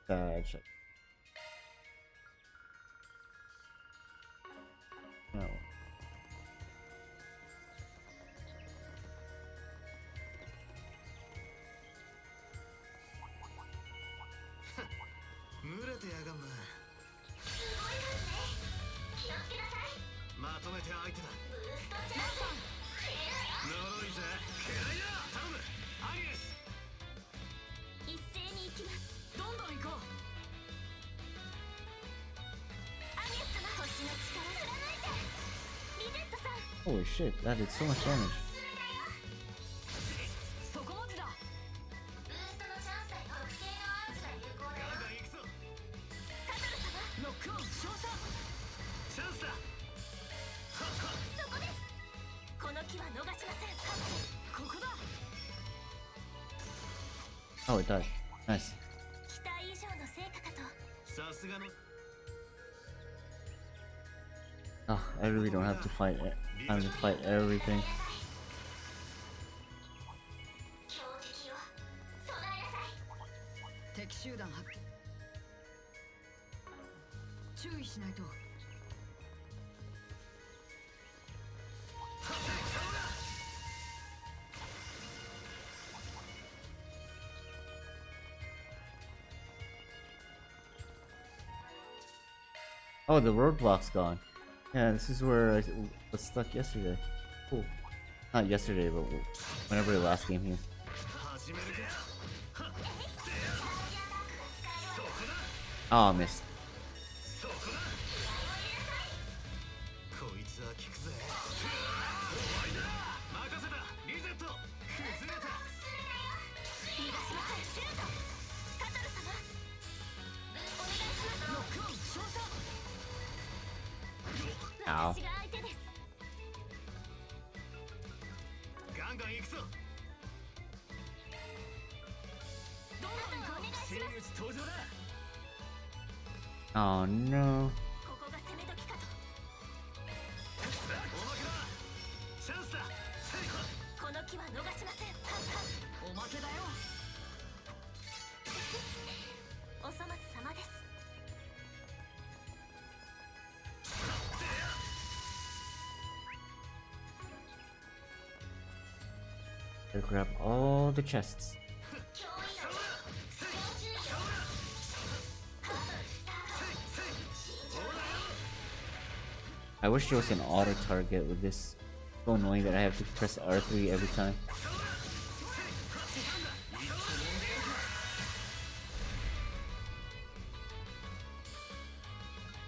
Check. No. 群れてやがんな。すごい数ね。気をつけなさい。まとめて相手だ。ブーストチャンス。呪いぜ。嫌いだ。頼む。アニエス。一斉に行きます。どんどん行こう。アニエス様。星の力貫いて。リゼットさん。 Holy shit, that did so much damage. そこまでだ。ブーストのチャンスだよ。特定のアーチが有効だよ。ガンガン行くぞ。カトル様。ロックオン照射。チャンスだ。そこです。この木は逃しません。ここだ。 Oh, it died. Nice. 期待以上の成果かと。さすがの。 Oh, I really don't have to fight it. I have to fight everything. 強敵よ。備えなさい。敵集団発見。注意しないと。 Oh, the roadblock's gone. Yeah, this is where I was stuck yesterday. Cool. Not yesterday, but whenever the last game here. 始めるか。 Oh, I missed. そこだ。こいつは効くぜ。終わりだ。任せた。リゼット。崩れた。逃がしません。シュート。カトル様。お願いします。ロックオン照射。 Ow. 私が相手です。ガンガン行くぞ。どんどん行こう。真打ち登場だ。 Oh no. ここが攻め時かと。おまけだ。チャンスだ。この木は逃しません。おまけだよ。お粗末様です。 Gotta grab all the chests. 脅威の要注意よ。ハードルスタート。 I wish there was an auto target with this. So annoying that I have to press R3 every time.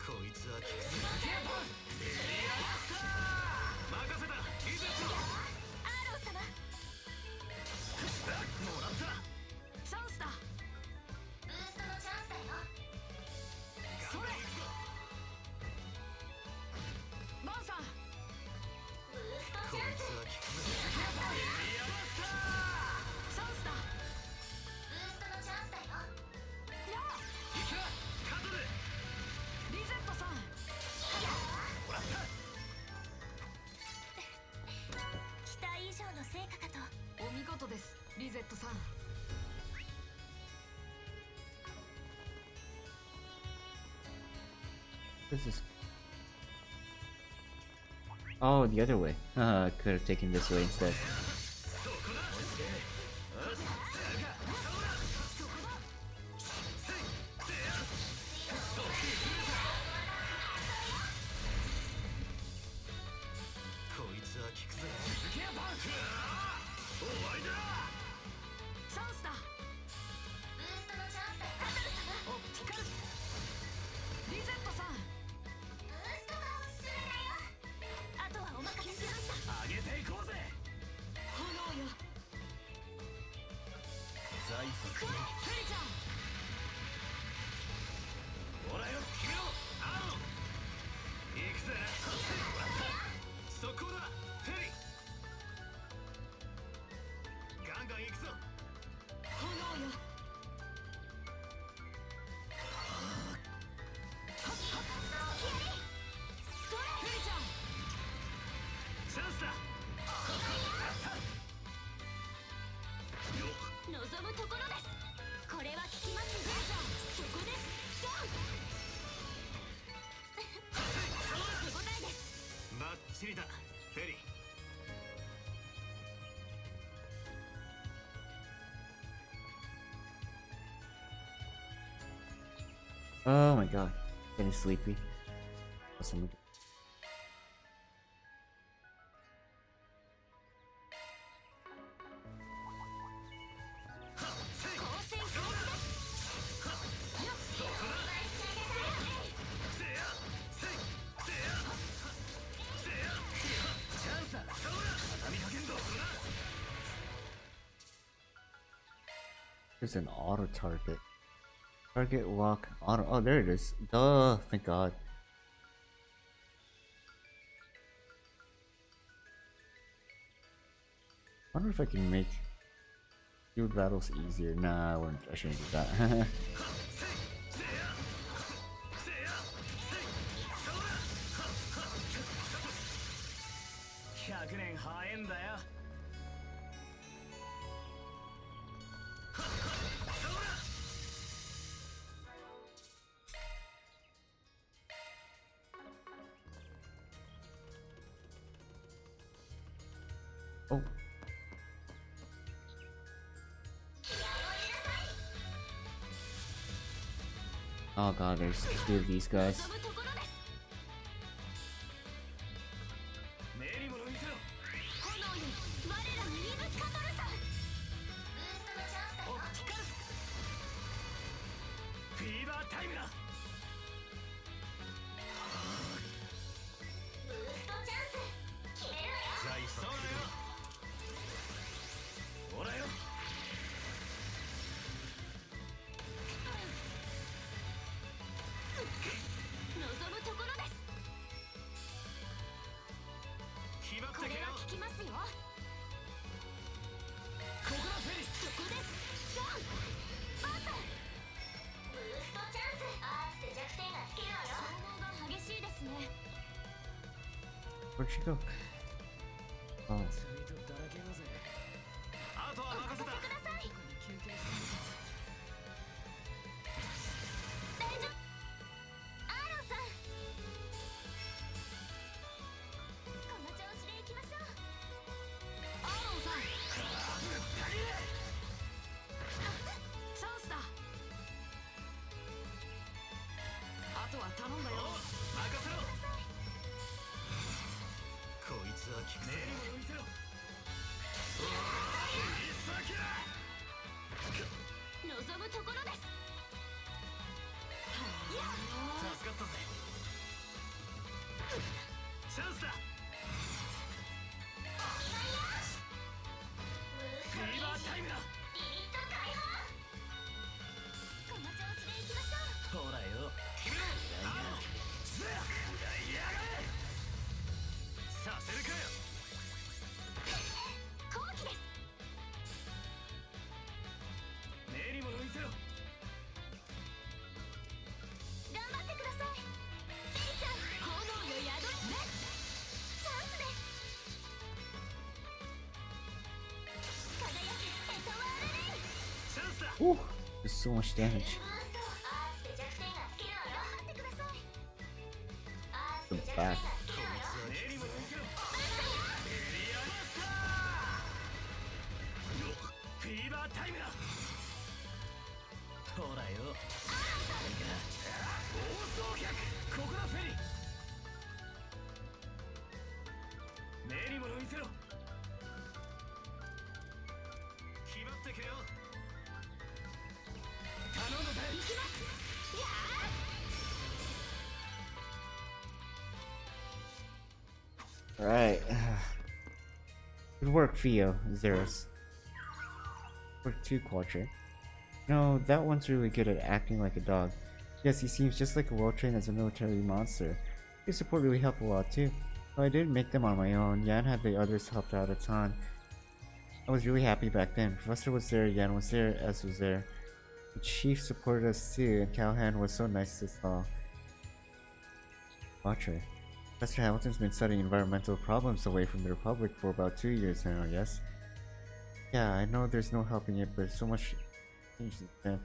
こいつは効くぜ。任せた。リゼット。アーロー様。What is this? Oh, the other way. I could have taken this way instead. チリだフェリー Oh my god, getting sleepy. Awesome. There's an auto target. Target lock auto. Oh, there it is. Duh. Thank God. I wonder if I can make field battles easier. Nah, I wouldn't. I shouldn't do that. 100年早えんだよ Oh. Oh god, there's two of these guys. Where'd she go? Oh. Ooh, there's so much damage. back. こいつは練り物見せろエリアマスターフィーバータイムだほらよ暴走客ここだフェリ練り物見せろ決まってけよ頼むぜ行きます Alright. Good work, Theo. Zeros. Work 2, Quadri. No, that one's really good at acting like a dog. Yes, he seems just like a well-trained as a military monster. His support really helped a lot too. Though I didn't make them on my own, Yan had the others helped out a ton. I was really happy back then. Professor was there, Yan was there, Ez was there. The chief supported us too, and Callahan was so nice to us all. Quadri. Professor Hamilton's been studying environmental problems away from the Republic for about 2 years now, yes? Yeah, I know there's no helping it, but so much changed since then.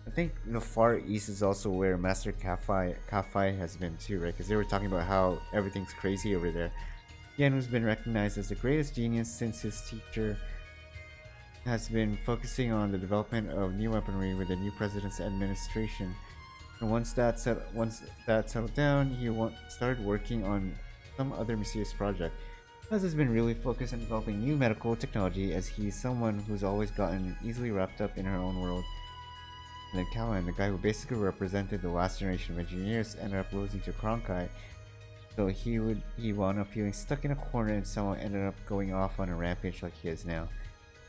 I think the Far East is also where Master Kafai has been too, right? Because they were talking about how everything's crazy over there. Yan has been recognized as the greatest genius since his teacher has been focusing on the development of new weaponry with the new president's administration. And once that settled down, he started working on some other mysterious project. Az has been really focused on developing new medical technology, as he's someone who's always gotten easily wrapped up in her own world. And then Callahan, the guy who basically represented the last generation of engineers, ended up losing to Cronkite. So he wound up feeling stuck in a corner, and someone ended up going off on a rampage like he is now.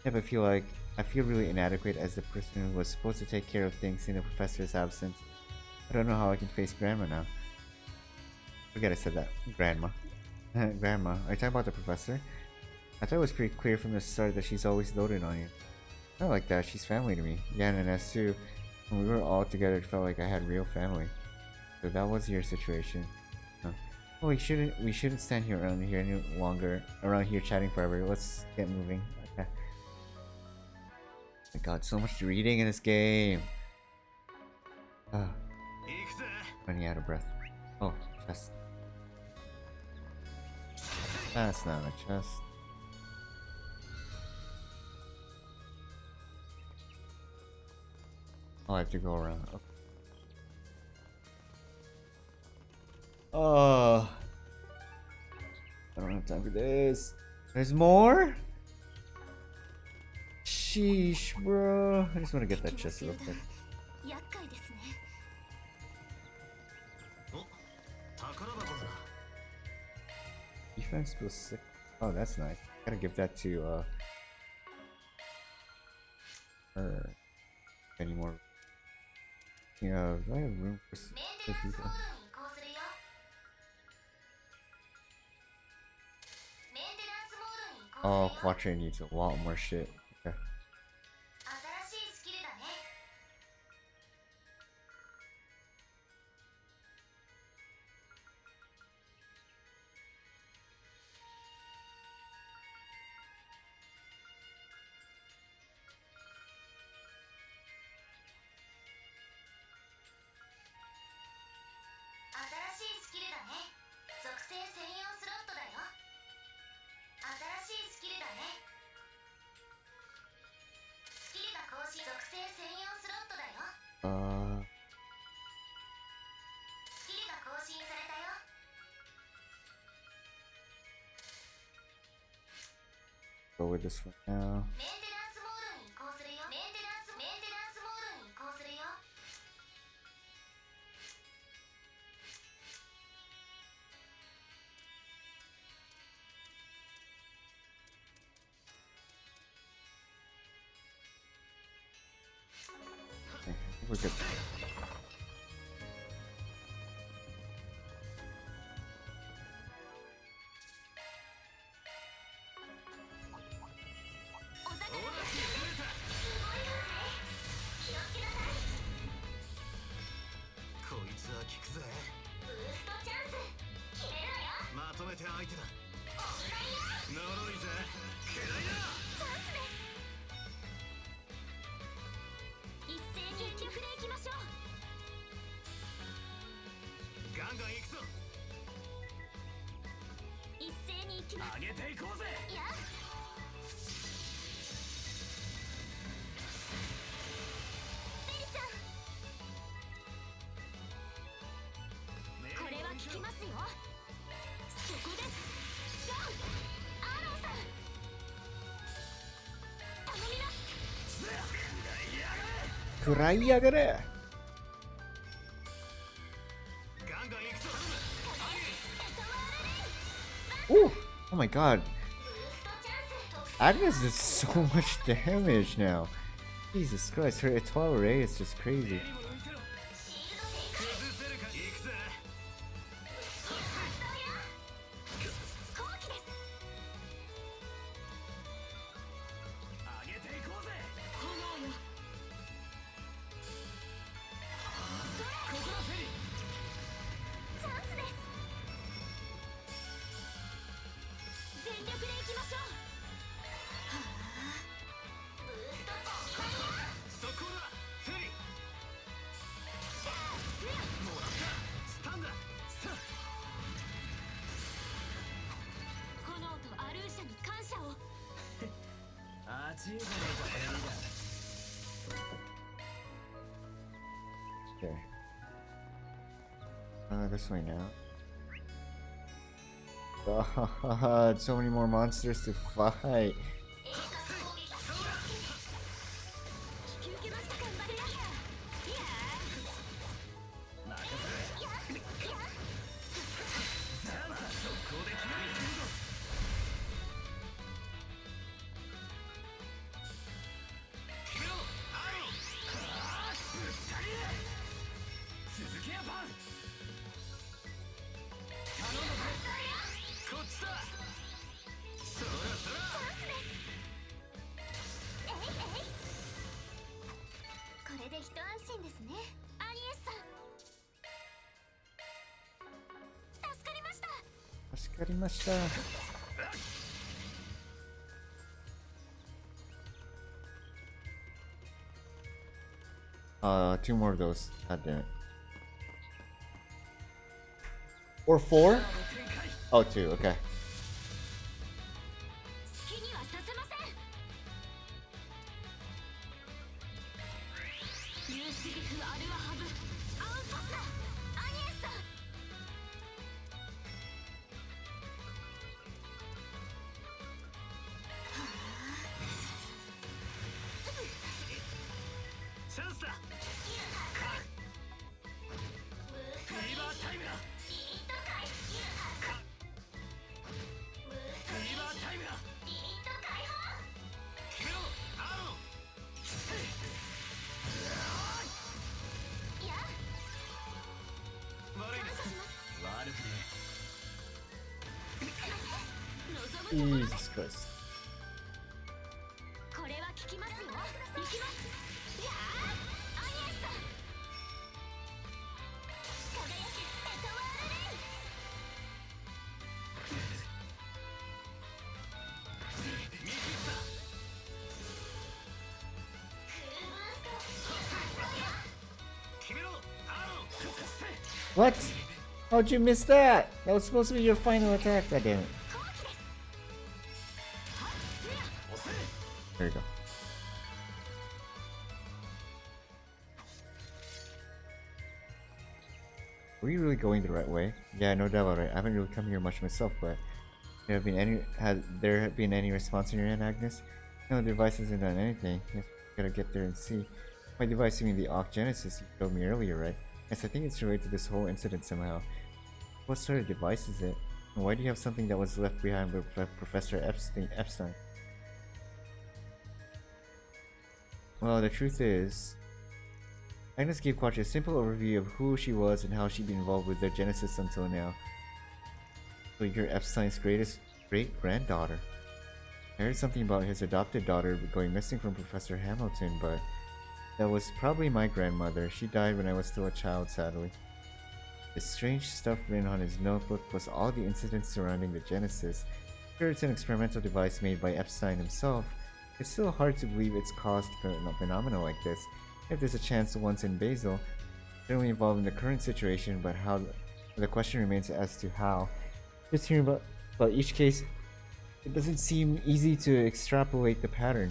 Yep, I feel really inadequate as the person who was supposed to take care of things in the professor's absence. I don't know how I can face Grandma now. Forget I said that. Grandma. Grandma, are you talking about the professor? I thought it was pretty clear from the start that she's always doted on you. Not like that, she's family to me. Yan and S too. When we were all together, it felt like I had real family. So that was your situation. Huh. Well, we shouldn't stand here around here any longer. Around here chatting forever. Let's get moving. Okay. I got so much reading in this game. Ah. Running out of breath. Oh, chest. That's not a chest. Oh, I have to go around. Okay. Oh, I don't have time for this. There's more? Sheesh, bro. I just want to get that chest real quick. Defense plus 6. Oh, that's nice. Gotta give that to her. Any more? Yeah, do I have room for 6 people? Oh, Quatrain needs a lot more shit. Okay. Go with this one now. Okay, I think we're good. 一斉に行きます。上げていこうぜ。いやベリちゃん、これは効きますよ。そこです。ジョン、アーロンさん、頼みます。食らいやがれ。ガンガン行くぞ。 Ooh! Oh my god. Agnes does so much damage now. Jesus Christ, her Etoile Ray is just crazy. 崩せるか。行くぜ。後期です。上げていこうぜ。炎よ。ここだフェリー。チャンスです。全力でいきましょう。ブースト速攻だフェリー。もらったスタンだ。さ炎とアルーシャに感謝を。あちいじゃねえかフェリーだ。 Okay. This way now. God, so many more monsters to fight. 引き受けました。頑張ります。いや任せろ。速攻で決めるぞ。決めろアロン。ぶったり続けやバン。頼むぜ。こっちだ。そらそら。これで一安心ですね。アニエスさん、助かりました。助かりました。Two more of those. God damn it. Or four? Oh, two. Okay. 好きにはさせません。ユーシリフ・アルワハブ、アウンパスだ。アニエスさん、チャンスだ。フィーバータイムだ。フィーバータイムだ。決めろアロン。いや悪いな。感謝します。悪くね望むところで Jesus Christ. これは効きますよ。行きます。いやアニエスさん、輝けエトワールレイ。え。見切った。決めろアロン。 What? How'd you miss that? That was supposed to be your final attack. God damn it. 後期です。押せ。 There you go. Were you really going the right way? Yeah, no doubt about it. I haven't really come here much myself, but has there been any response on your end, Agnes? No, the device hasn't done anything. Yes, we gotta get there and see. My device, you mean the Arc Genesis you showed me earlier, right? Yes, I think it's related to this whole incident somehow. What sort of device is it? And why do you have something that was left behind by Professor Epstein? Well, the truth is, Agnes gave Quattro a simple overview of who she was and how she'd been involved with their genesis until now. So you're Epstein's great-granddaughter. I heard something about his adopted daughter going missing from Professor Hamilton, but that was probably my grandmother. She died when I was still a child, sadly. The strange stuff written on his notebook plus all the incidents surrounding the Genesis. Sure, it's an experimental device made by Epstein himself. It's still hard to believe it's caused a phenomena like this. If there's a chance the ones in Basel, certainly involved in the current situation, but how? The question remains as to how. Just hearing about But each case, it doesn't seem easy to extrapolate the pattern.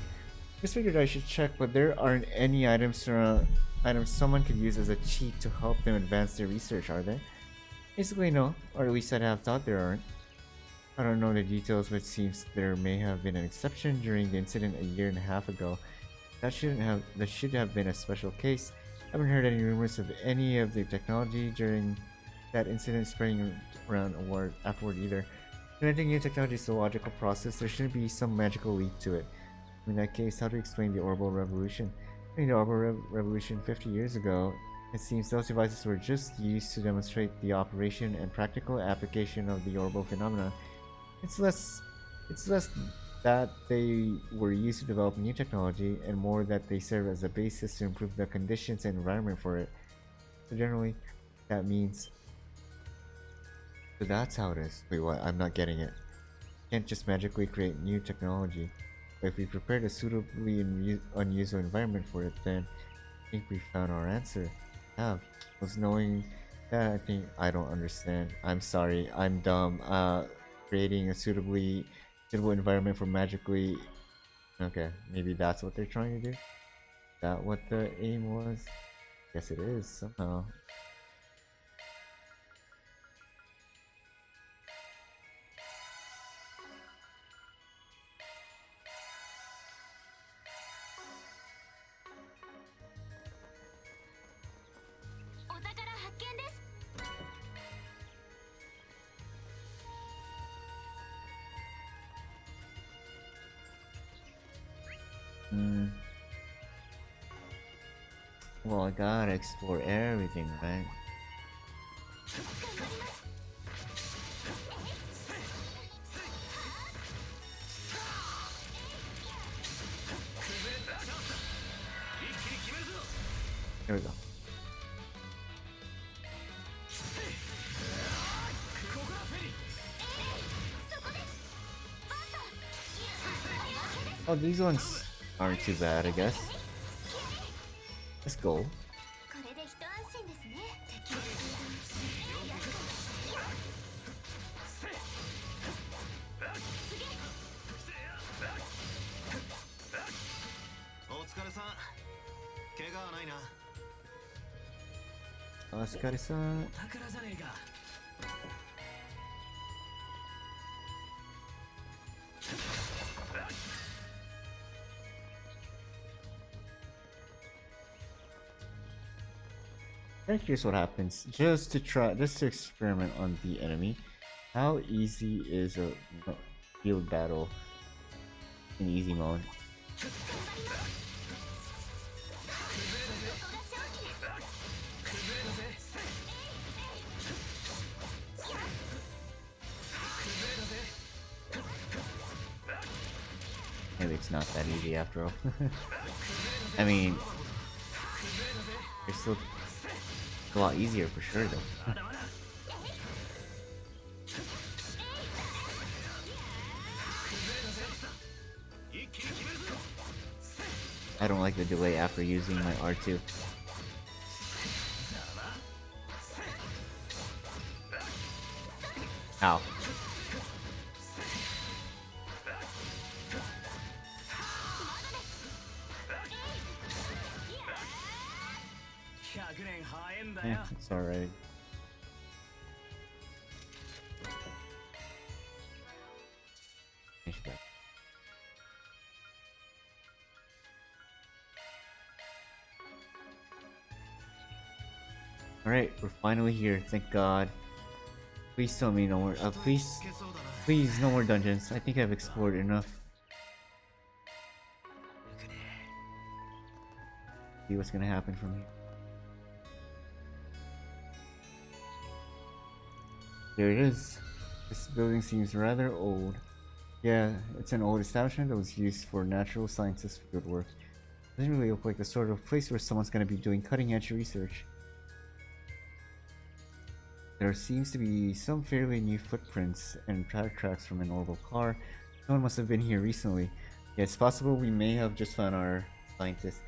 Just figured I should check, but there aren't any items someone could use as a cheat to help them advance their research, are there? Basically, no, or at least I'd have thought there aren't. I don't know the details, but it seems there may have been an exception during the incident a year and a half ago. That should have been a special case. I haven't heard any rumors of any of the technology during that incident spreading around afterward either. Inventing new technology is a logical process. There shouldn't be some magical leap to it. In that case, how to explain the orbital revolution? During the orbital revolution 50 years ago, it seems those devices were just used to demonstrate the operation and practical application of the orbital phenomena. It's less that they were used to develop new technology, and more that they serve as a basis to improve the conditions and environment for it. So generally, that means. So that's how it is. Wait, what? I'm not getting it. Can't just magically create new technology. But if we prepared a suitably unusable environment for it, then I think we found our answer. Have was knowing that I don't understand. I'm sorry. I'm dumb. Creating a suitable environment for magically. Okay, maybe that's what they're trying to do. Is that what the aim was? Yes, it is somehow. Well, I gotta explore everything, right? Here we go. Oh, these ones aren't too bad, I guess. Let's go. Oscar-san. Here's what happens. Just to experiment on the enemy. How easy is a field battle in easy mode? Maybe it's not that easy after all. I mean, it's still a lot easier for sure though. I don't like the delay after using my R2. Ow. It's alright. Alright, we're finally here, thank God. Please tell me no more. Please, no more dungeons. I think I've explored enough. See what's gonna happen from here. There it is. This building seems rather old. Yeah, it's an old establishment that was used for natural sciences field work. Doesn't really look like the sort of place where someone's gonna be doing cutting-edge research. There seems to be some fairly new footprints and track tracks from an orbital car. Someone must have been here recently. Yeah, it's possible we may have just found our scientist.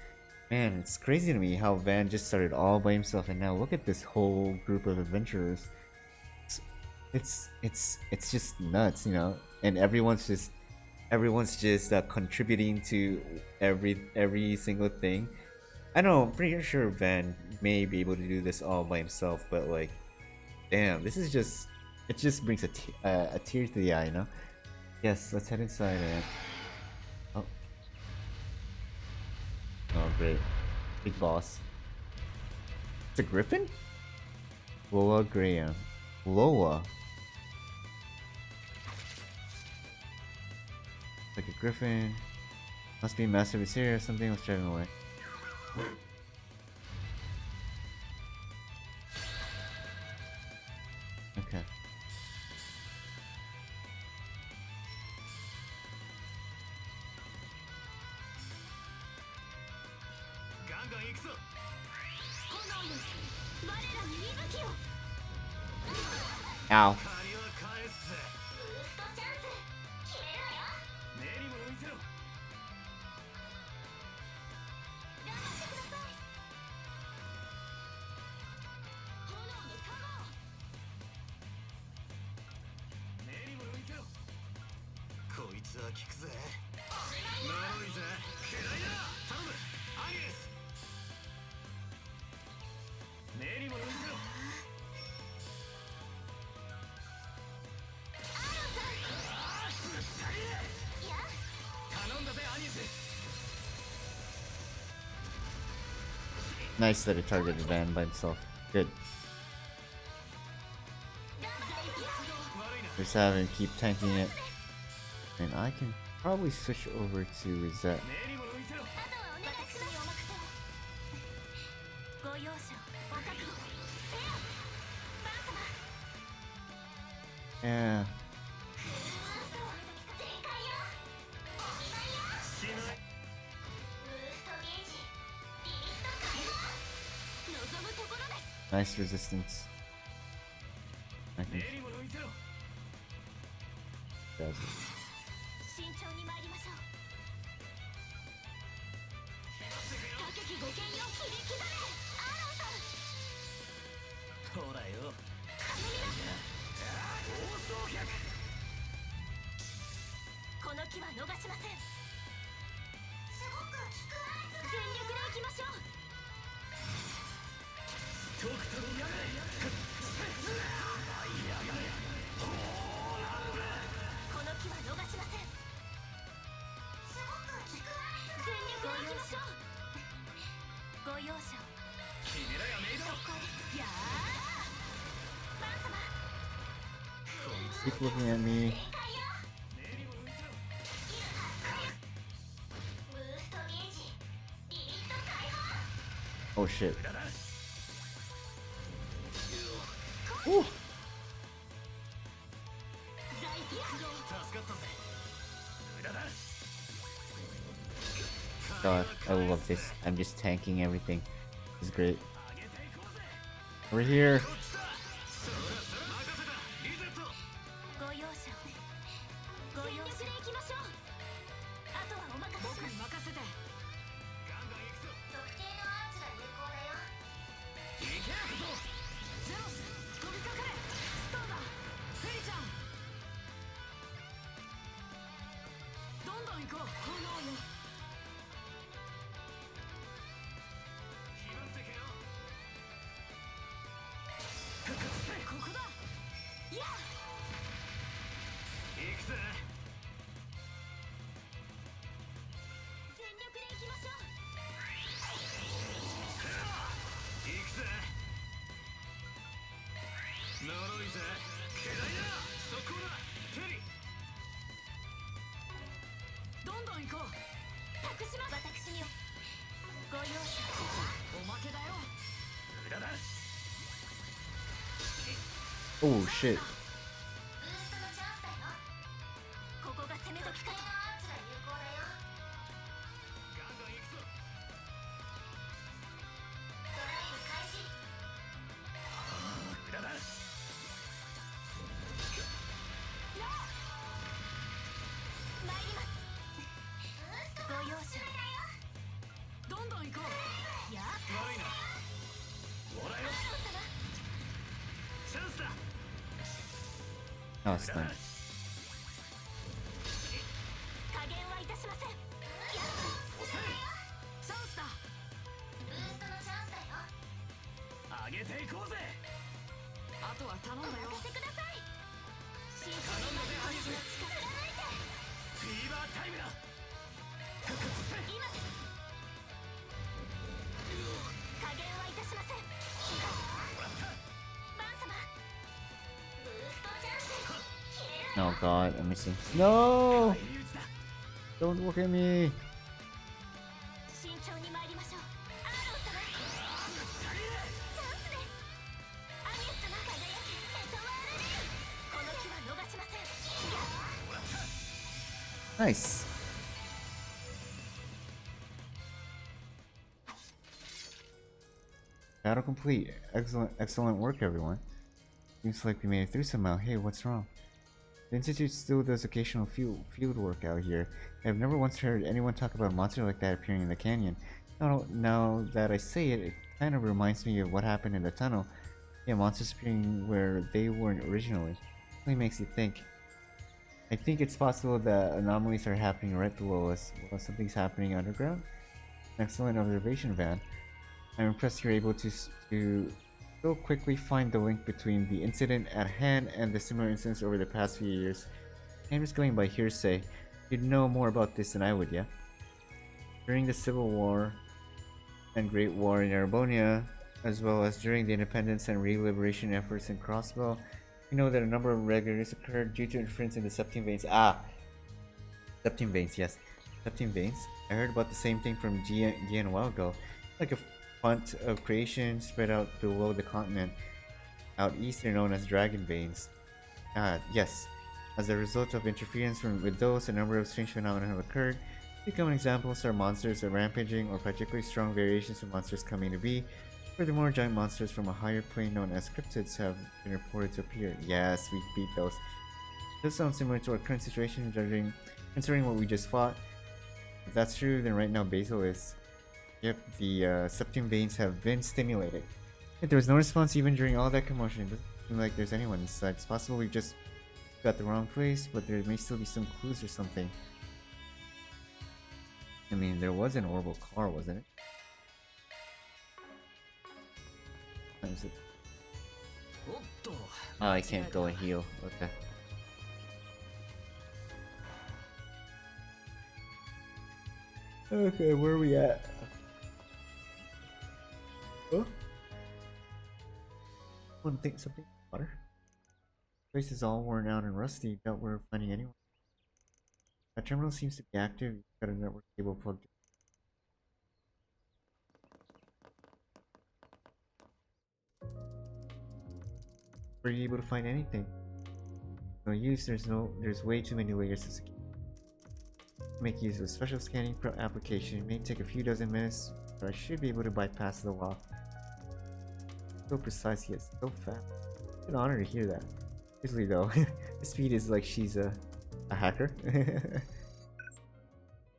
Man, it's crazy to me how Van just started all by himself, and now look at this whole group of adventurers. it's just nuts, you know, and everyone's just contributing to every single thing. I know, I'm pretty sure Van may be able to do this all by himself, but like, damn, this is just it just brings a tear to the eye, you know. Yes, let's head inside. Oh, oh, great, big boss. It's a griffin. Loa Graham. Loa. Like a griffin. Must be Master Vizier or something. Let's drive him away. Okay. ガンガン行くぞ。炎よ我らに息吹を Ow. 借りは返すぜ。ブーストチャンス決めるわよ練り物見せろ。頑張ってください炎のカモ練り物見せろ。こいつは効くぜ。呪いぜ。嫌いだ。頼む。アゲス。練り物見せろ。頼んだぜアニス。 Nice that it targeted Van by himself. Good. 悪いな。 Just have him keep tanking it. And I can probably switch over to Reset. 練り物見せろ。あとはお願いしますお任せをご容赦をお覚悟せよバー様 Yeah. 全開よおしまいよしない。ブーストゲージリミット解放望むところです Nice resistance. I can 練り物見せろ。 grab it. 慎重に参りましょう高きご剣よ切り刻めアーロンさんほらよ。頼みます放送客。この機は逃しませんすごく効く全力でいきましょうとくと見やがれ。この機は逃しませんすごく効く全力でいきましょうご容赦を決めろよメイド。やあバン様 Keep looking at me. 練り物見せろ。ブーストゲージリミット解放 Oh shit. 無駄だ。 Ooh. 在敵不動助かったぜ。無駄だ。 God, I love this. I'm just tanking everything. This is great. 上げていこうぜ。 We're here. こっちだ。そらそら任せた。リゼット。ご容赦をご容赦でいきましょうあとはお任せします任せてガンガン行くぞ。特定のアーチが有効だよ行け。ゼロス飛びかかれスターだフェリちゃんどんどん行こう炎よ決まってけよ。ここだやあ行くぜ。全力でいきましょう行くぜ。呪いぜ。嫌いだ。速攻だ。フェリ。どんどん行こう託します私にご容赦おまけだよ無駄だ。 Oh shit. ブーストのチャンスだよここが攻め時かとアーチが有効だよガンガン行くぞ。ドライブ開始無駄だ。参りますご容赦どんどん行こうやあ悪いな。ほらよ。アーロン様チャンスだ。Oh, stun. 加減はいたしません。やっチャンスだ。ブーストのチャンスだよ。上げていこうぜ。あとは頼んだよ。お任せください。慎重にまずは力貫いて。フィーバータイムだ。今です。加減はいたしません。バン様。ブーストチャンス。 Oh god, I'm missing. No! 返り討ちだ。 Don't look at me! 慎重に参りましょう。アーロン様。チャンスです。アニエス様。輝けエトワールレイ。この日は逃しません。 Nice! Battle complete. Excellent work, everyone. Seems like we made it through somehow. Hey, what's wrong? The Institute still does occasional field work out here. I've never once heard anyone talk about a monster like that appearing in the canyon. Now that I say it, it kind of reminds me of what happened in the tunnel. Yeah, monsters appearing where they weren't originally. It really makes you think. I think it's possible that anomalies are happening right below us while something's happening underground. Excellent observation, Van. I'm impressed you're able to so quickly find the link between the incident at hand and the similar incidents over the past few years. I'm just going by hearsay. You'd know more about this than I would, yeah? During the Civil War and Great War in Arabonia, as well as during the independence and re-liberation efforts in Crossbow, we know that a number of regulars occurred due to interference in the septim veins. Septim veins, yes. Septim veins. I heard about the same thing from Gian a while ago. Like a font of creation spread out below the continent. Out east, they're known as dragon veins. Yes. As a result of interference with those, a number of strange phenomena have occurred. Common examples are monsters are rampaging or particularly strong variations of monsters coming to be. Furthermore, giant monsters from a higher plane known as cryptids have been reported to appear. Yes, we beat those. This sounds similar to our current situation, considering what we just fought. If that's true, then right now Basel is. Yep, the septum veins have been stimulated. Yet there was no response even during all that commotion. It doesn't seem like there's anyone inside. It's possible we've just got the wrong place, but there may still be some clues or something. I mean, there was an orbital car, wasn't it? Is it? おっと。 Oh, I can't go and heal. Okay. Okay, where are we at? Oh? One thing, something. Water. Place is all worn out and rusty. Doubt we're finding anyone. That terminal seems to be active. You've got a network cable plugged in. Were you able to find anything? No use. There's way too many layers to secure. Make use of a special scanning application. It may take a few dozen minutes, but I should be able to bypass the wall. So precise yet so fast. It's an honor to hear that. Usually though, the speed is like she's a hacker.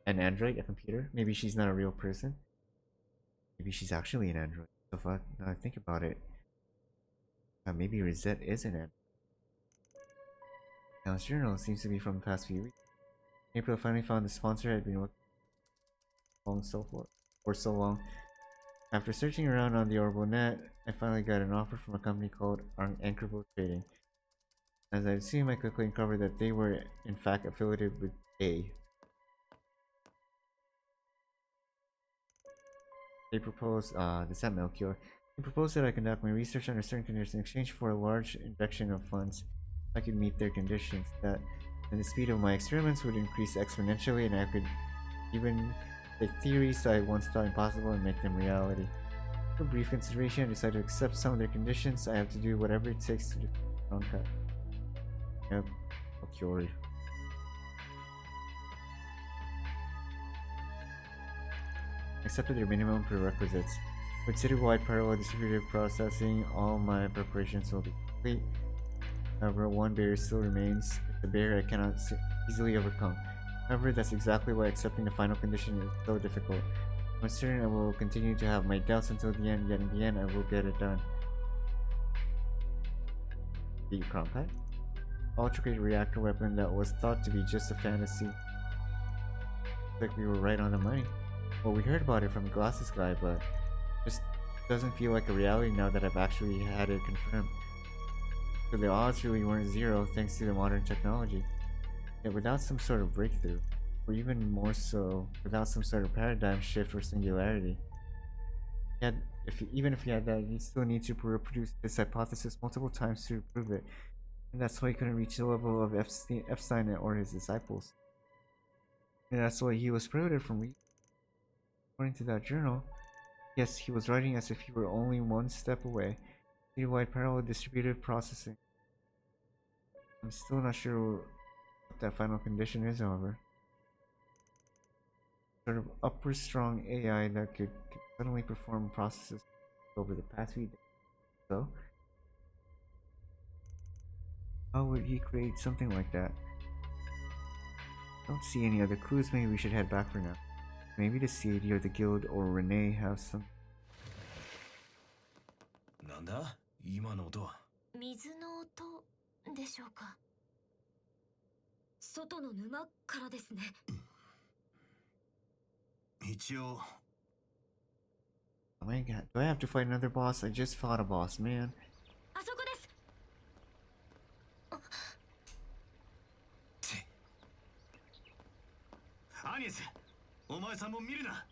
An android, a computer. Maybe she's not a real person. Maybe she's actually an android. So fuck, now I think about it. Maybe Rosette is an android. Now his journal seems to be from the past few weeks. April finally found the sponsor had been working for so long. After searching around on the Orbital net, I finally got an offer from a company called Anchorable Trading. As I assume, I quickly uncovered that they were in fact affiliated with A. They proposed, does that Melchior? They proposed that I conduct my research under certain conditions in exchange for a large injection of funds. I could meet their conditions, that and the speed of my experiments would increase exponentially, and I could even take theories I once thought impossible and make them reality. For brief consideration, I decided to accept some of their conditions. I have to do whatever it takes to defeat the Ronka. Yep, Melchior. Accepted their minimum prerequisites. With citywide parallel distributed processing, all my preparations will be complete. However, one barrier still remains. It's a barrier I cannot easily overcome. However, that's exactly why accepting the final condition is so difficult. I'm certain I will continue to have my doubts until the end, yet in the end I will get it done. Beat Crown Pet? ultra-great reactor weapon that was thought to be just a fantasy. Like we were right on the money. Well, we heard about it from Glasses Guy, but just doesn't feel like a reality now that I've actually had it confirmed. So the odds really weren't zero thanks to the modern technology. Yet without some sort of breakthrough, or even more so, without some sort of paradigm shift or singularity, yet even if you had that, you still need to reproduce this hypothesis multiple times to prove it. And that's why he couldn't reach the level of Epstein or his disciples. And that's why he was prohibited from reading. According to that journal, yes, he was writing as if he were only one step away. Citywide parallel distributed processing. I'm still not sure what that final condition is, however. Sort of upper strong AI that could suddenly perform processes over the past few days. So, how would he create something like that? Don't see any other clues. Maybe we should head back for now. Maybe the CD or the guild or Renee have some. なんだ今の音は。水の音でしょうか。外の沼からですね。一応 Oh my god, do I have to fight another boss? I just fought a boss, man. あそこです。アニエスお前さんも見るな。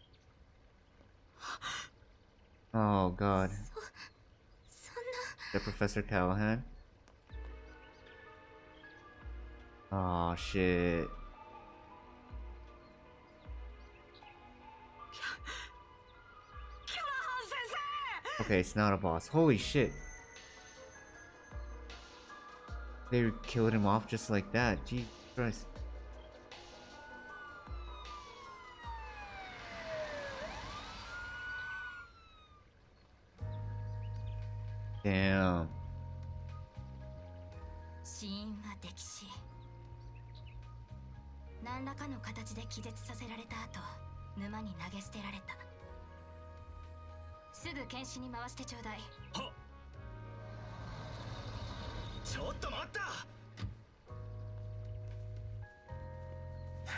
Oh god. そんな。 The Professor Callahan? Oh shit. Okay, it's not a boss. Holy shit. They killed him off just like that. Jesus Christ. Damn. 死因は溺死。何らかの形で気絶させられた後、沼に投げ捨てられた。すぐ検視に回してちょうだい。はっ。ちょっと待った。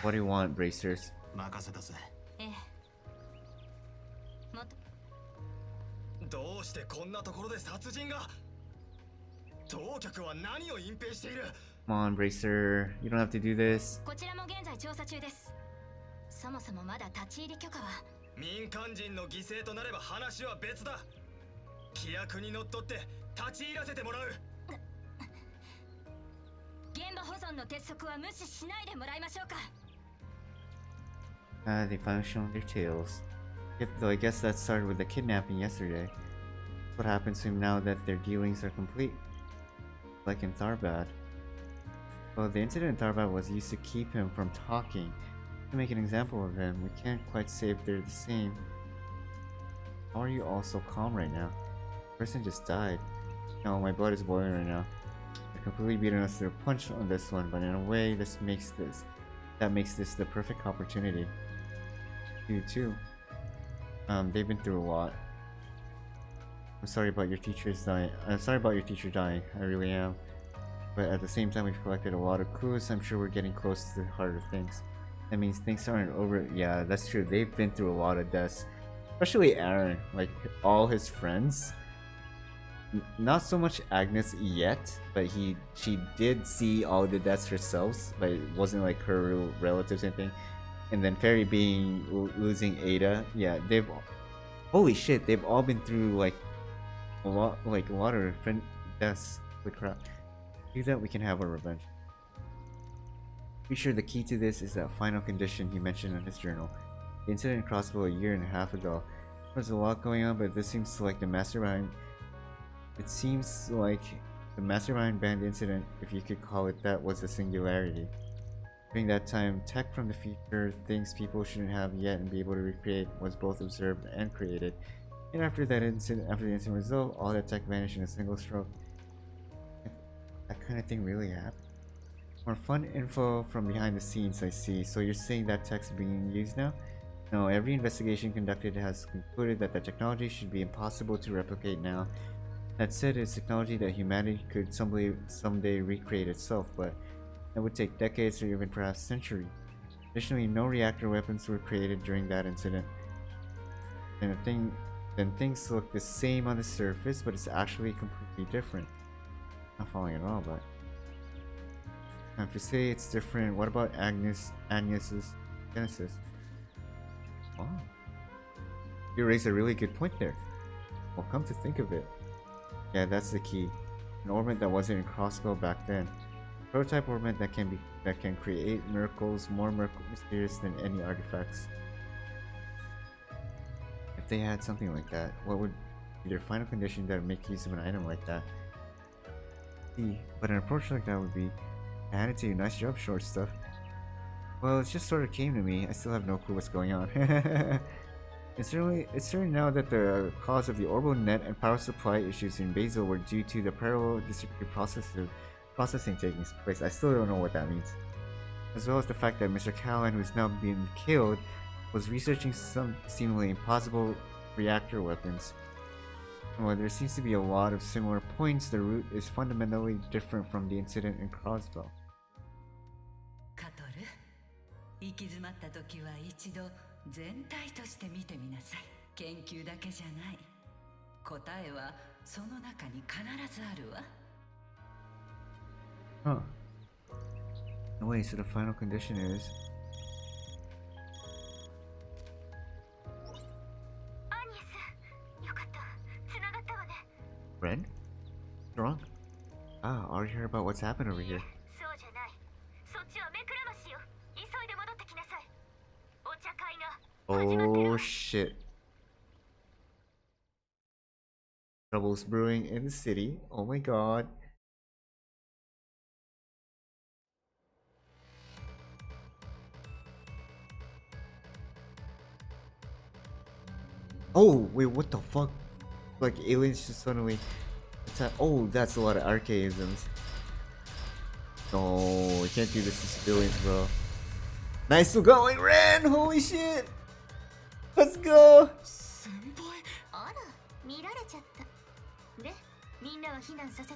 What do you want, bracers? 任せたぜ。ええ。もっと。どうしてこんなところで殺人が。当局は何を隠蔽している。 Come on, bracer. You don't have to do this. こちらも現在調査中です。そもそもまだ立ち入り許可は。民間人の犠牲となれば話は別だ。規約にのっとって立ち入らせてもらう。現場保存の鉄則は無視しないでもらいましょうか。They finally shown their tails. Yep, though I guess that started with the kidnapping yesterday. What happens to him now that their dealings are complete? Like in Tharbad. Well, the incident in Tharbad was used to keep him from talking. To make an example of him, we can't quite say if they're the same. How are you all so calm right now? The person just died. No, my blood is boiling right now. They're completely beating us to a punch on this one, but in a way, that makes this the perfect opportunity. You too. They've been through a lot. I'm sorry about your teachers dying. I'm sorry about your teacher dying. I really am. But at the same time, we've collected a lot of clues. I'm sure we're getting close to the heart of things. That means things aren't over. Yeah, that's true. They've been through a lot of deaths. Especially Aaron. Like, all his friends. Not so much Agnes yet, but she did see all the deaths herself. But it wasn't like her real relatives or anything. And then Fairy losing Ada. Yeah, they've... Holy shit, they've all been through like a lot of friend deaths. Holy crap. Do that, we can have our revenge. Be sure the key to this is that final condition he mentioned in his journal. The incident in Crossbow a year and a half ago. There's a lot going on, but this seems like the mastermind. It seems like the mastermind band incident, if you could call it that, was a singularity. During that time, tech from the future, things people shouldn't have yet and be able to recreate, was both observed and created. And after the incident result, all that tech vanished in a single stroke. That kind of thing really happened. More fun info from behind the scenes, I see. So you're saying that tech's being used now? No, every investigation conducted has concluded that the technology should be impossible to replicate now. That said, it's technology that humanity could someday recreate itself, but that would take decades or even perhaps centuries. Additionally, no reactor weapons were created during that incident. And then things look the same on the surface, but it's actually completely different. Not following at all, but if you say it's different, what about Agnes's Genesis? Oh, you raised a really good point there. Well, come to think of it, yeah, that's the key. An orbit that wasn't in crossbow back then. Prototype orbit that can create miracles more mysterious than any artifacts. If they had something like that, what would be their final condition that would make use of an item like that? But an approach like that would be, I hand it to you, nice job, short stuff. Well, it just sort of came to me. I still have no clue what's going on. It's certain now that the cause of the orbital net and power supply issues in Basel were due to the parallel distributed processing taking place. I still don't know what that means. As well as the fact that Mr. Callan, who's now been killed, was researching some seemingly impossible reactor weapons. And while there seems to be a lot of similar points, the route is fundamentally different from the incident in Crossbow. カトル、行き詰まった時は一度全体として見てみなさい。研究だけじゃない。答えはその中に必ずあるわ。Huh. No way, so the final condition is... Red? What's wrong? Ah, already heard about what's happened over here. Oh shit. Trouble's brewing in the city. Oh my god. Oh, wait, what the fuck? Like, aliens just suddenly attack. Oh, that's a lot of archaisms. No, we can't do this to civilians, bro. Nice going, Ren! Holy shit! Let's go! あら、見られちゃった。で、みんなは避難させた？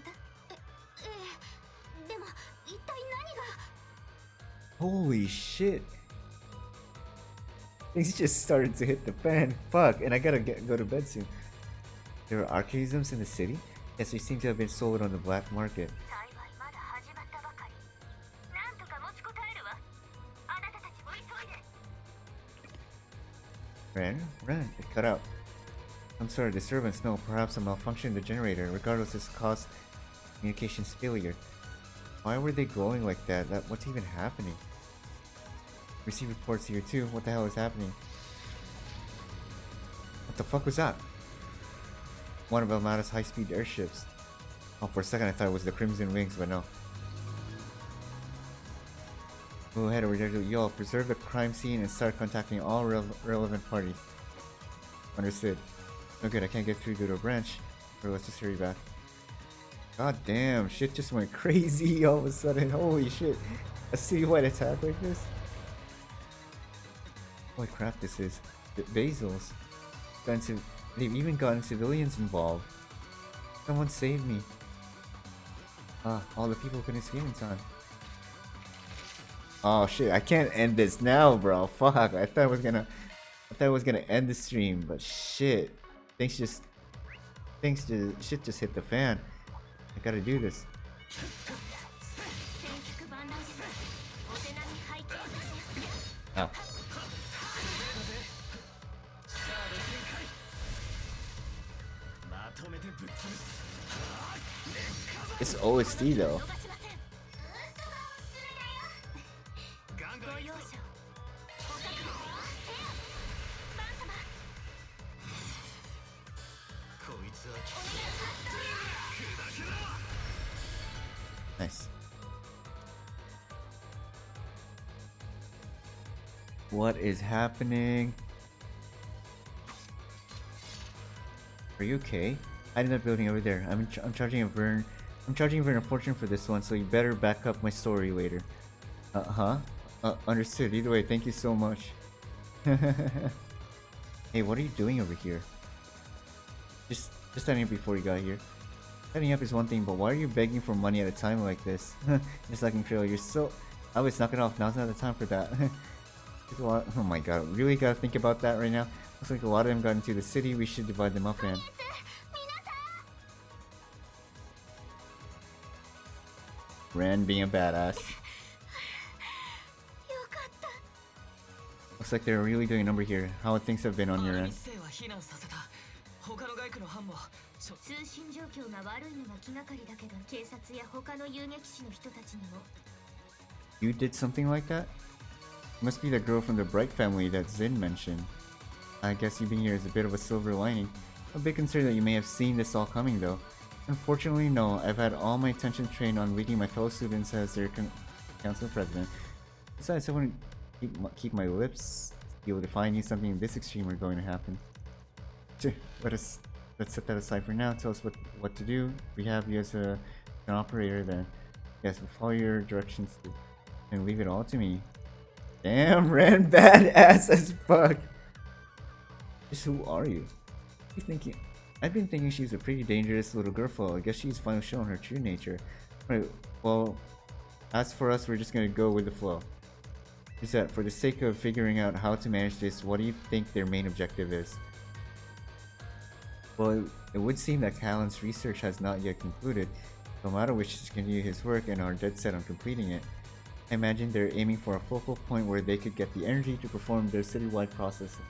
でも一体何が？ Holy shit! Things just started to hit the fan. Fuck, and I gotta go to bed soon. There are archaisms in the city? Yes, they seem to have been sold on the black market. Ren, it cut out. Some sort of disturbance, no, perhaps a malfunction in the generator. Regardless, this caused communications failure. Why were they glowing like that? What's even happening? Receive reports here too. What the hell is happening? What the fuck was that? One of Almada's high-speed airships. Oh, for a second I thought it was the Crimson Wings, but no. Go ahead over there to y'all. Preserve the crime scene and start contacting all relevant parties. Understood. No good, I can't get through to the branch. Or let's just hurry back. God damn, shit just went crazy all of a sudden. Holy shit. A citywide attack like this? Holy crap, this is Basel's. They've even gotten civilians involved. Someone save me. Ah, all the people couldn't escape in time. Oh shit, I can't end this now, bro. Fuck, I thought it was gonna end the stream, but shit. Shit just hit the fan. I gotta do this. Oh. It's OST though. Nice. What is happening? Are you okay? I did that building over there. I'm charging a Vern. I'm charging Vern a fortune for this one, so you better back up my story later. Understood. Either way, thank you so much. Hey, what are you doing over here? Just standing before you got here. Setting up is one thing, but why are you begging for money at a time like this? Just like in Kuro, you're so... I always knock it off, now's not the time for that. Oh my god, really gotta think about that right now? Looks like a lot of them got into the city, we should divide them up and... Ren being a badass. Looks like they're really doing a number here. How would things have been on your end? 他の外区の班も通信状況が悪いのが気がかりだけど、警察や他の遊撃士の人たちにも You did something like that? Must be the girl from the Bright family that Zin mentioned. I guess you being here is a bit of a silver lining. A bit concerned that you may have seen this all coming though. Unfortunately, no. I've had all my attention trained on leading my fellow students as their council president. Besides, I wouldn't keep my lips sealed if I knew something this extreme were going to happen. Let's set that aside for now. Tell us what to do. If we have you as an operator, then yes, we'll follow your directions and leave it all to me. Damn, Ren, badass as fuck. Just who are you? I've been thinking she's a pretty dangerous little girl. I guess she's finally shown her true nature. Right, well, as for us, we're just gonna go with the flow. Is that for the sake of figuring out how to manage this, what do you think their main objective is? Well, it would seem that Callan's research has not yet concluded. Yamato wishes to continue his work and are dead set on completing it. I imagine they're aiming for a focal point where they could get the energy to perform their citywide processing.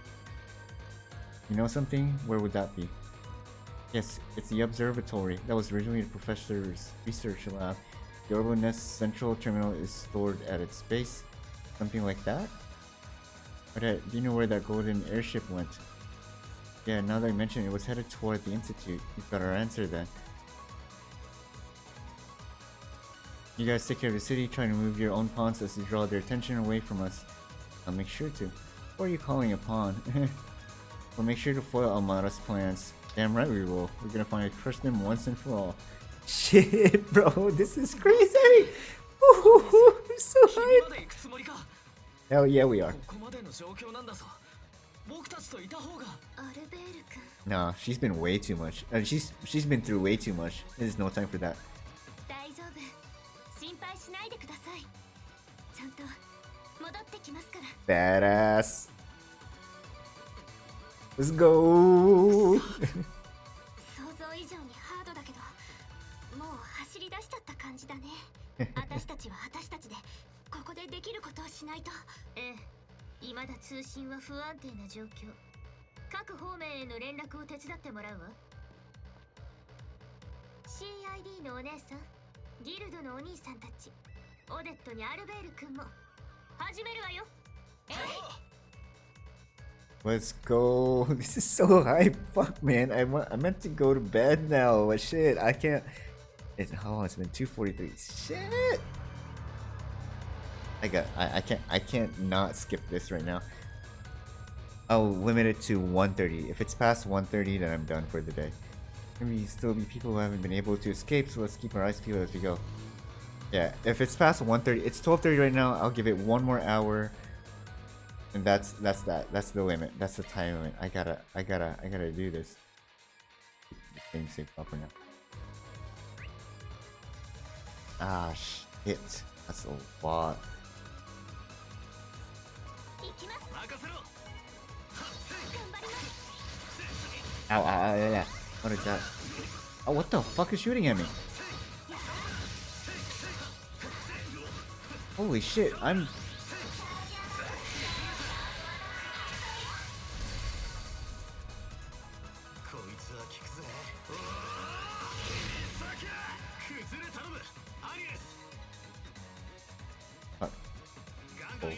You know something? Where would that be? Yes, it's the observatory. That was originally the professor's research lab. The Orbital Nest Central Terminal is stored at its base. Something like that? But do you know where that golden airship went? Yeah, now that I mention it, was headed toward the Institute. You've got our answer then. You guys take care of the city, try to move your own pawns as to draw their attention away from us. I'll make sure to. What are you calling a pawn? We'll make sure to foil Almada's plans. Damn right we will. We're gonna finally crush them once and for all. Shit, bro, this is crazy! Woohoo! I'm so hyped! Hell yeah, we are. Nah, she's been way too much. She's been through way too much. There's no time for that. Badass. Let's go. 想像以上にハードだけど、もう走り出しちゃった感じだね。私たちは私たちでここでできることをしないと。ええ、未だ通信は不安定な状況。各方面への連絡を手伝ってもらうわ。CID のお姉さん、ギルドのお兄さんたち、オデットにアルベール君も始めるわよ。えい。Let's go. This is so hype. Fuck, man. I meant to go to bed now, but shit, I can't. How long? It's been 2:43. Shit. I can't not skip this right now. I'll limit it to 1:30. If it's past 1:30, then I'm done for the day. Maybe still be people who haven't been able to escape, so let's keep our eyes peeled as we go. Yeah, if it's past 1:30, it's 12:30 right now. I'll give it one more hour. And that's the limit. That's the time limit. I gotta do this. Staying safe for now. Ah shit. That's a lot. Ow, ow, ow, yeah. What is that? Oh, what the fuck is shooting at me? Holy shit, I'm... Fuck. Oh.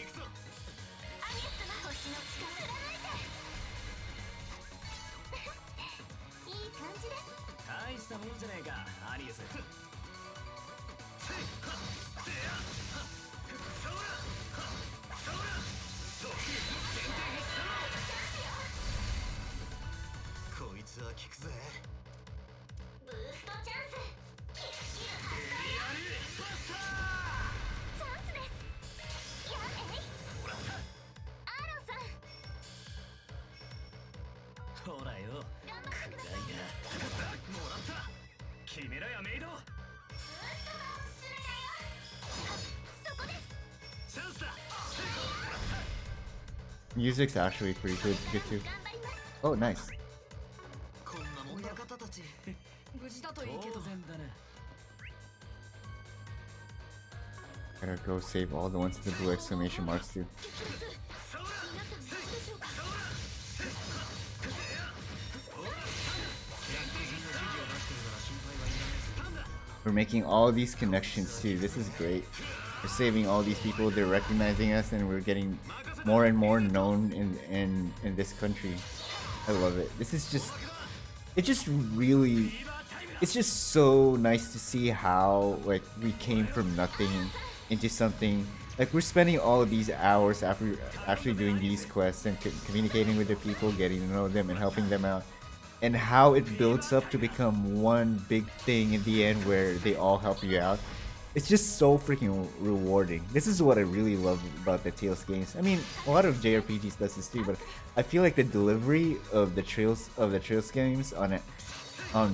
イドチャンスだ Music's actually pretty good too. Oh, nice. こんなもんだ親方たち無事だといいけど。当然だね Gotta go save all the ones with the blue exclamation marks too. We're making all these connections too. This is great. We're saving all these people. They're recognizing us, and we're getting more and more known in this country. I love it. This is just, it just really, it's just so nice to see how like we came from nothing into something. Like we're spending all of these hours after actually doing these quests and communicating with the people, getting to know them, and helping them out. And how it builds up to become one big thing in the end where they all help you out. It's just so freaking rewarding. This is what I really love about the Tales games. I mean, a lot of JRPGs does this too, but I feel like the delivery of the Trails games on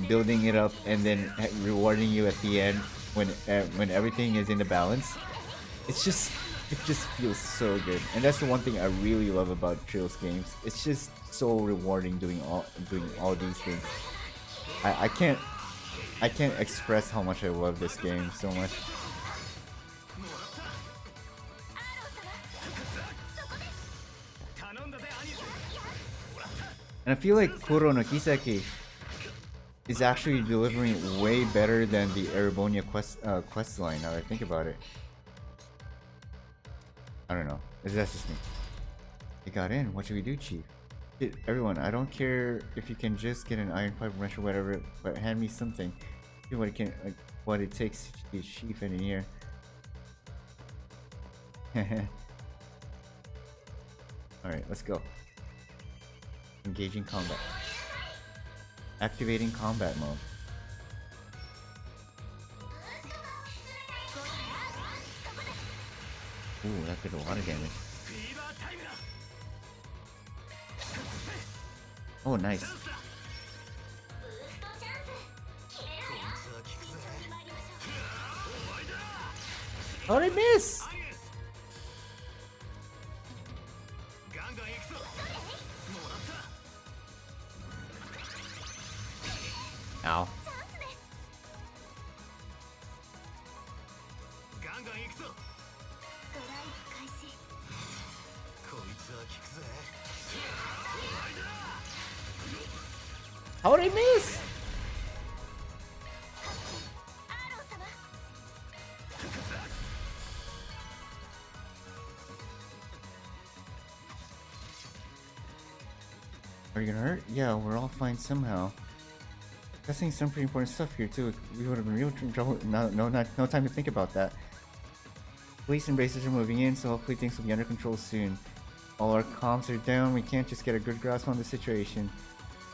building it up and then rewarding you at the end when everything is in the balance. It just feels so good, and that's the one thing I really love about Trails games. It's just so rewarding doing all these things. I can't express how much I love this game so much. And I feel like Kuro no Kiseki is actually delivering way better than the Erebonia quest line now that I think about it. I don't know. That's just me. They got in. What should we do, Chief? Everyone, I don't care if you can just get an iron pipe wrench or whatever, but hand me something. See what what it takes to be a chief engineer. Alright, let's go. Engaging combat. Activating combat mode. Ooh, that did a lot of damage. Oh, nice. How'd I miss? Ow. How'd I miss? Are you gonna hurt? Yeah, we're all fine somehow. Testing some pretty important stuff here too. We would have been real trouble. No time to think about that. Police and bracers are moving in, so hopefully things will be under control soon. All our comms are down. We can't just get a good grasp on the situation.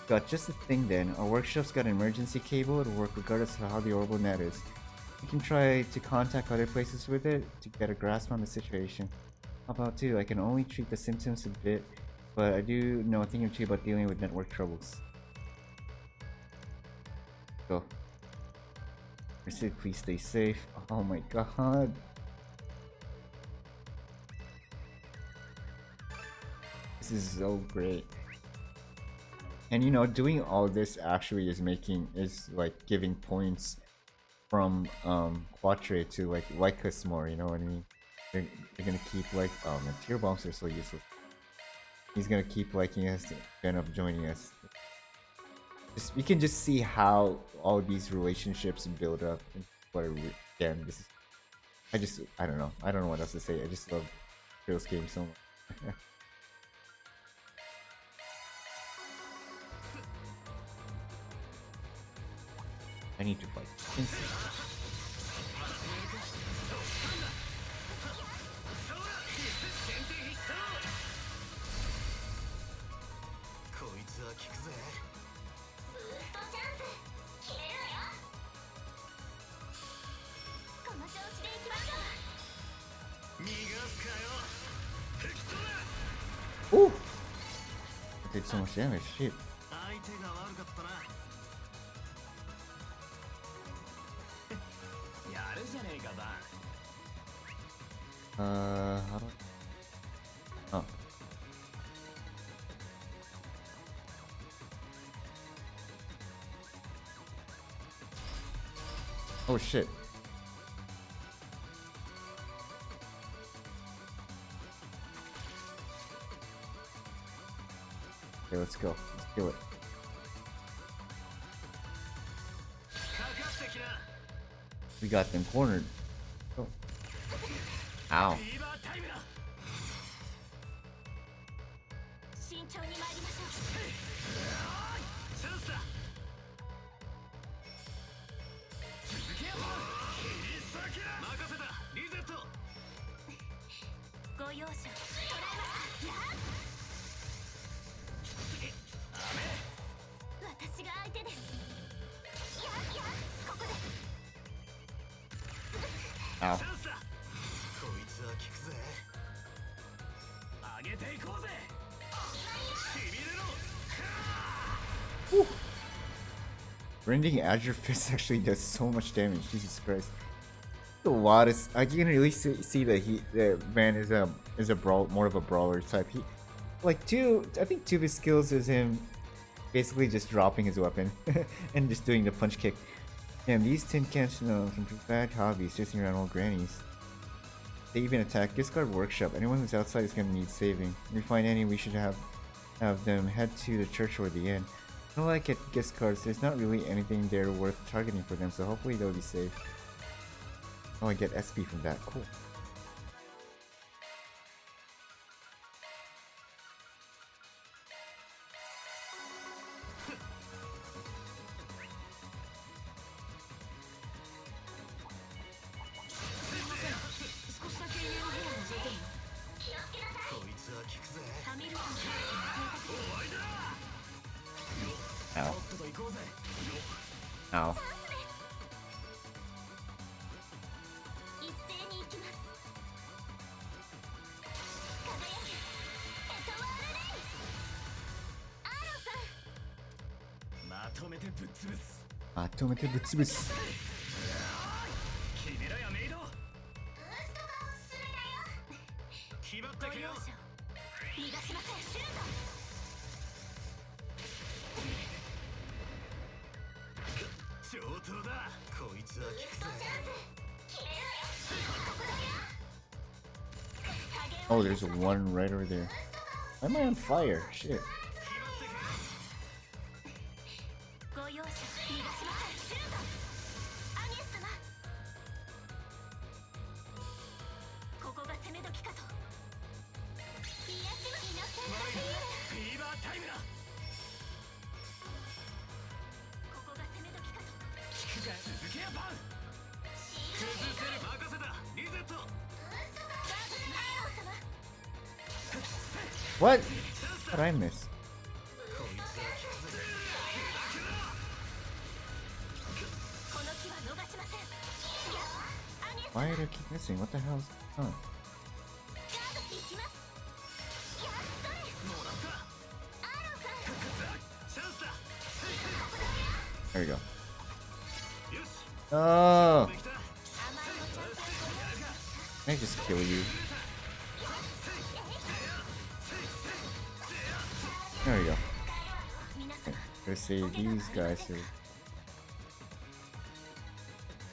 Got just the thing then. Our workshop's got an emergency cable. It'll work regardless of how the orbital net is. We can try to contact other places with it to get a grasp on the situation. How about too? I can only treat the symptoms a bit, but I do know a thing or two about dealing with network troubles. Go. Mercy, please stay safe. Oh my god. This is so great. And you know, doing all this actually is like giving points from Quatre to like us more, you know what I mean? They're gonna keep like, oh man, tear bombs are so useless. He's gonna keep liking us to end up joining us. You can just see how all these relationships build up. Again, I don't know what else to say. I just love Trails games so much. I need to fight. Ooh! I did so much damage, shit. じゃねえかバン。How do I... Oh. Oh shit. Okay, let's go. Let's kill it. かかってきな。 We got them cornered. Oh. Ow. フィーバータイムだ。慎重に参りましょチャンスだ。続けよう。切り裂け。任せた。リゼット。う。ご容赦を捉えます。私が相手です。ここです。 Ow. チャンスだ。こいつは効くぜ。上げていこうぜ。しびれろ。 Rending Azure Fist actually does so much damage. Jesus Christ. The wildest. I can really see that Van is a brawl, more of a brawler type. He, like I think two of his skills is him basically just dropping his weapon and just doing the punch kick. And these tin cans, can be bad hobbies chasing around old grannies. They even attack Discard Workshop. Anyone who's outside is gonna need saving. If we find any, we should have them head to the church or the inn. I like at gift cards, there's not really anything there worth targeting for them, so hopefully they'll be safe. Oh, I get SP from that. Cool. 少しだけ家の部屋の条件よ。こいつは効くぜ。ハミルトン博士の計画です。 終わりだ。 Ow. とっとと行こうぜ。 Ow. 一斉に行きます。輝けエトワールレイ。アーロンさん。まとめてぶっ潰す。 Automate Butsubus. 決めろよメイド。決まったけよ。ご容赦を逃がしません。シュート。 上等だ。こいつは効くぜ。 Oh, there's one right over there. Why am I on fire? Shit. ご容赦逃がしません。シュート。アニエス様。ここが攻め時かと。癒し身の選択。フィーバータイムだ。ここが攻め時かと。効くか。続けやバン。崩せる。任せた。リゼット。 What? What did I miss? こいつは効くぜ。 この木は逃しません。アニエス Why do I keep missing? What the hell's going on? ガードしていきます。やっとれ。もらった。アーロンさん。チャンスだ。 There we go. よし。 Oh! できた。 甘いお茶と Can I just kill you? There we go. 皆様。 Gotta save these guys here.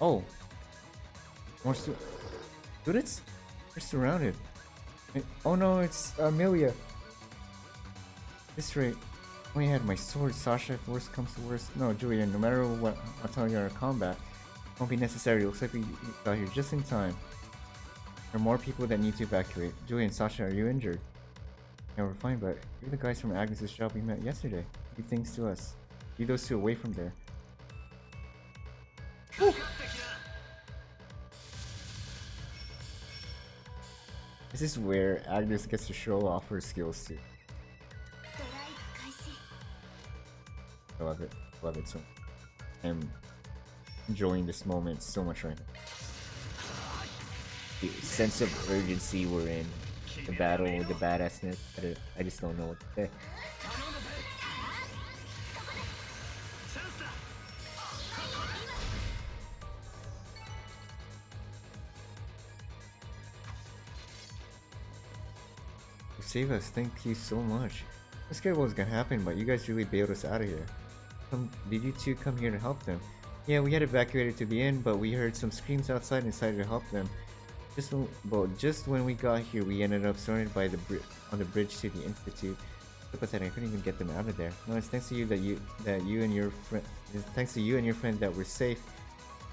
Oh! More students? They're surrounded. Oh no, it's Amelia. This rate. Only had my sword, Sasha, if worst comes to worst. No, Julian, no matter what, I'll tell you our combat. Won't be necessary. Looks like we got here just in time. There are more people that need to evacuate. Julian, Sasha, are you injured? Yeah, we're fine, but you're the guys from Agnes's shop we met yesterday. Leave things to us. Leave those two away from there. This is where Agnes gets to show off her skills too. ドライブ開始。 I love it. Love it so much. I'm enjoying this moment so much right now. The sense of urgency we're in. The battle, the badassness. I just don't know what to say. チャンスだ。saved us. Thank you so much. I was scared what was gonna happen, but you guys really bailed us out of here. Did you two come here to help them? Yeah, we had evacuated to the inn, but we heard some screams outside and decided to help them. Just when we got here, we ended up surrounded by on the bridge to the institute. So pathetic, I couldn't even get them out of there. No, it's thanks to you that you and your friend. It's thanks to you and your friend that we're safe.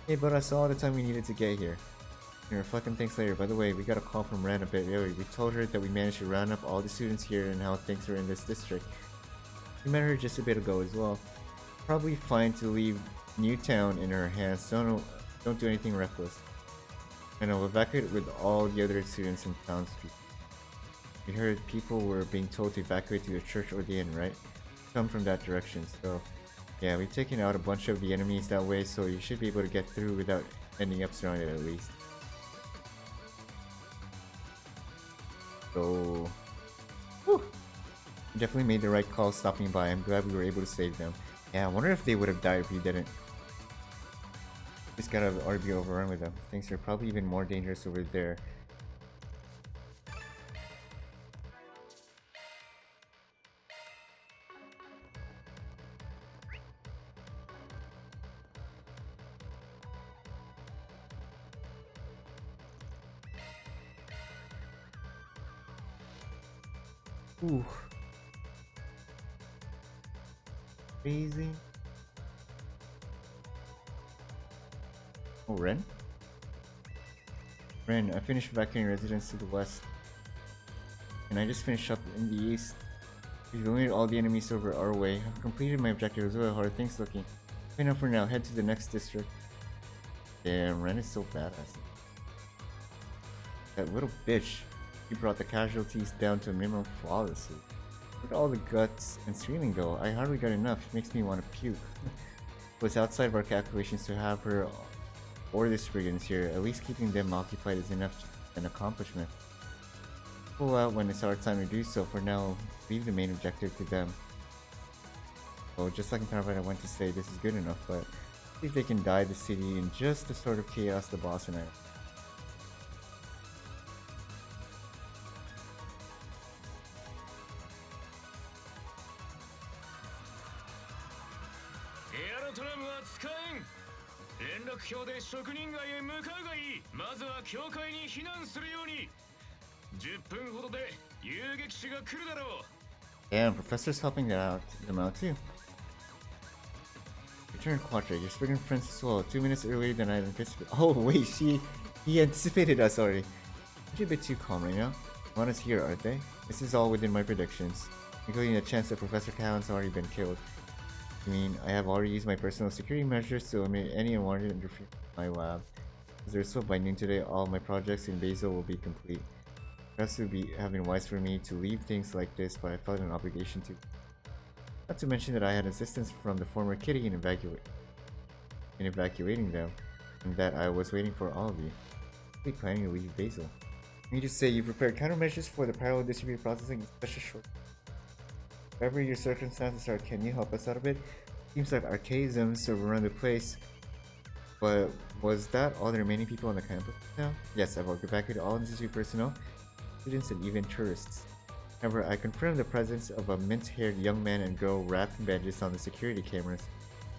Hey, but I saw all the time we needed to get here. Here, fucking thanks later. By the way, we got a call from Ren a bit earlier. We told her that we managed to round up all the students here and how things are in this district. We met her just a bit ago as well. Probably fine to leave Newtown in her hands. Don't do anything reckless. And I'll evacuate with all the other students and townspeople. We heard people were being told to evacuate to the church or the inn, right? Come from that direction, so yeah, we've taken out a bunch of the enemies that way, so you should be able to get through without ending up surrounded at least. So, whew, definitely made the right call stopping by. I'm glad we were able to save them. Yeah, I wonder if they would have died if we didn't. Just gotta already be overrun with them. Things are probably even more dangerous over there. Ooh. Crazy. Oh, Ren? Ren, I finished evacuating residents to the west. And I just finished up in the east. We've eliminated all the enemies over our way. I've completed my objectives. How are things looking? Enough for now. Head to the next district. Damn, Ren is so badass. That little bitch. He brought the casualties down to a minimum flawlessly. Look at all the guts and screaming though. I hardly got enough. It makes me want to puke. It was outside of our calculations to have her or the brigands here. At least keeping them occupied is enough an accomplishment. Pull out when it's our time to do so. For now, leave the main objective to them. Well, just like in Caravan, I went to say this is good enough, but see if they can guide the city in just the sort of chaos the boss and I. Damn, Professor's helping them out too. Return Quattro, your Spriggan friends as well. 2 minutes earlier than I anticipated. Oh wait, he anticipated us already. Aren't you a bit too calm right now? Lana's here, aren't they? This is all within my predictions, including the chance that Professor Callan's already been killed. I mean, I have already used my personal security measures to eliminate any unwanted interference in my lab. As a result, by noon today, all my projects in Basel will be complete. Perhaps it would have been wise for me to leave things like this, but I felt an obligation to. Not to mention that I had assistance from the former Kitty in evacuating them, and that I was waiting for all of you. I'm planning to leave Basel. Can you just say you've prepared countermeasures for the parallel distributed processing in such a short? Whatever your circumstances are, can you help us out a bit? Seems like archaisms overrun the place. But was that all the remaining people on the campus now? Yes, I've evacuated all necessary personnel, students, and even tourists. However, I confirmed the presence of a mint-haired young man and girl wrapped in bandages on the security cameras.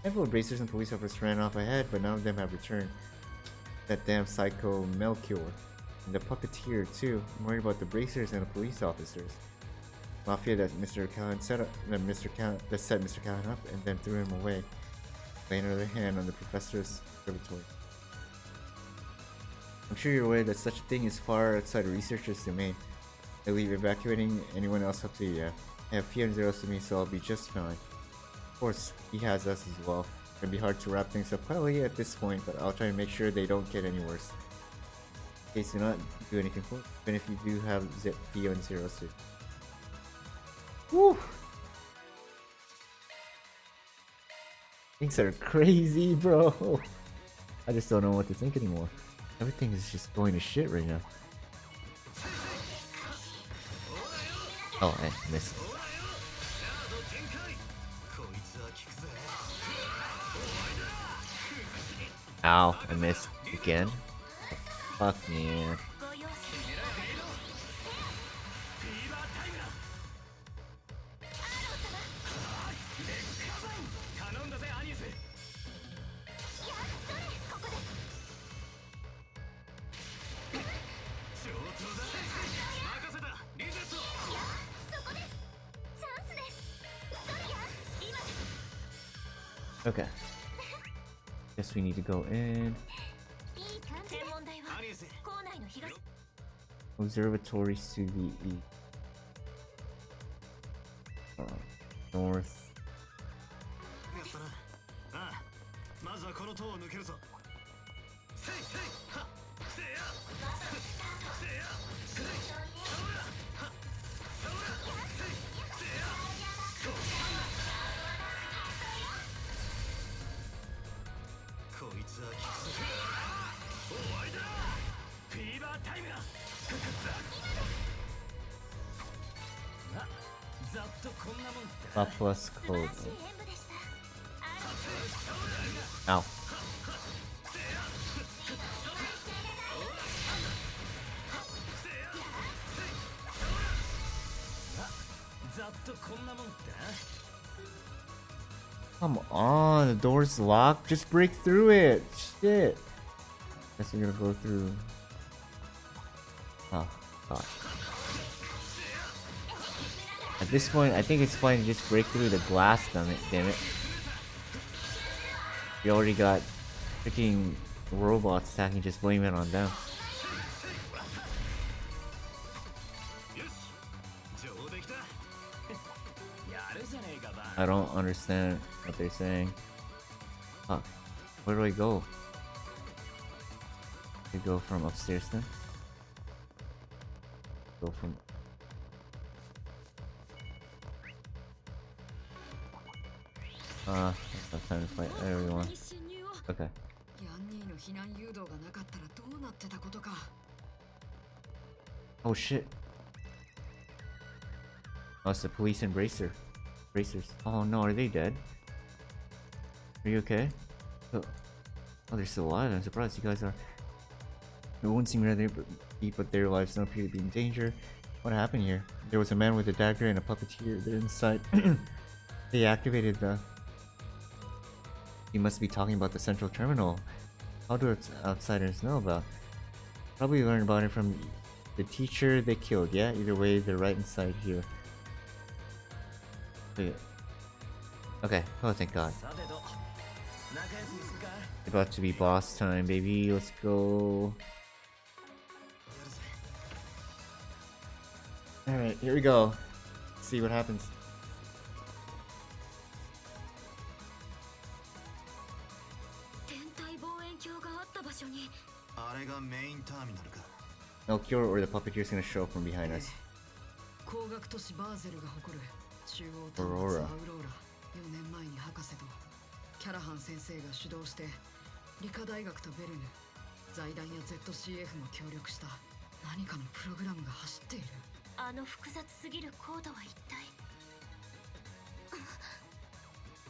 A handful of bracers and police officers ran off ahead, but none of them have returned. That damn psycho Melchior. And the puppeteer too. I'm worried about the bracers and the police officers. Mafia that Mr. Callan set Mr. Callan up and then threw him away. Laying another hand on the professor's laboratory. I'm sure you're aware that such a thing is far outside a researcher's domain. I leave evacuating anyone else up to you. I have Fia and Zeros with me, so I'll be just fine. Of course, he has us as well. It'll be hard to wrap things up quietly at this point, but I'll try to make sure they don't get any worse. In case do not do anything cool, even if you do have Fia and Zeros too. Woo! Things are crazy, bro. I just don't know what to think anymore. Everything is just going to shit right now. Oh, I missed. Ow, I missed again. Fuck, man. Okay. Guess we need to go in. 天文台はアニエス校内の東 Observatories to the east. North. やったな。ああ、まずはこの塔を抜けるぞ。せいせいはっせいやせいやせいそうやはっそうやせいせいやこいつはきつい。終わりだ。フィーバータイムだ。あ、ざっとこんなもんだ。 Lot plus 素晴 code. らしい演舞でした Ow. ざっとこんなもんだ。 Come on, the door's locked. Just break through it. Shit. Guess we're gonna go through. Oh, God. At this point, I think it's fine to just break through the glass, damn it. We already got freaking robots attacking, just blame it on them. よし上出来だ。やるじゃねえかバ I don't understand what they're saying. Fuck. Where do I go? We go from upstairs then? Go from... that's not time to fight everyone. に侵入を Okay. ヤンニーの避難誘導がなかったらどうなってたことか。 Oh shit. Oh, it's the police and bracers. Oh no, are they dead? Are you okay? Oh, they're still alive. I'm surprised you guys are. The wounds seem rather deep, but their lives don't appear to be in danger. What happened here? There was a man with a dagger and a puppeteer there inside. They activated the... You must be talking about the central terminal. How do outsiders know about? Probably learned about it from the teacher they killed, yeah? Either way, they're right inside here. Wait. Okay, oh thank god. さてと仲良しにすっか。 About to be boss time, baby. Let's go. Alright, here we go. Let's see what happens. 天体望遠鏡があった場所にあれがメインターミナルか。 No cure or the puppeteer is gonna show up from behind us. 工学都市バーゼルが誇る中央端末アウローラ。4年前に博士とキャラハン先生が主導して理科大学とベルヌ、財団や ZCF も協力した何かのプログラムが走っている。あの複雑すぎるコードは一体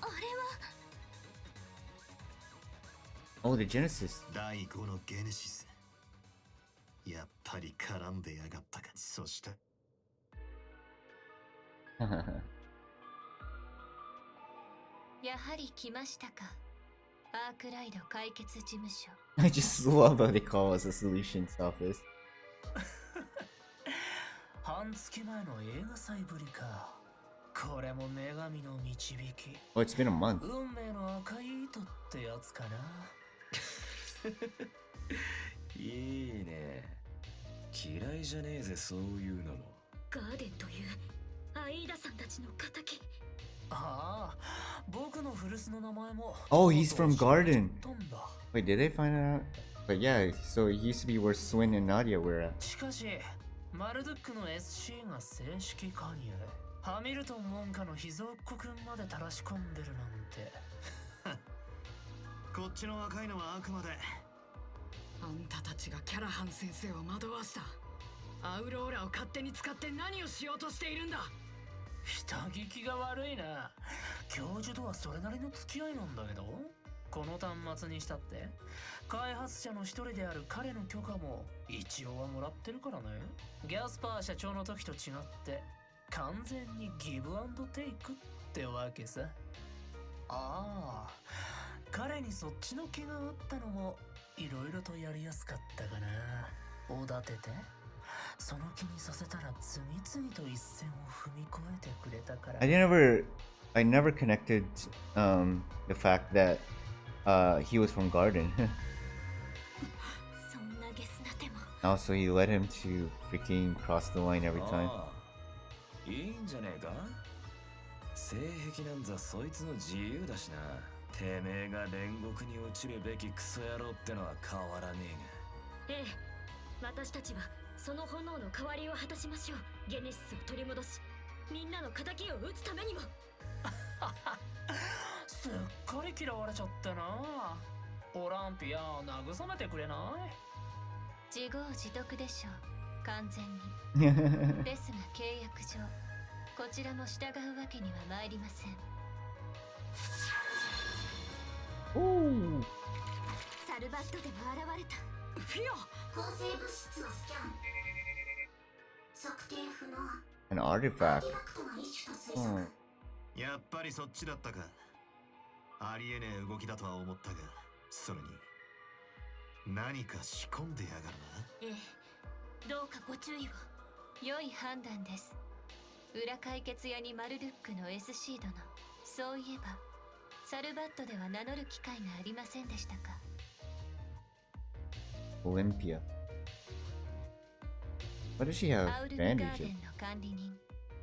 あれは Oh, the Genesis. 第5のゲネシス。やっぱり絡んでやがったか。そしてやはり来ましたか。アークライド解決事務所。 I just love how they call us a solutions office. 半月前の映画祭ぶりか。これも女神の導き。 Oh, it's been a month. 運命の赤い糸ってやつかな。いいね。嫌いじゃねえぜ、そういうのも。ガーデンというアイーダさんたちの敵。ああ、僕の古巣の名前も。 Oh, he's from Garden. 飛んだ。 Wait, did they find it out? But yeah, so it used to be where Swin and Nadia were at. しかし、マルドゥックの SC が正式加入。ハミルトン門下の秘蔵っ子くんまで垂らし込んでるなんて。こっちの若いのはあくまで。あんたたちがキャラハン先生を惑わした。アウローラを勝手に使って何をしようとしているんだ。人聞きが悪いな。教授とはそれなりの付き合いなんだけど、この端末にしたって開発者の一人である彼の許可も一応はもらってるからね。ギャスパー社長の時と違って完全にギブアンドテイクってわけさ。ああ、彼にそっちの気があったのもいろいろとやりやすかったかな。おだててその気にさせたら次々と一線を踏み越えてくれたから。 I never I never connected the fact that he was from Garden. そんなゲスな手も Also, he led him to freaking cross the line every time. ああ、いいんじゃねえか。性癖なんざそいつの自由だしな。てめえが煉獄に落ちるべきクソ野郎ってのは変わらねえが。ええ、私たちはその炎の代わりを果たしましょう。ゲネシスを取り戻し、みんなの敵を討つためにも。すっかり嫌われちゃってな。オランピア慰めてくれない？自業自得でしょう、完全に。ですが契約上、こちらも従うわけには参りません。サルバットでも現れた。フィオ、抗生物質のスキャン。測定不能。 An アー artifact. ティファクトの一種と推測。やっぱりそっちだったか。ありえねえ動きだとは思ったが、それに何か仕込んでやがるな。ええ、どうかご注意を。良い判断です。裏解決屋にマルルックの SC 殿。そういえばサルバットでは名乗る機会がありませんでしたか。 Olympia. Why does she ア have ウルムガーデ bandages? ンの管理人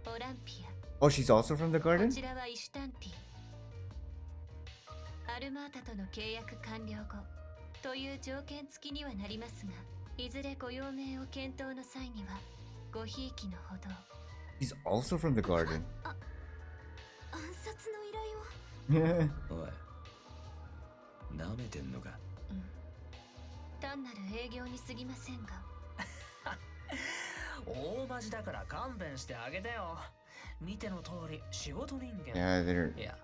オランピア。 Oh, she's also from the こ garden? ちらはイシュタンティ。アルマータとの契約完了後という条件付きにはなりますが、いずれご用命を検討の際にはごひいきのほど。 She's also from the garden. 暗殺の依頼を。おい、舐めてんのか。単なる営業に過ぎませんが。大マジだから勘弁してあげてよ。見ての通り仕事人間。 Yeah, they're いや、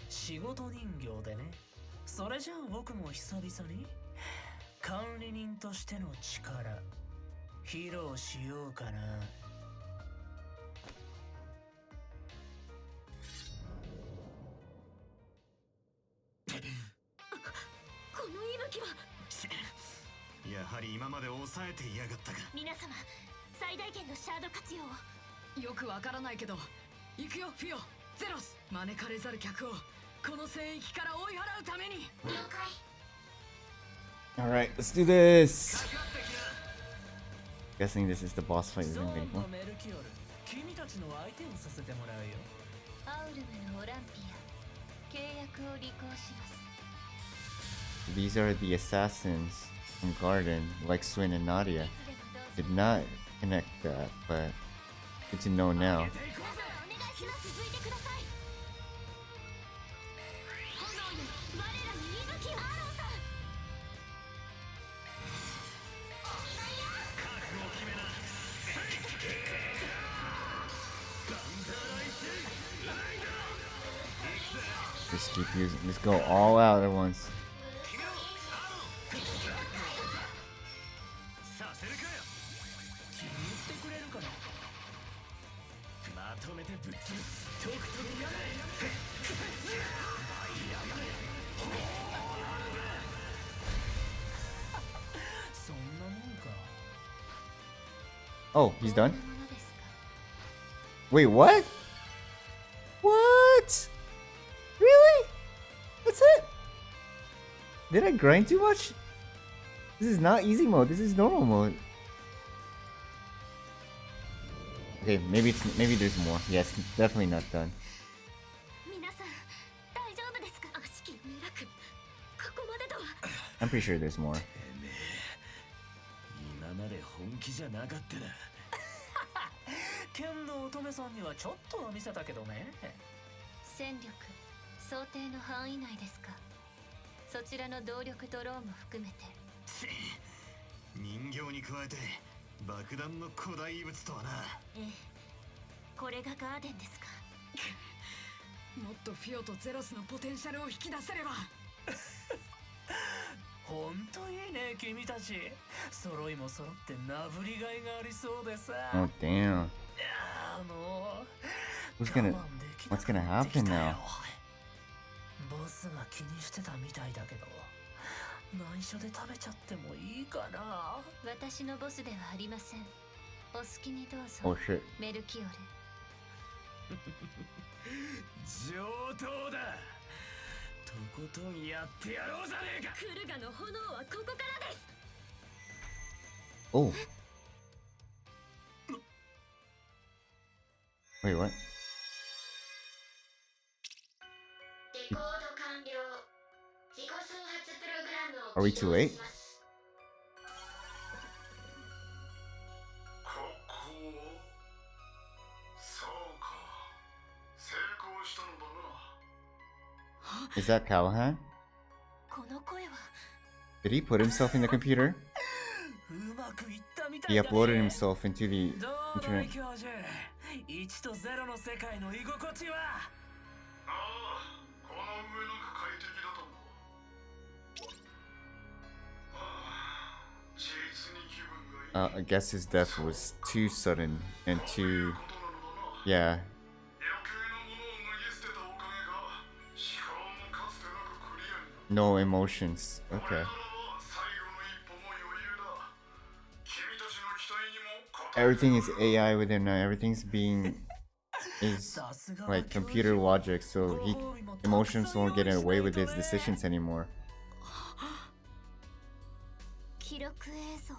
仕事人形でね。それじゃあ僕も久々に管理人としての力披露しようかな。この息吹は。やはり今まで抑えていやがったか。皆様、最大限のシャード活用を。よくわからないけど行くよフィオ、ゼロス。招かれざる客をこの聖域から追い払うために。了解。 Alright, let's do this! Guessing this is the boss fight we've ゾ been ー waiting ン for. とメルキオル、君たちの相手をさせてもらうよ。アウルムのオランピア、契約を履行します。 These are the assassins from Garden, like Swin and Nadia. いつでもどうぞ。 Did not connect that, but good to know now. お願いします。続いてください。炎よ、我らに息吹を。アロンさん。Just keep using, just go all out at once. させるかよ。気に入ってくれるかな。まとめてぶっ潰す。とくとくやれ。そんなもんか。 Oh, he's done? こんなものですか。 Wait, what? What? Really? That's it? Did I grind too much? This is not easy mode, this is normal mode. Okay, maybe there's more. Yes, definitely not done. 皆さん、大丈夫ですか。悪しきミラクル、ここまでとは。 I'm pretty sure there's more. てめえ、今まで本気じゃなかったな。剣の乙女さんにはちょっとは見せたけどね。戦力、想定の範囲内ですか。そちらの動力とローも含めて。人形に加えて爆弾の古代遺物とはな。ええ、これがガーデンですか。もっとフィオとゼロスのポテンシャルを引き出せれば。ほんといいね君たち。揃いも揃ってなぶりがいがありそうでさ。 Oh damn. もう What's gonna 我慢でき what's なく gonna なってき happen たよ。 now? ボスが気にしてたみたいだけど、内緒で食べちゃってもいいかな。私のボスではありません。お好きにどうぞ。 Oh shit. メルキオル。上等だ。とことんやってやろうじゃねえか。クルガの炎はここからです。 Oh. Wait, what? レコード完了。自己創発プログラムを Are we too late? 起動します。ここそうか成功したのだな。 Is that Callahan? この声は Did he put himself in the computer? うまくいったみたい He だね。 uploaded himself into the どうだい internet. 教授。1と0の世界の居心地は。ああこの上なく快適だと思う。ああ実に気分がいい。 I guess his death was too sudden and こうい too. うことなのだな。 Yeah. 余計なものを脱ぎ捨てたおかげか思考もかつてなくクリアになる。 No emotions. これ Okay. ならば最後の一歩も余裕だ。君たちの期待にも応える。 Everything is AI within now. Everything's being is さすが like computer logic, so he emotions won't get away with his decisions anymore. 記録映像。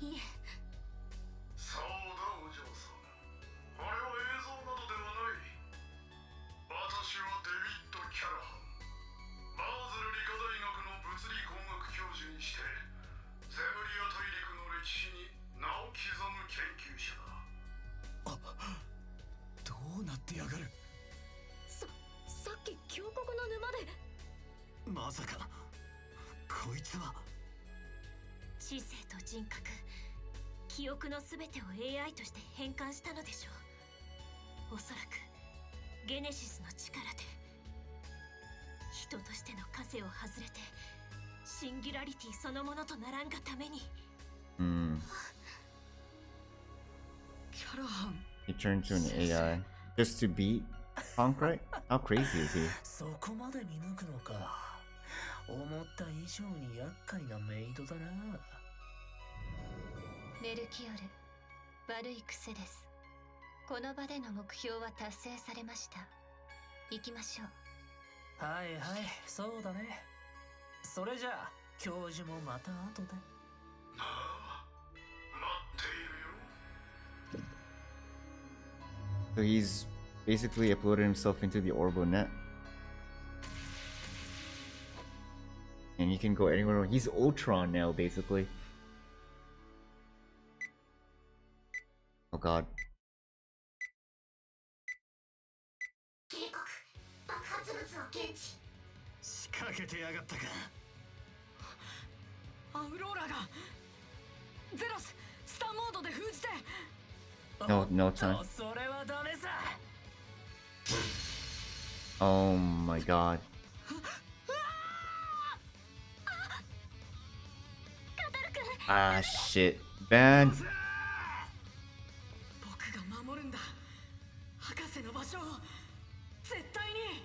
いえ、そうだお嬢さん。これは映像などではない。私はデビッド・キャラハン。バーゼル理科大学の物理工学教授にしてゼムリア大陸の歴史に名を刻む研究者だ。どうなってやがる。さっき峡谷の沼でまさかこいつは。知性と人格、記憶のすべてを AI として変換したのでしょう。おそらくゲネシスの力で人としての枷を外れてシンギュラリティそのものとならんがために。 Hmm. キャラハン He turned to an AI just to beat Honk, right? How crazy is he? そこまで見抜くのか。思った以上に厄介なメイドだな。メルキオル、悪い癖です。この場での目標は達成されました。行きましょう。はいはい、そうだね。それじゃあ教授もまた後で。ああ待っているよ。 So he's basically uploaded himself into the Orbo net. And he can go anywhere. He's Ultron now, basically. Oh god. 警告。爆発物を検知。仕掛けてやがったか。アウローラがゼロススターモードで封じて。 No time. それはダメさ。 Oh my god. Ah, shit. Man. 僕が守るんだ。博士の場所を絶対に。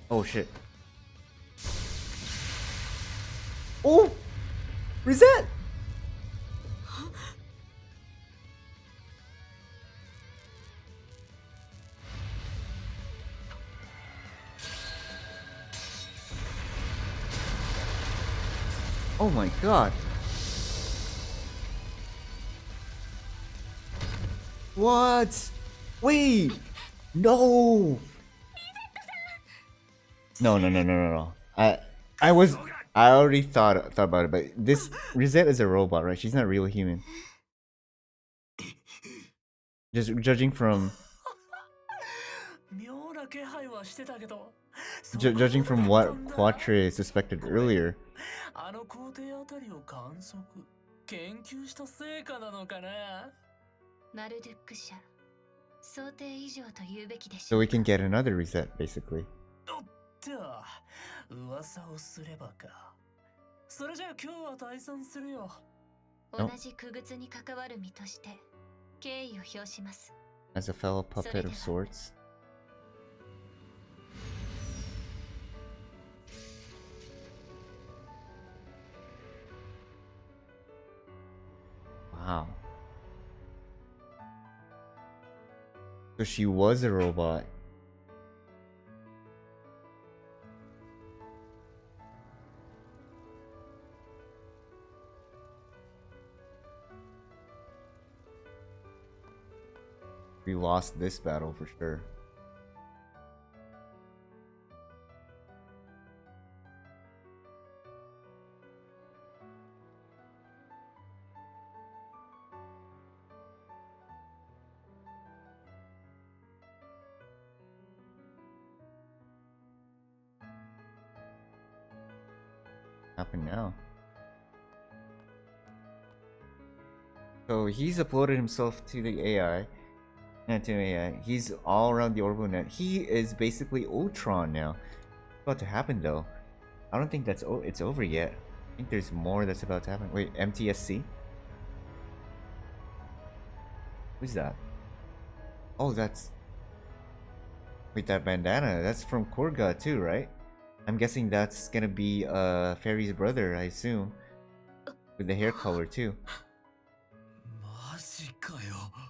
Oh shit. Oh! Reset! Oh my god. What? Wait! No! No. I already thought about it, but this Rosette is a robot, right? She's not real human. Just judging from 妙な気配はしてたけど。 judging from what Quatre suspected earlier. あの工程あたりを観測、研究した成果なのかな。マルドゥック社、想定以上と言うべきでし So ょう。 we can get another reset, basically. おっと、噂をすればか。それじゃあ今日は退散するよ。同じ傀儡に関わる身として敬意を表します。 As a fellow puppet of sorts. Wow. So she was a robot. We lost this battle for sure. Happen now. So he's uploaded himself to the AI. Not to AI. He's all around the orbital net. He is basically Ultron now. What's about to happen though? I don't think it's over yet. I think there's more that's about to happen. Wait, MTSC? Who's that? Oh, that's... Wait, that bandana. That's from Korga too, right? I'm guessing that's gonna be Fairy's brother, I assume. With the hair color too. マジかよ。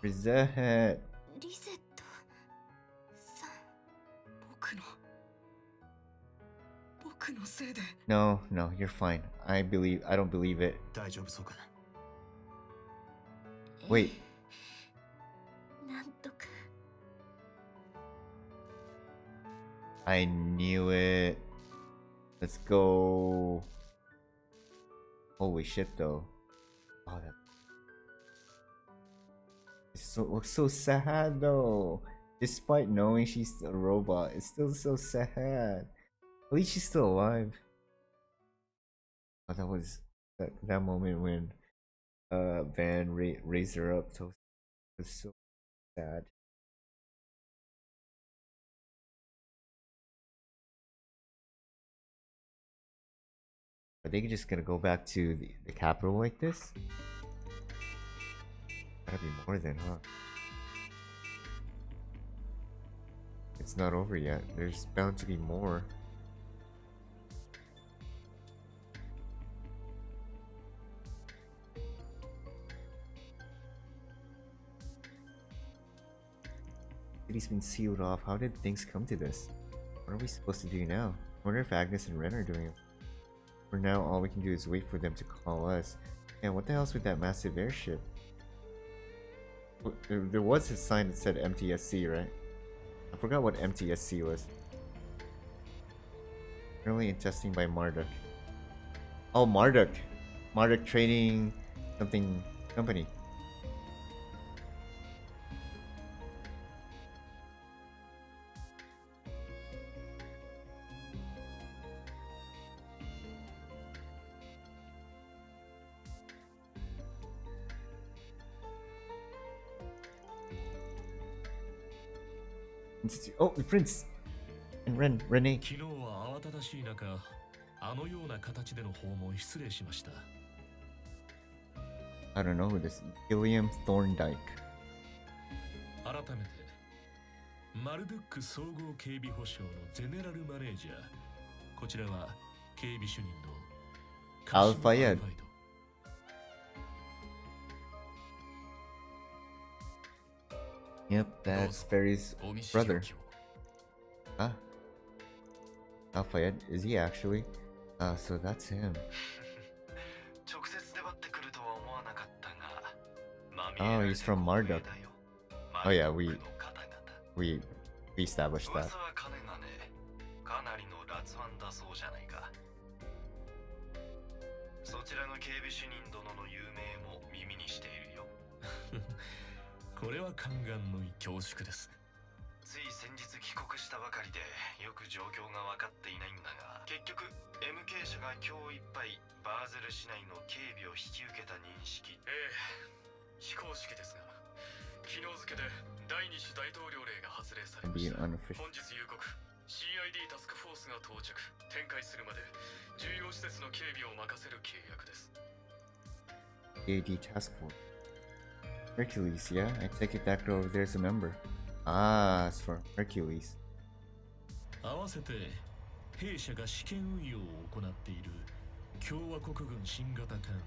Where's that? リセットさん。僕のせいで。 No, no, you're fine. I don't believe it. 大丈夫そうか。 Wait, なんとか。 I knew it. Let's go. Holy shit, though. Oh, that looks so sad, though. Despite knowing she's a robot, it's still so sad. At least she's still alive. Oh, that was that moment when Van raised her up. So it was so sad. Are they just gonna go back to the capital like this? Gotta be more than, huh? It's not over yet. There's bound to be more. City's been sealed off. How did things come to this? What are we supposed to do now? I wonder if Agnes and Ren are doing it. For now, all we can do is wait for them to call us. And what the hell's with that massive airship? There was a sign that said MTSC, right? I forgot what MTSC was. Currently in testing by Marduk. Oh, Marduk! Marduk Trading something company. Oh, the prince! And Renee. 昨日は慌ただしい中、あのような形での訪問失礼しました。 I don't know who this is. Gilliam Thorndike. 改めて、マルドゥック総合警備保障のゼネラルマネージャー。こちらは警備主任の Al-Fayed. Yep, that's Fairy's brother. Ah. Al-Fayed, is he actually? So that's him. 直接出張ってくるとは思わなかったが、 Oh, he's from Marduk. Oh yeah, we established that. 噂はかねがね、かなりの辣腕だそうじゃないか。そちらの警備主任殿の有名も耳にしているよ。これは宦官の恐縮です。つい先日帰国したばかりでよく状況が分かっていないんだが、結局 MK 社が今日いっぱいバーゼル市内の警備を引き受けた認識。非公式ですが、昨日付で第二種大統領令が発令されました。本日夕刻 CID タスクフォースが到着、展開するまで重要施設の警備を任せる契約です。 AD Task Force. Hercules, yeah? I take it that girl over there is a member. Ah, it's for Hercules. 合わせて弊社が試験運用を行っている共和国軍新型艦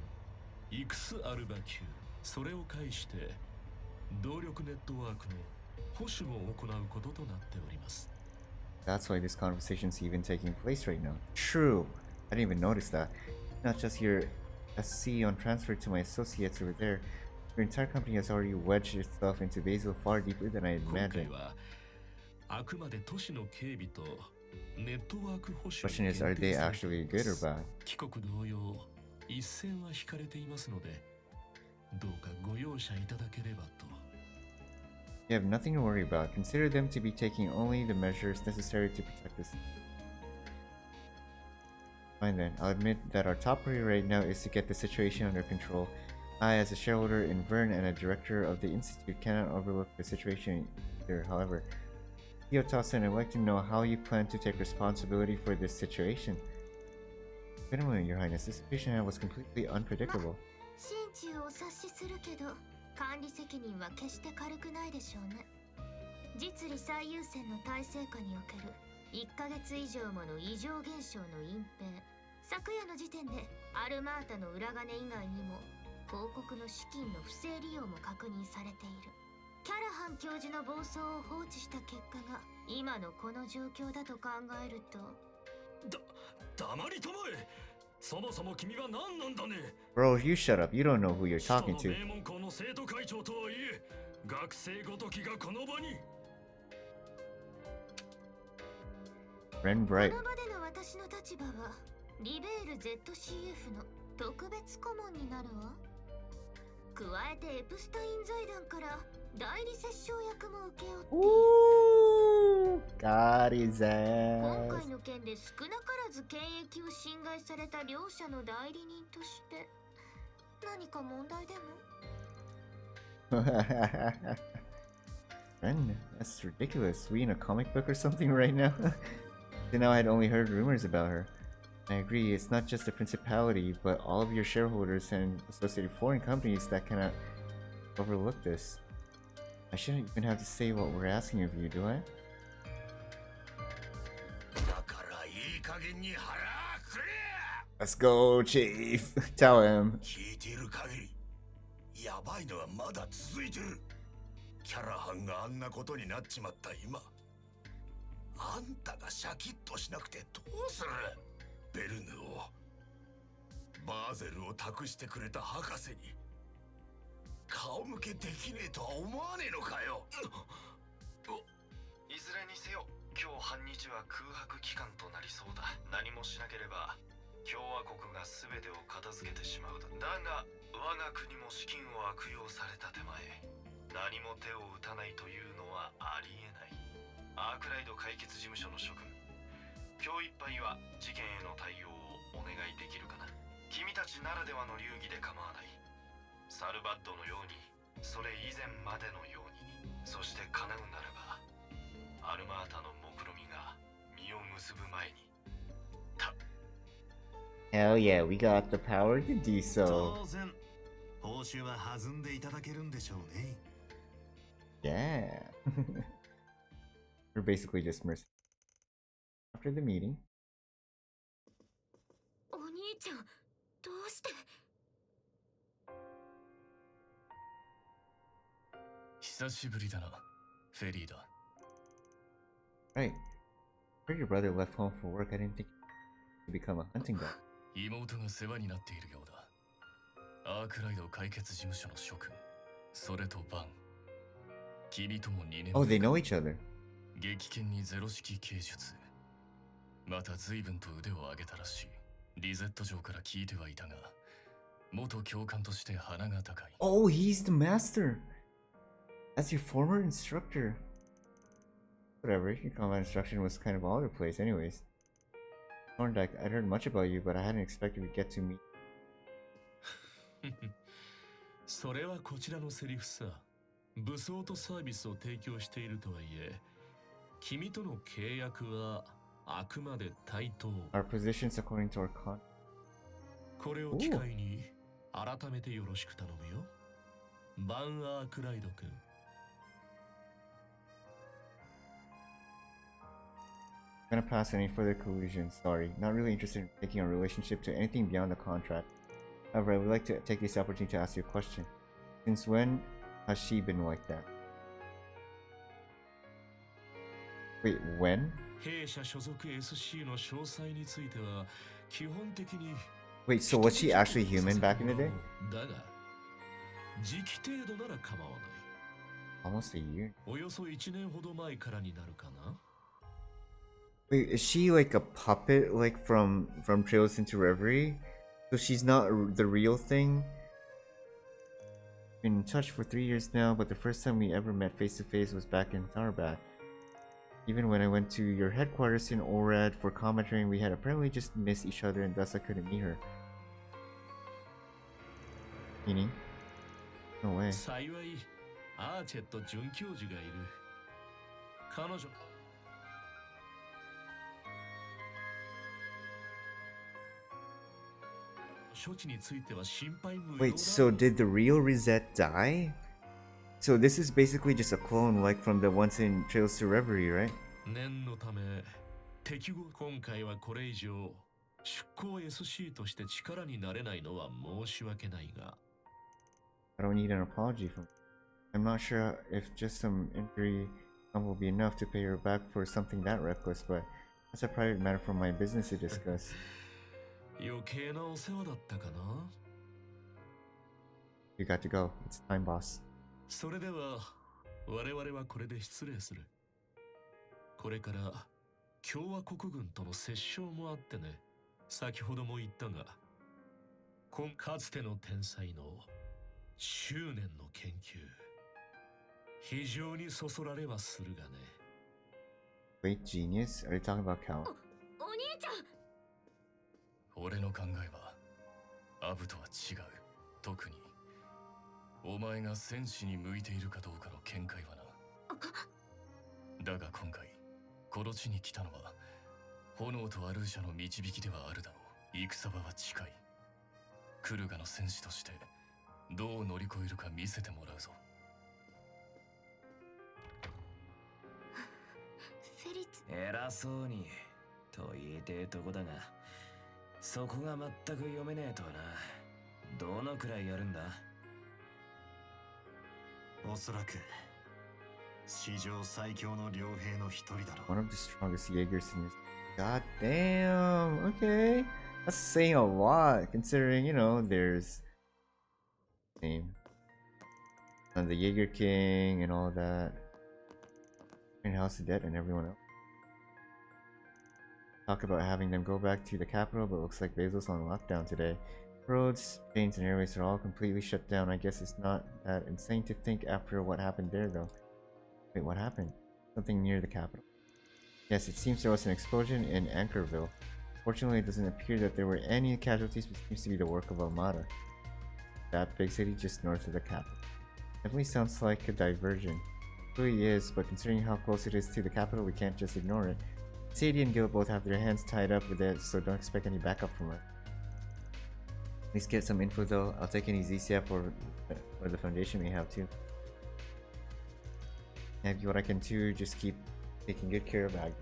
イクスアルバ級、それを介して動力ネットワークの保守を行うこととなっております。 That's why this conversation's even taking place right now. True. I didn't even notice that. Not just your SC on transfer to my associates over there. Your entire company has already wedged itself into Basel far deeper than I 今回 imagined. はあくまで都市の警備とネットワーク保守 Question is, are they actually good or bad? 帰国同様一線は引かれていますので、どうかご容赦いただければと。 You have nothing to worry about. Consider them to be taking only the measures necessary to protect us. Fine then. I'll admit that our top priority right now is to get the situation under control. I, as a shareholder in Vern and a director of the Institute, cannot overlook the situation either. However, Kyoto-san, I'd like to know how you plan to take responsibility for this situation. Wait a moment, Your Highness. This situation was completely unpredictable. 心中お察しするけど管理責任は決して軽くないでしょうね。実利最優先の体制下における1ヶ月以上もの異常現象の隠蔽。昨夜の時点でアルマータの裏金以外にも広告の資金の不正利用も確認されている。キャラハン教授の暴走を放置した結果が今のこの状況だと考えると。黙りたまえ。そもそも君は何なんだね。 Bro, you shut up. You don't know who you're 首 talking 都 to. の名門校の生徒会長とはいえ、学生ごときがこの場に。 Ren こ Bright. の場での私の立場はリベール ZCF の特別顧問になるわ。加えてエプスタイン財団から代理折衝役も請け負っている。 Ooh, got his 今 ass. 回の件で少なからず権益を侵害された両者の代理人として何か問題でも？ Ren, that's ridiculous. We in a comic book or something right now? Till now I'd only heard rumors about her. I agree, it's not just the principality, but all of your shareholders and associated foreign companies that cannot overlook this. I shouldn't even have to say what we're asking of you, do I? だからいい加減に腹くれ。 Let's go, Chief. Tell him. 聞いている限り、やばいのはまだ続いてる。キャラハンがあんなことになっちまった今、あんたがシャキッとしなくてどうする？ベルヌを、バーゼルを託してくれた博士に顔向けできねえとは思わねえのかよ。いずれにせよ今日半日は空白期間となりそうだ。何もしなければ共和国が全てを片付けてしまうだが我が国も資金を悪用された手前何も手を打たないというのはありえない。アークライド解決事務所の諸君、今日いっぱいは事件への対応をお願いできるかな。君たちならではの流儀で構わない。サルバッドのように、それ以前までのように、そして叶うならばアルマータの目論みが実を結ぶ前に。 Hell yeah, we got the power to do so. 当然、報酬は弾んでいただけるんでしょうね。 Yeah. We're basically just mercenaries. After the meeting, お兄ちゃん、どうして？久しぶりだな、フェリーダ。 right. Heard your brother left home for work. I didn't think to become a hunting dog. 妹が世話になっているようだ。アークライド解決事務所の諸君、それとバン。君とも2年 Oh, they know each other. 激剣にゼロ式剣術。また随分と腕を上げたらしい。リゼット城から聞いてはいたが、元教官として鼻が高い。 Oh, he's the master. That's your former instructor. Whatever, your combat instruction was kind of all over the place anyways. Thorndyke, I'd heard much about you, but I hadn't expected we'd get to meet. それはこちらのセリフさ。武装とサービスを提供しているとはいえ、君との契約はあくまで対等。 Our positions according to our con. これを機会に改めてよろしく頼むよ。バン・アークライド君。 Gonna pass any further collusion, sorry. Not really interested in taking our relationship to anything beyond the contract. However, I would like to take this opportunity to ask you a question. Since when has she been like that? Wait, when? 弊社所属 SC の詳細については基本的に Wait, so was she actually human back in the day? だが時期程度なら構わない。 Almost a year. およそ1年ほど前からになるかな。 Wait, is she like a puppet, like from Trails into Reverie? So she's not the real thing? Been in touch for 3 years now, but the first time we ever met face to face was back in Tharbat. Even when I went to your headquarters in Orad for combat training, we had apparently just missed each other and thus I couldn't meet her. Meaning? No way. 幸いアーチェット准教授がいる。彼女処置については心配無用だ。 Wait, so did the real Rosette die? So this is basically just a clone like from the ones in Trails to Reverie, right? 念のため適合今回はこれ以上出向 SC として力になれないのは申し訳ないが。 I don't need an apology from I'm not sure if just some injury will be enough to pay her back for something that reckless, but that's a private matter for my business to discuss. 余計なお世話だったかな。 You got to go. It's time, boss. それでは我々はこれで失礼する。これから共和国軍との折衝もあってね。先ほども言ったがかつての天才の執念の研究非常にそそられはするがね。 Great genius? Are you talking about Cal? お兄ちゃん。俺の考えはアブとは違う。特にお前が戦士に向いているかどうかの見解はな。だが今回この地に来たのは炎とアルーシャの導きではあるだろう。戦場は近い。クルガの戦士としてどう乗り越えるか見せてもらうぞ。フェリツ。偉そうにと言えてえとこだが、そこが全く読めねえとはな。どのくらいやるんだ。おそらく史上最強の両兵の一人だろう。 One of the strongest Jaegers in this. God damn. Okay. That's saying a lot, considering, you know, there's name and the Jaeger King and all that. And House of Dead and everyone else. Talk about having them go back to the capital, but looks like Basel's on lockdown today. Roads, trains, and airways are all completely shut down. I guess it's not that insane to think after what happened there, though. Wait, what happened? Something near the capital. Yes, it seems there was an explosion in Anchorville. Fortunately, it doesn't appear that there were any casualties, but seems to be the work of Armada. That big city just north of the capital. Definitely sounds like a diversion. It really is, but considering how close it is to the capital, we can't just ignore it. Sadie and Gil both have their hands tied up with it, so don't expect any backup from us. At least get some info though. I'll take any ZCF or the Foundation may have too. And what I can do, just keep taking good care of Ag.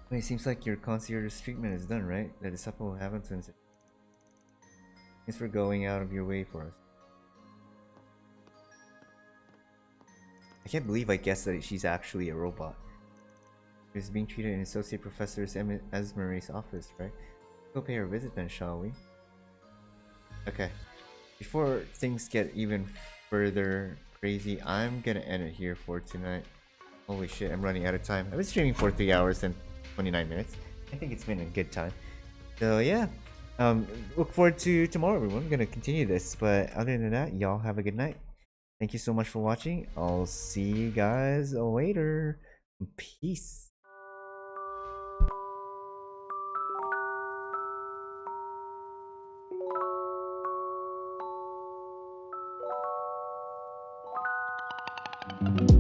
Wait, it seems like your concierge treatment is done, right? That is supple haven't since. Thanks for going out of your way for us. I can't believe I guessed that she's actually a robot. She's being treated in Associate Professor Esmeralda's office, right? Go pay her a visit then, shall we? Okay. Before things get even further crazy, I'm gonna end it here for tonight. Holy shit, I'm running out of time. I've been streaming for 3 hours and 29 minutes. I think it's been a good time. So yeah, look forward to tomorrow, everyone. I'm gonna continue this, but other than that, y'all have a good night. Thank you so much for watching. I'll see you guys later. Peace. Thank you.